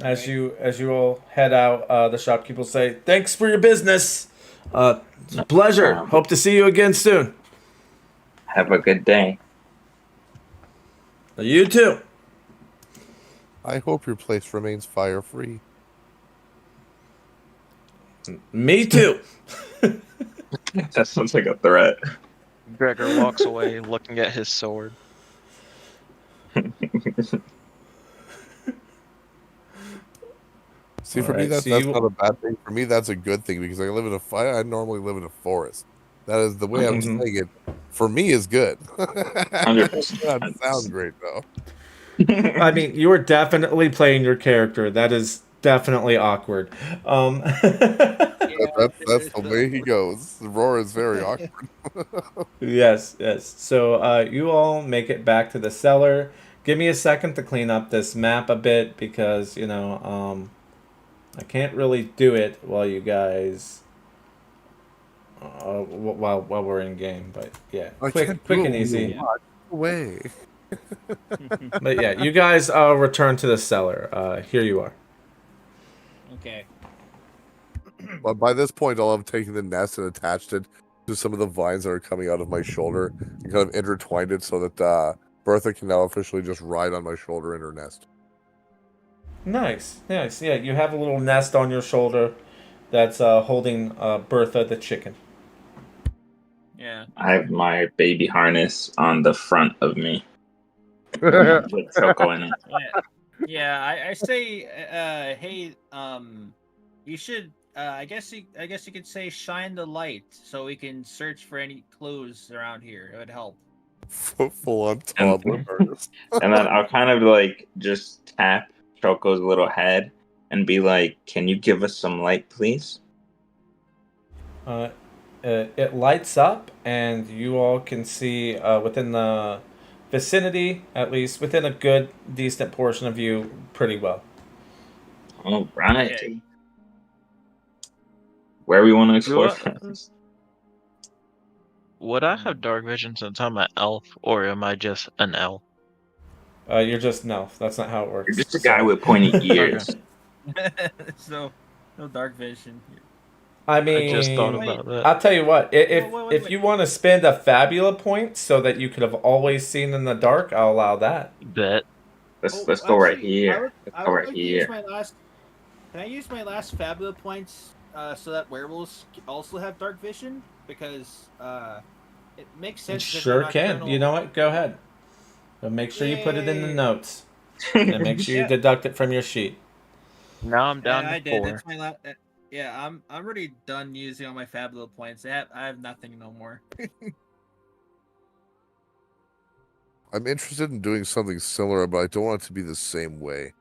As you all head out, the shopkeeper will say, "Thanks for your business. It's a pleasure. Hope to see you again soon." Have a good day. You too. I hope your place remains fire-free. Me too. That sounds like a threat. Gregor walks away looking at his sword. See, All for me, right, that's so that's you not a bad thing. For me, that's a good thing because I live in I normally live in a forest. That is the way I'm Mhm. saying it. For me, is good. 100%. That sounds great though. I mean, you are definitely playing your character. That is definitely awkward. Yeah, That's there's the way he goes. The roar is very awkward. Yes, yes. So you all make it back to the cellar. Give me a second to clean up this map a bit because I can't really do it while you guys while we're in game. But yeah, I can't quick do it and when you easy. Yeah. watch. No way. But yeah, you guys return to the cellar. Here you are. Okay. But by this point, I'll have taken the nest and attached it to some of the vines that are coming out of my shoulder and kind of intertwined it so that Bertha can now officially just ride on my shoulder in her nest. Nice, nice. Yeah, you have a little nest on your shoulder that's holding Bertha the chicken. Yeah. I have my baby harness on the front of me with Choco in it. Yeah. Yeah. I say, hey, you should. I guess you could say shine the light so we can search for any clues around here. It would help. Full on And, toddler harness. and then I'll kind of like just tap Choco's little head and be like, "Can you give us some light, please?" Uh, it lights up, and you all can see within the vicinity, at least within a good, decent portion of you, pretty well. All right. Okay. Where we want to Do explore I, first? would I have dark vision since I'm an elf, or am I just an elf? You're just no. That's not how it You're works. just a guy So, with pointy ears. So, no dark vision. I I just thought mean, Wait. about that. I'll tell you what. If Wait. you want to spend a Fabula point so that you could have always seen in the dark, I'll allow that. Bet. Let's go right here. Let's I go would right like to use here. my last. Can I use my last Fabula points so that werewolves also have dark vision? Because it makes sense if they're Sure can. You nocturnal. know what? Go ahead. But make sure you put it in the Yay! notes, and make sure you Yeah, deduct it from your sheet. Now I'm down yeah, to I did. 4. That's my last. Yeah, I'm already done using all my Fabula points. I have nothing no more. I'm interested in doing something similar, but I don't want it to be the same way.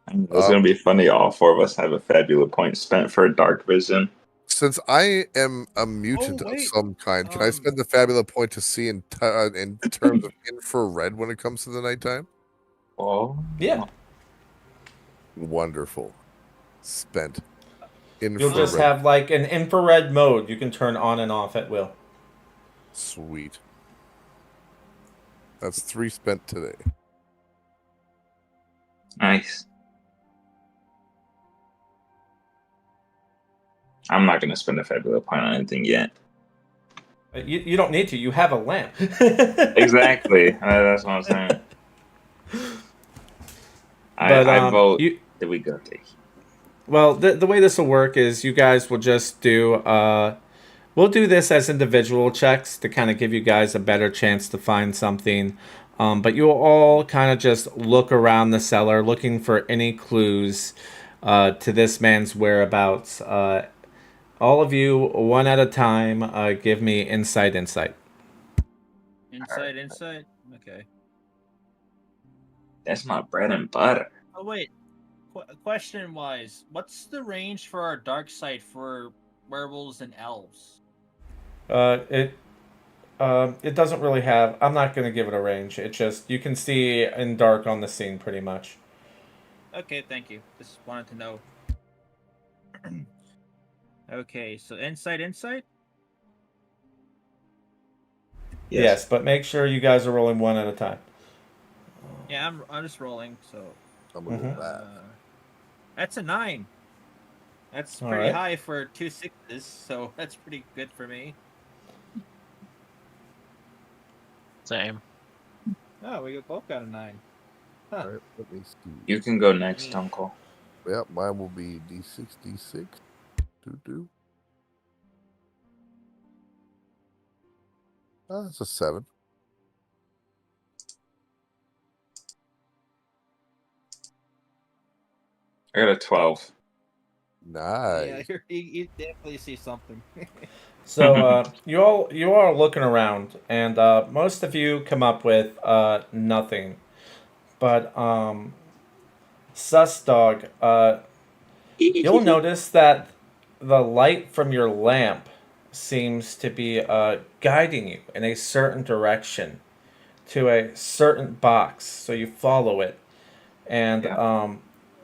It's gonna be funny. All four of us have a fabulous point spent for dark vision. Since I am a mutant of wait. some kind, can I spend the Fabula point to see in terms of infrared when it comes to the nighttime? Oh, Yeah. Wonderful. Spent. You'll Infrared. just have like an infrared mode you can turn on and off at will. Sweet. That's 3 spent today. nice. I'm not gonna spend a fabulous point on anything yet. You don't need to. You have a lamp. Exactly. That's what I'm saying. But I vote you that we go to. well the way this will work is you guys will just do we'll do this as individual checks to kind of give you guys a better chance to find something. But you'll all kind of just look around the cellar looking for any clues to this man's whereabouts. All of you, one at a time, give me insight. Insight. Okay. That's my bread and butter. Oh wait. Question wise, what's the range for our dark sight for werewolves and elves? It it doesn't really have. I'm not gonna give it a range. It just you can see in dark on the scene pretty much. Okay, thank you. Just wanted to know. Okay, so insight. Yes, but make sure you guys are rolling one at a time. Yeah, I'm just rolling. So I'm gonna roll Mhm. that. that's a 9. That's All pretty right. high for 2 6s, so that's pretty good for me. Same. Oh, we both got a 9. Huh. All right, let me see. You can go next, Yeah. Uncle. Yep, mine will be D6, D6. That's a 7. I got a 12. Nice. Yeah, you definitely see something. So you all are looking around, and most of you come up with nothing. But Sus Dog, you'll notice that the light from your lamp seems to be guiding you in a certain direction to a certain box. So you follow it, and Yeah.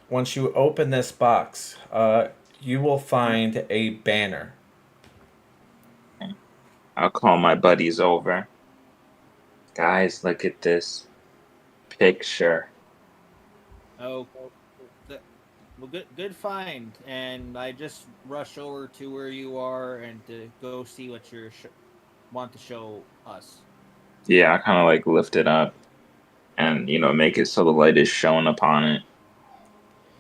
once you open this box, you will find a banner. I'll call my buddies over. Guys, look at this picture. Oh, well, good find. And I just rush over to where you are and to go see what you want to show us. Yeah, I kind of like lift it up and, make it so the light is showing upon it.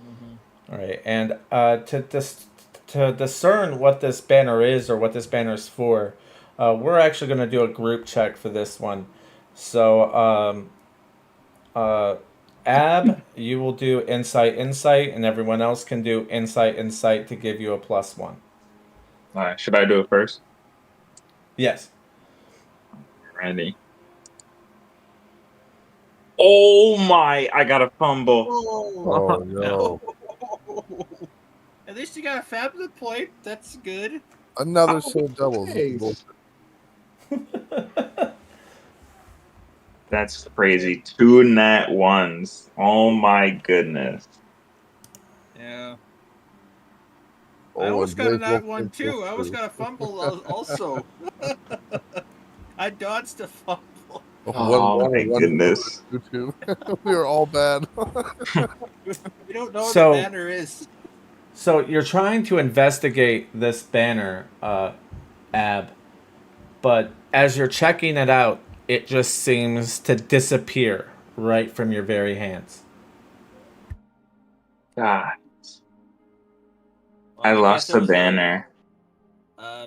Mm-hmm. All right, and to discern what this banner is or what this banner is for, we're actually going to do a group check for this one. So, uh, Ab, you will do insight, and everyone else can do insight to give you a +1. All right, should I do it first? Yes. Ready. Oh my, I got a fumble. Oh, no. At least you got a Fabula point. That's good. Another set of doubles. Nice. That's crazy. 2 nat 1s. Oh my goodness. Yeah. Oh, I almost and got an Blake odd Wolf one too. I almost got a fumble also. I dodged a fumble. Oh my goodness. YouTube. We were all bad. We don't know So- what the banner is. So you're trying to investigate this banner, Ab, but as you're checking it out, it just seems to disappear right from your very hands. God, Well, I guess lost it the was banner.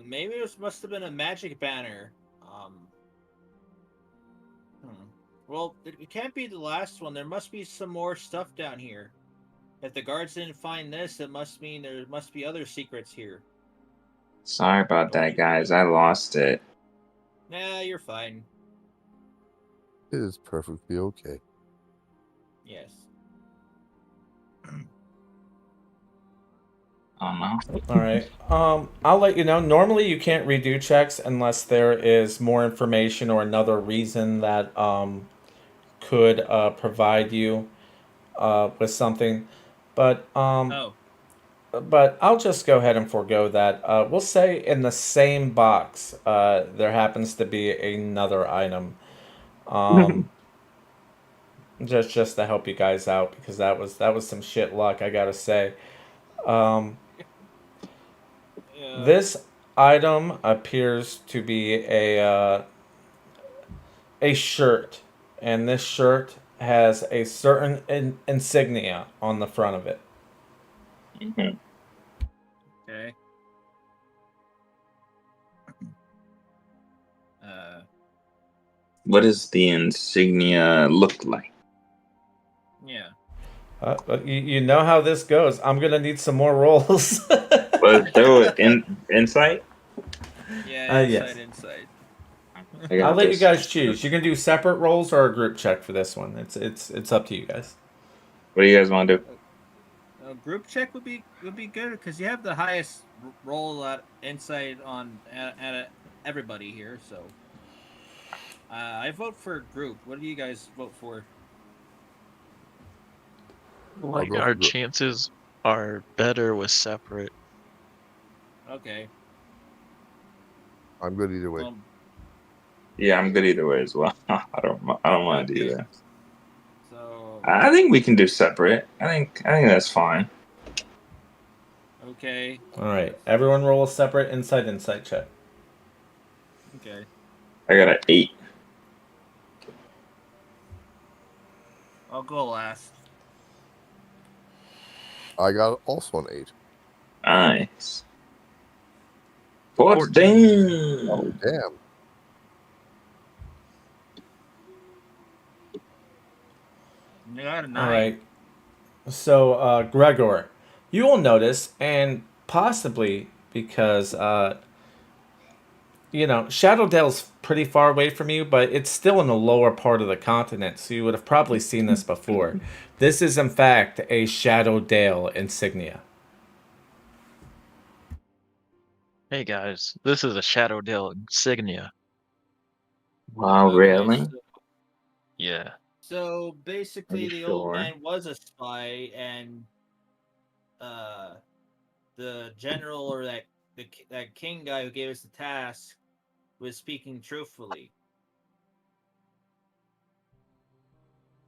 Maybe it must have been a magic banner. Well, it can't be the last one. There must be some more stuff down here. If the guards didn't find this, it must mean there must be other secrets here. Sorry about that, guys. I lost it. Nah, you're fine. It is perfectly okay. Yes. Oh no. All right. I'll let you know. Normally, you can't redo checks unless there is more information or another reason that could provide you with something. But but I'll just go ahead and forego that. We'll say in the same box, there happens to be another item. Just to help you guys out because that was some shit luck, I gotta say. This item appears to be a shirt, and this shirt has a certain insignia on the front of it. Okay. What does the insignia look like? Yeah. You know how this goes. I'm gonna need some more rolls. Let's do it. Insight? Yeah, yes. inside. I'll let you guys choose. You can do separate rolls or a group check for this one. It's up to you guys. What do you guys want to do? A group check would be good because you have the highest roll at insight on at everybody here. So I vote for group. What do you guys vote for? Like our chances are better with separate. Okay. I'm good either way. Yeah, I'm good either way as well. I don't want to do that. So I think we can do separate. I think that's fine. Okay. All right. Everyone roll a separate insight check. Okay. I got an 8. I'll go last. I got also an 8. Nice. 14. Oh, damn. You got a 9. All right. So, Gregor, you will notice, and possibly because, Shadowdale's pretty far away from you, but it's still in the lower part of the continent, so you would have probably seen this before. This is, in fact, a Shadowdale insignia. Hey guys, this is a Shadowdale insignia. Wow, Okay, really? Yeah. So Are basically, you the old sure? man was a spy, and the general or that king guy who gave us the task was speaking truthfully.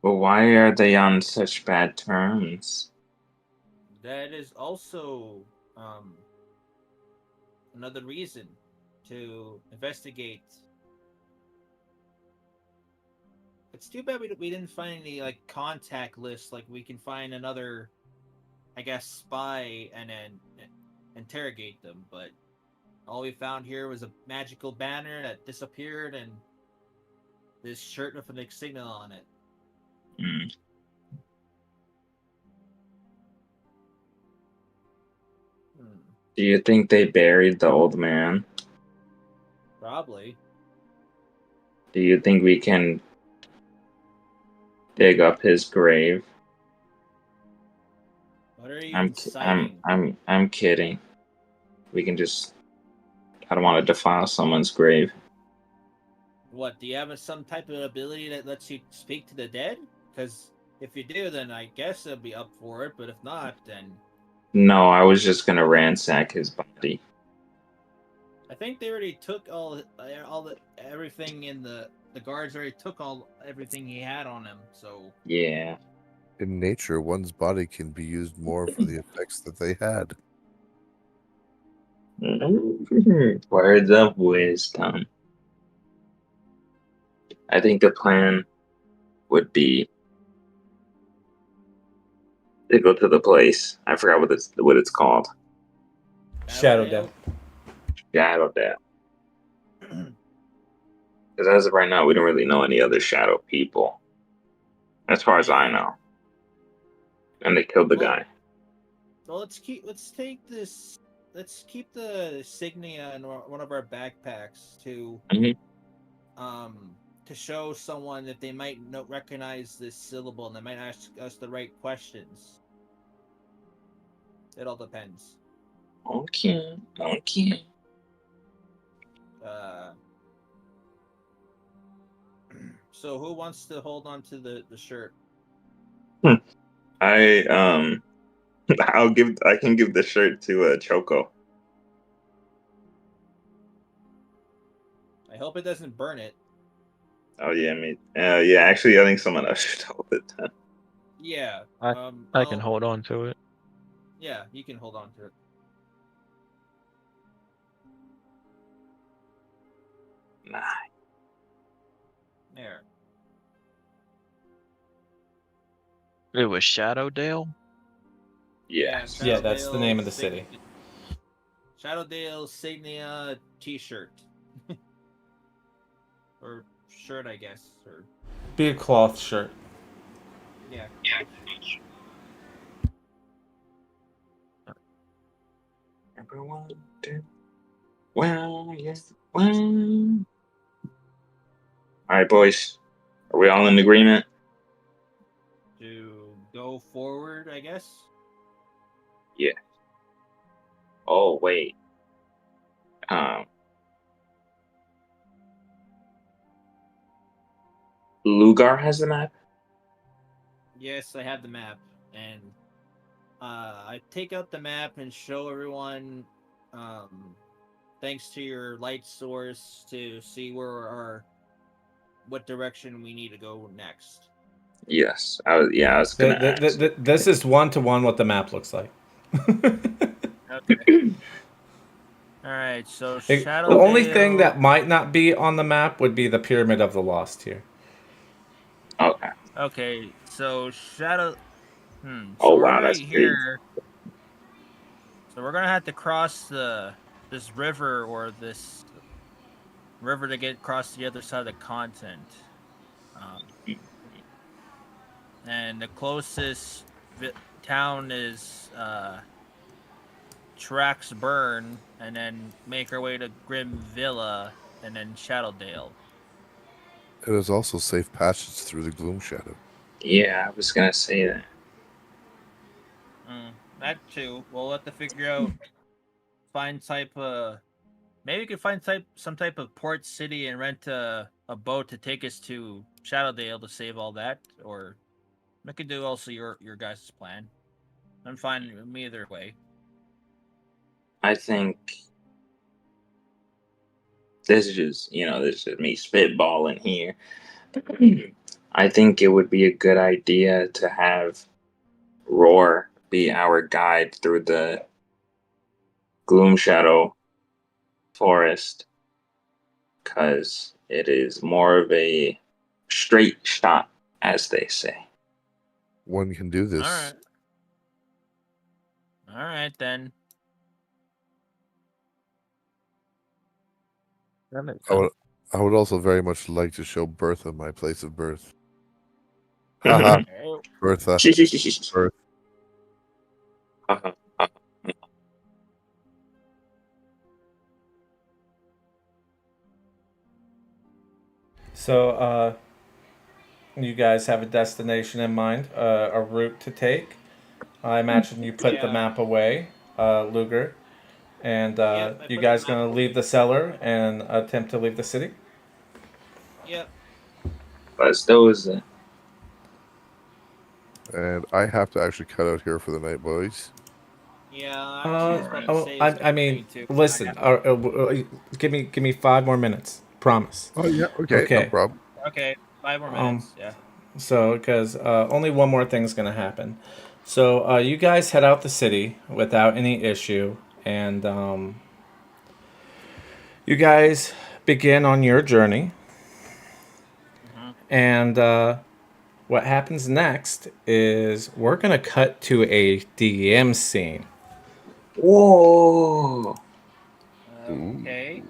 But why are they on such bad terms? That is also another reason to investigate. It's too bad we didn't find any like contact list. Like we can find another, I guess, spy and then interrogate them. But all we found here was a magical banner that disappeared and this shirt with an insignia on it. Hmm. Do you think they buried the old man? Probably. Do you think we can dig up his grave? What are you inciting? I'm kidding. We can just. I don't want to defile someone's grave. What, do you have some type of ability that lets you speak to the dead? Because if you do, then I guess I'll be up for it. But if not, then No, I was just gonna ransack his body. I think they already took everything in the guards already took everything he had on him. So Yeah. In nature, one's body can be used more for the effects that they had. Words of wisdom. I think the plan would be to go to the place. I forgot what it's called. Shadowdale. Shadowdale. Because as of right now, we don't really know any other shadow people, as far as I know. And they killed the guy. Well, let's keep the insignia in one of our backpacks to to show someone that they might not recognize this syllable and they might ask us the right questions. It all depends. Okay. So who wants to hold on to the shirt? I can give the shirt to Choco. I hope it doesn't burn it. Oh yeah, me. Yeah, actually, I think someone else should hold it then. Yeah. I can hold on to it. Yeah, you can hold on to it. Nah. There. It was Shadowdale? Yes. Yeah, that's the name of the city. Shadowdale Signia T-shirt. Or shirt, I guess. Or Be a cloth shirt. yeah. Everyone did well, yes, well. All right, boys. Are we all in agreement? To go forward, I guess. Yeah. Oh wait. Lugar has the map. Yes, I have the map, and I take out the map and show everyone. Thanks to your light source to see what direction we need to go next. Yes. I was gonna ask. This is 1-to-1 what the map looks like. Okay. All right. So The only thing that might not be on the map would be the Pyramid of the Lost here. Okay. Okay. So Shadow. So Oh we're wow, right that's big. here. So we're gonna have to cross the this river or this river to get across to the other side of the continent. And the closest town is Traxburn, and then make our way to Grim Villa, and then Shadowdale. It is also safe passage through the Gloom Shadow. Yeah, I was gonna say that. That too. We'll have to figure out, find type maybe we could find some type of port city and rent a boat to take us to Shadowdale to save all that, or we could do also your guys' plan. I'm fine with me either way. I think this is just me spitballing here. I think it would be a good idea to have Roar be our guide through the Gloom Shadow forest, because it is more of a straight shot, as they say. One can do this. All right then. That makes I would, sense. I would also very much like to show Bertha my place of birth. Haha, Bertha. Birth. So, you guys have a destination in mind, a route to take. I imagine you put the Yeah. map away, Luger, and Yep, I you put guys the map gonna leave the cellar and attempt to leave the city. Yep. Plus those. And I have to actually cut out here for the night, boys. Yeah, I was about to Oh, say. I mean, listen. Give me 5 more minutes. Promise. Oh, yeah, okay, no Okay. problem. Okay, 5 more minutes. Yeah. So, because only one more thing's gonna happen. So, you guys head out the city without any issue, and you guys begin on your journey. And what happens next is we're gonna cut to a DM scene. Whoa! Okay.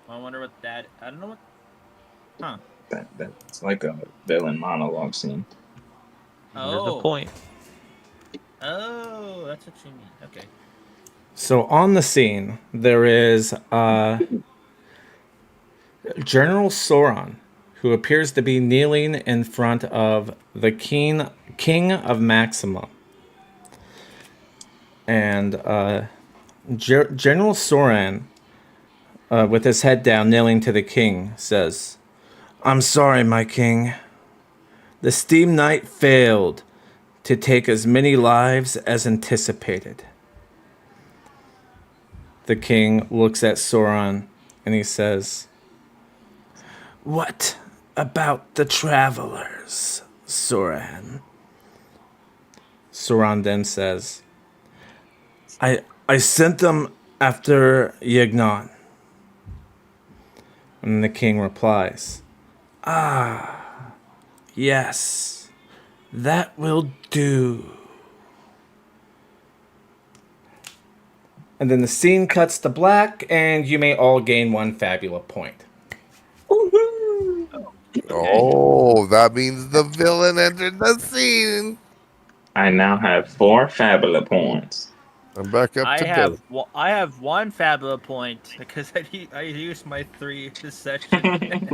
I wonder what that. I don't know what. Huh. That's like a villain monologue scene. There's the Oh. point. Oh, that's what you mean. Okay. So on the scene, there is General Sauron, who appears to be kneeling in front of the King of Maximum. And General Sauron, with his head down, kneeling to the king, says, "I'm sorry, my king. The Steam Knight failed to take as many lives as anticipated." The king looks at Sauron and he says, "What about the travelers, Sauron?" Sauron then says, I sent them after Yggdrasil." And the king replies, "Ah, yes, that will do." And then the scene cuts to black, and you may all gain 1 Fabula point. Oh, that means the villain entered the scene. I now have 4 Fabula points. I'm back up to date. I have 1 Fabula point because I used my 3 this session.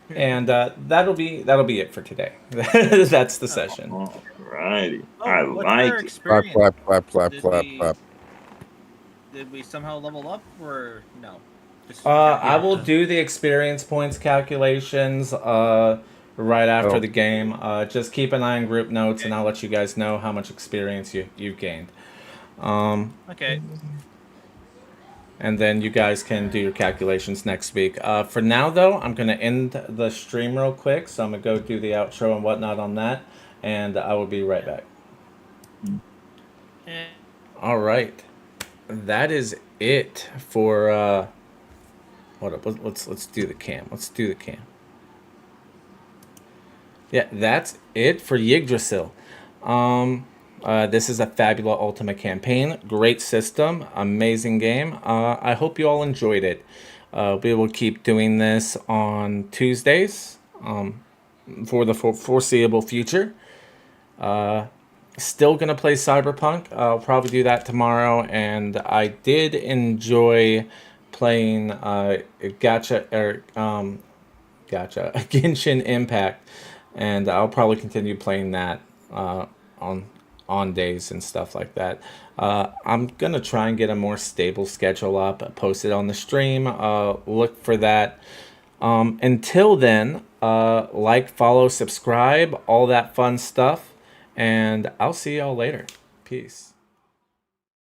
And that'll be it for today. That's the session. Alrighty. Oh, I what's like our it. experience? Clap. Did we somehow level up or no? I will do the experience points calculations right after the game. Just keep an eye on group notes, and I'll let you guys know how much experience you've gained. Okay. And then you guys can do your calculations next week. For now, though, I'm going to end the stream real quick, so I'm going to go do the outro and whatnot on that, and I will be right back. All right. That is it for... Hold up, let's do the cam. Yeah, that's it for Yggdrasil. This is a Fabula Ultima campaign. Great system, amazing game. I hope you all enjoyed it. We will keep doing this on Tuesdays for the foreseeable future. Still gonna play Cyberpunk. I'll probably do that tomorrow. And I did enjoy playing Genshin Impact, and I'll probably continue playing that on days and stuff like that. I'm gonna try and get a more stable schedule up, post it on the stream. Look for that. Until then, like, follow, subscribe, all that fun stuff, and I'll see y'all later. Peace.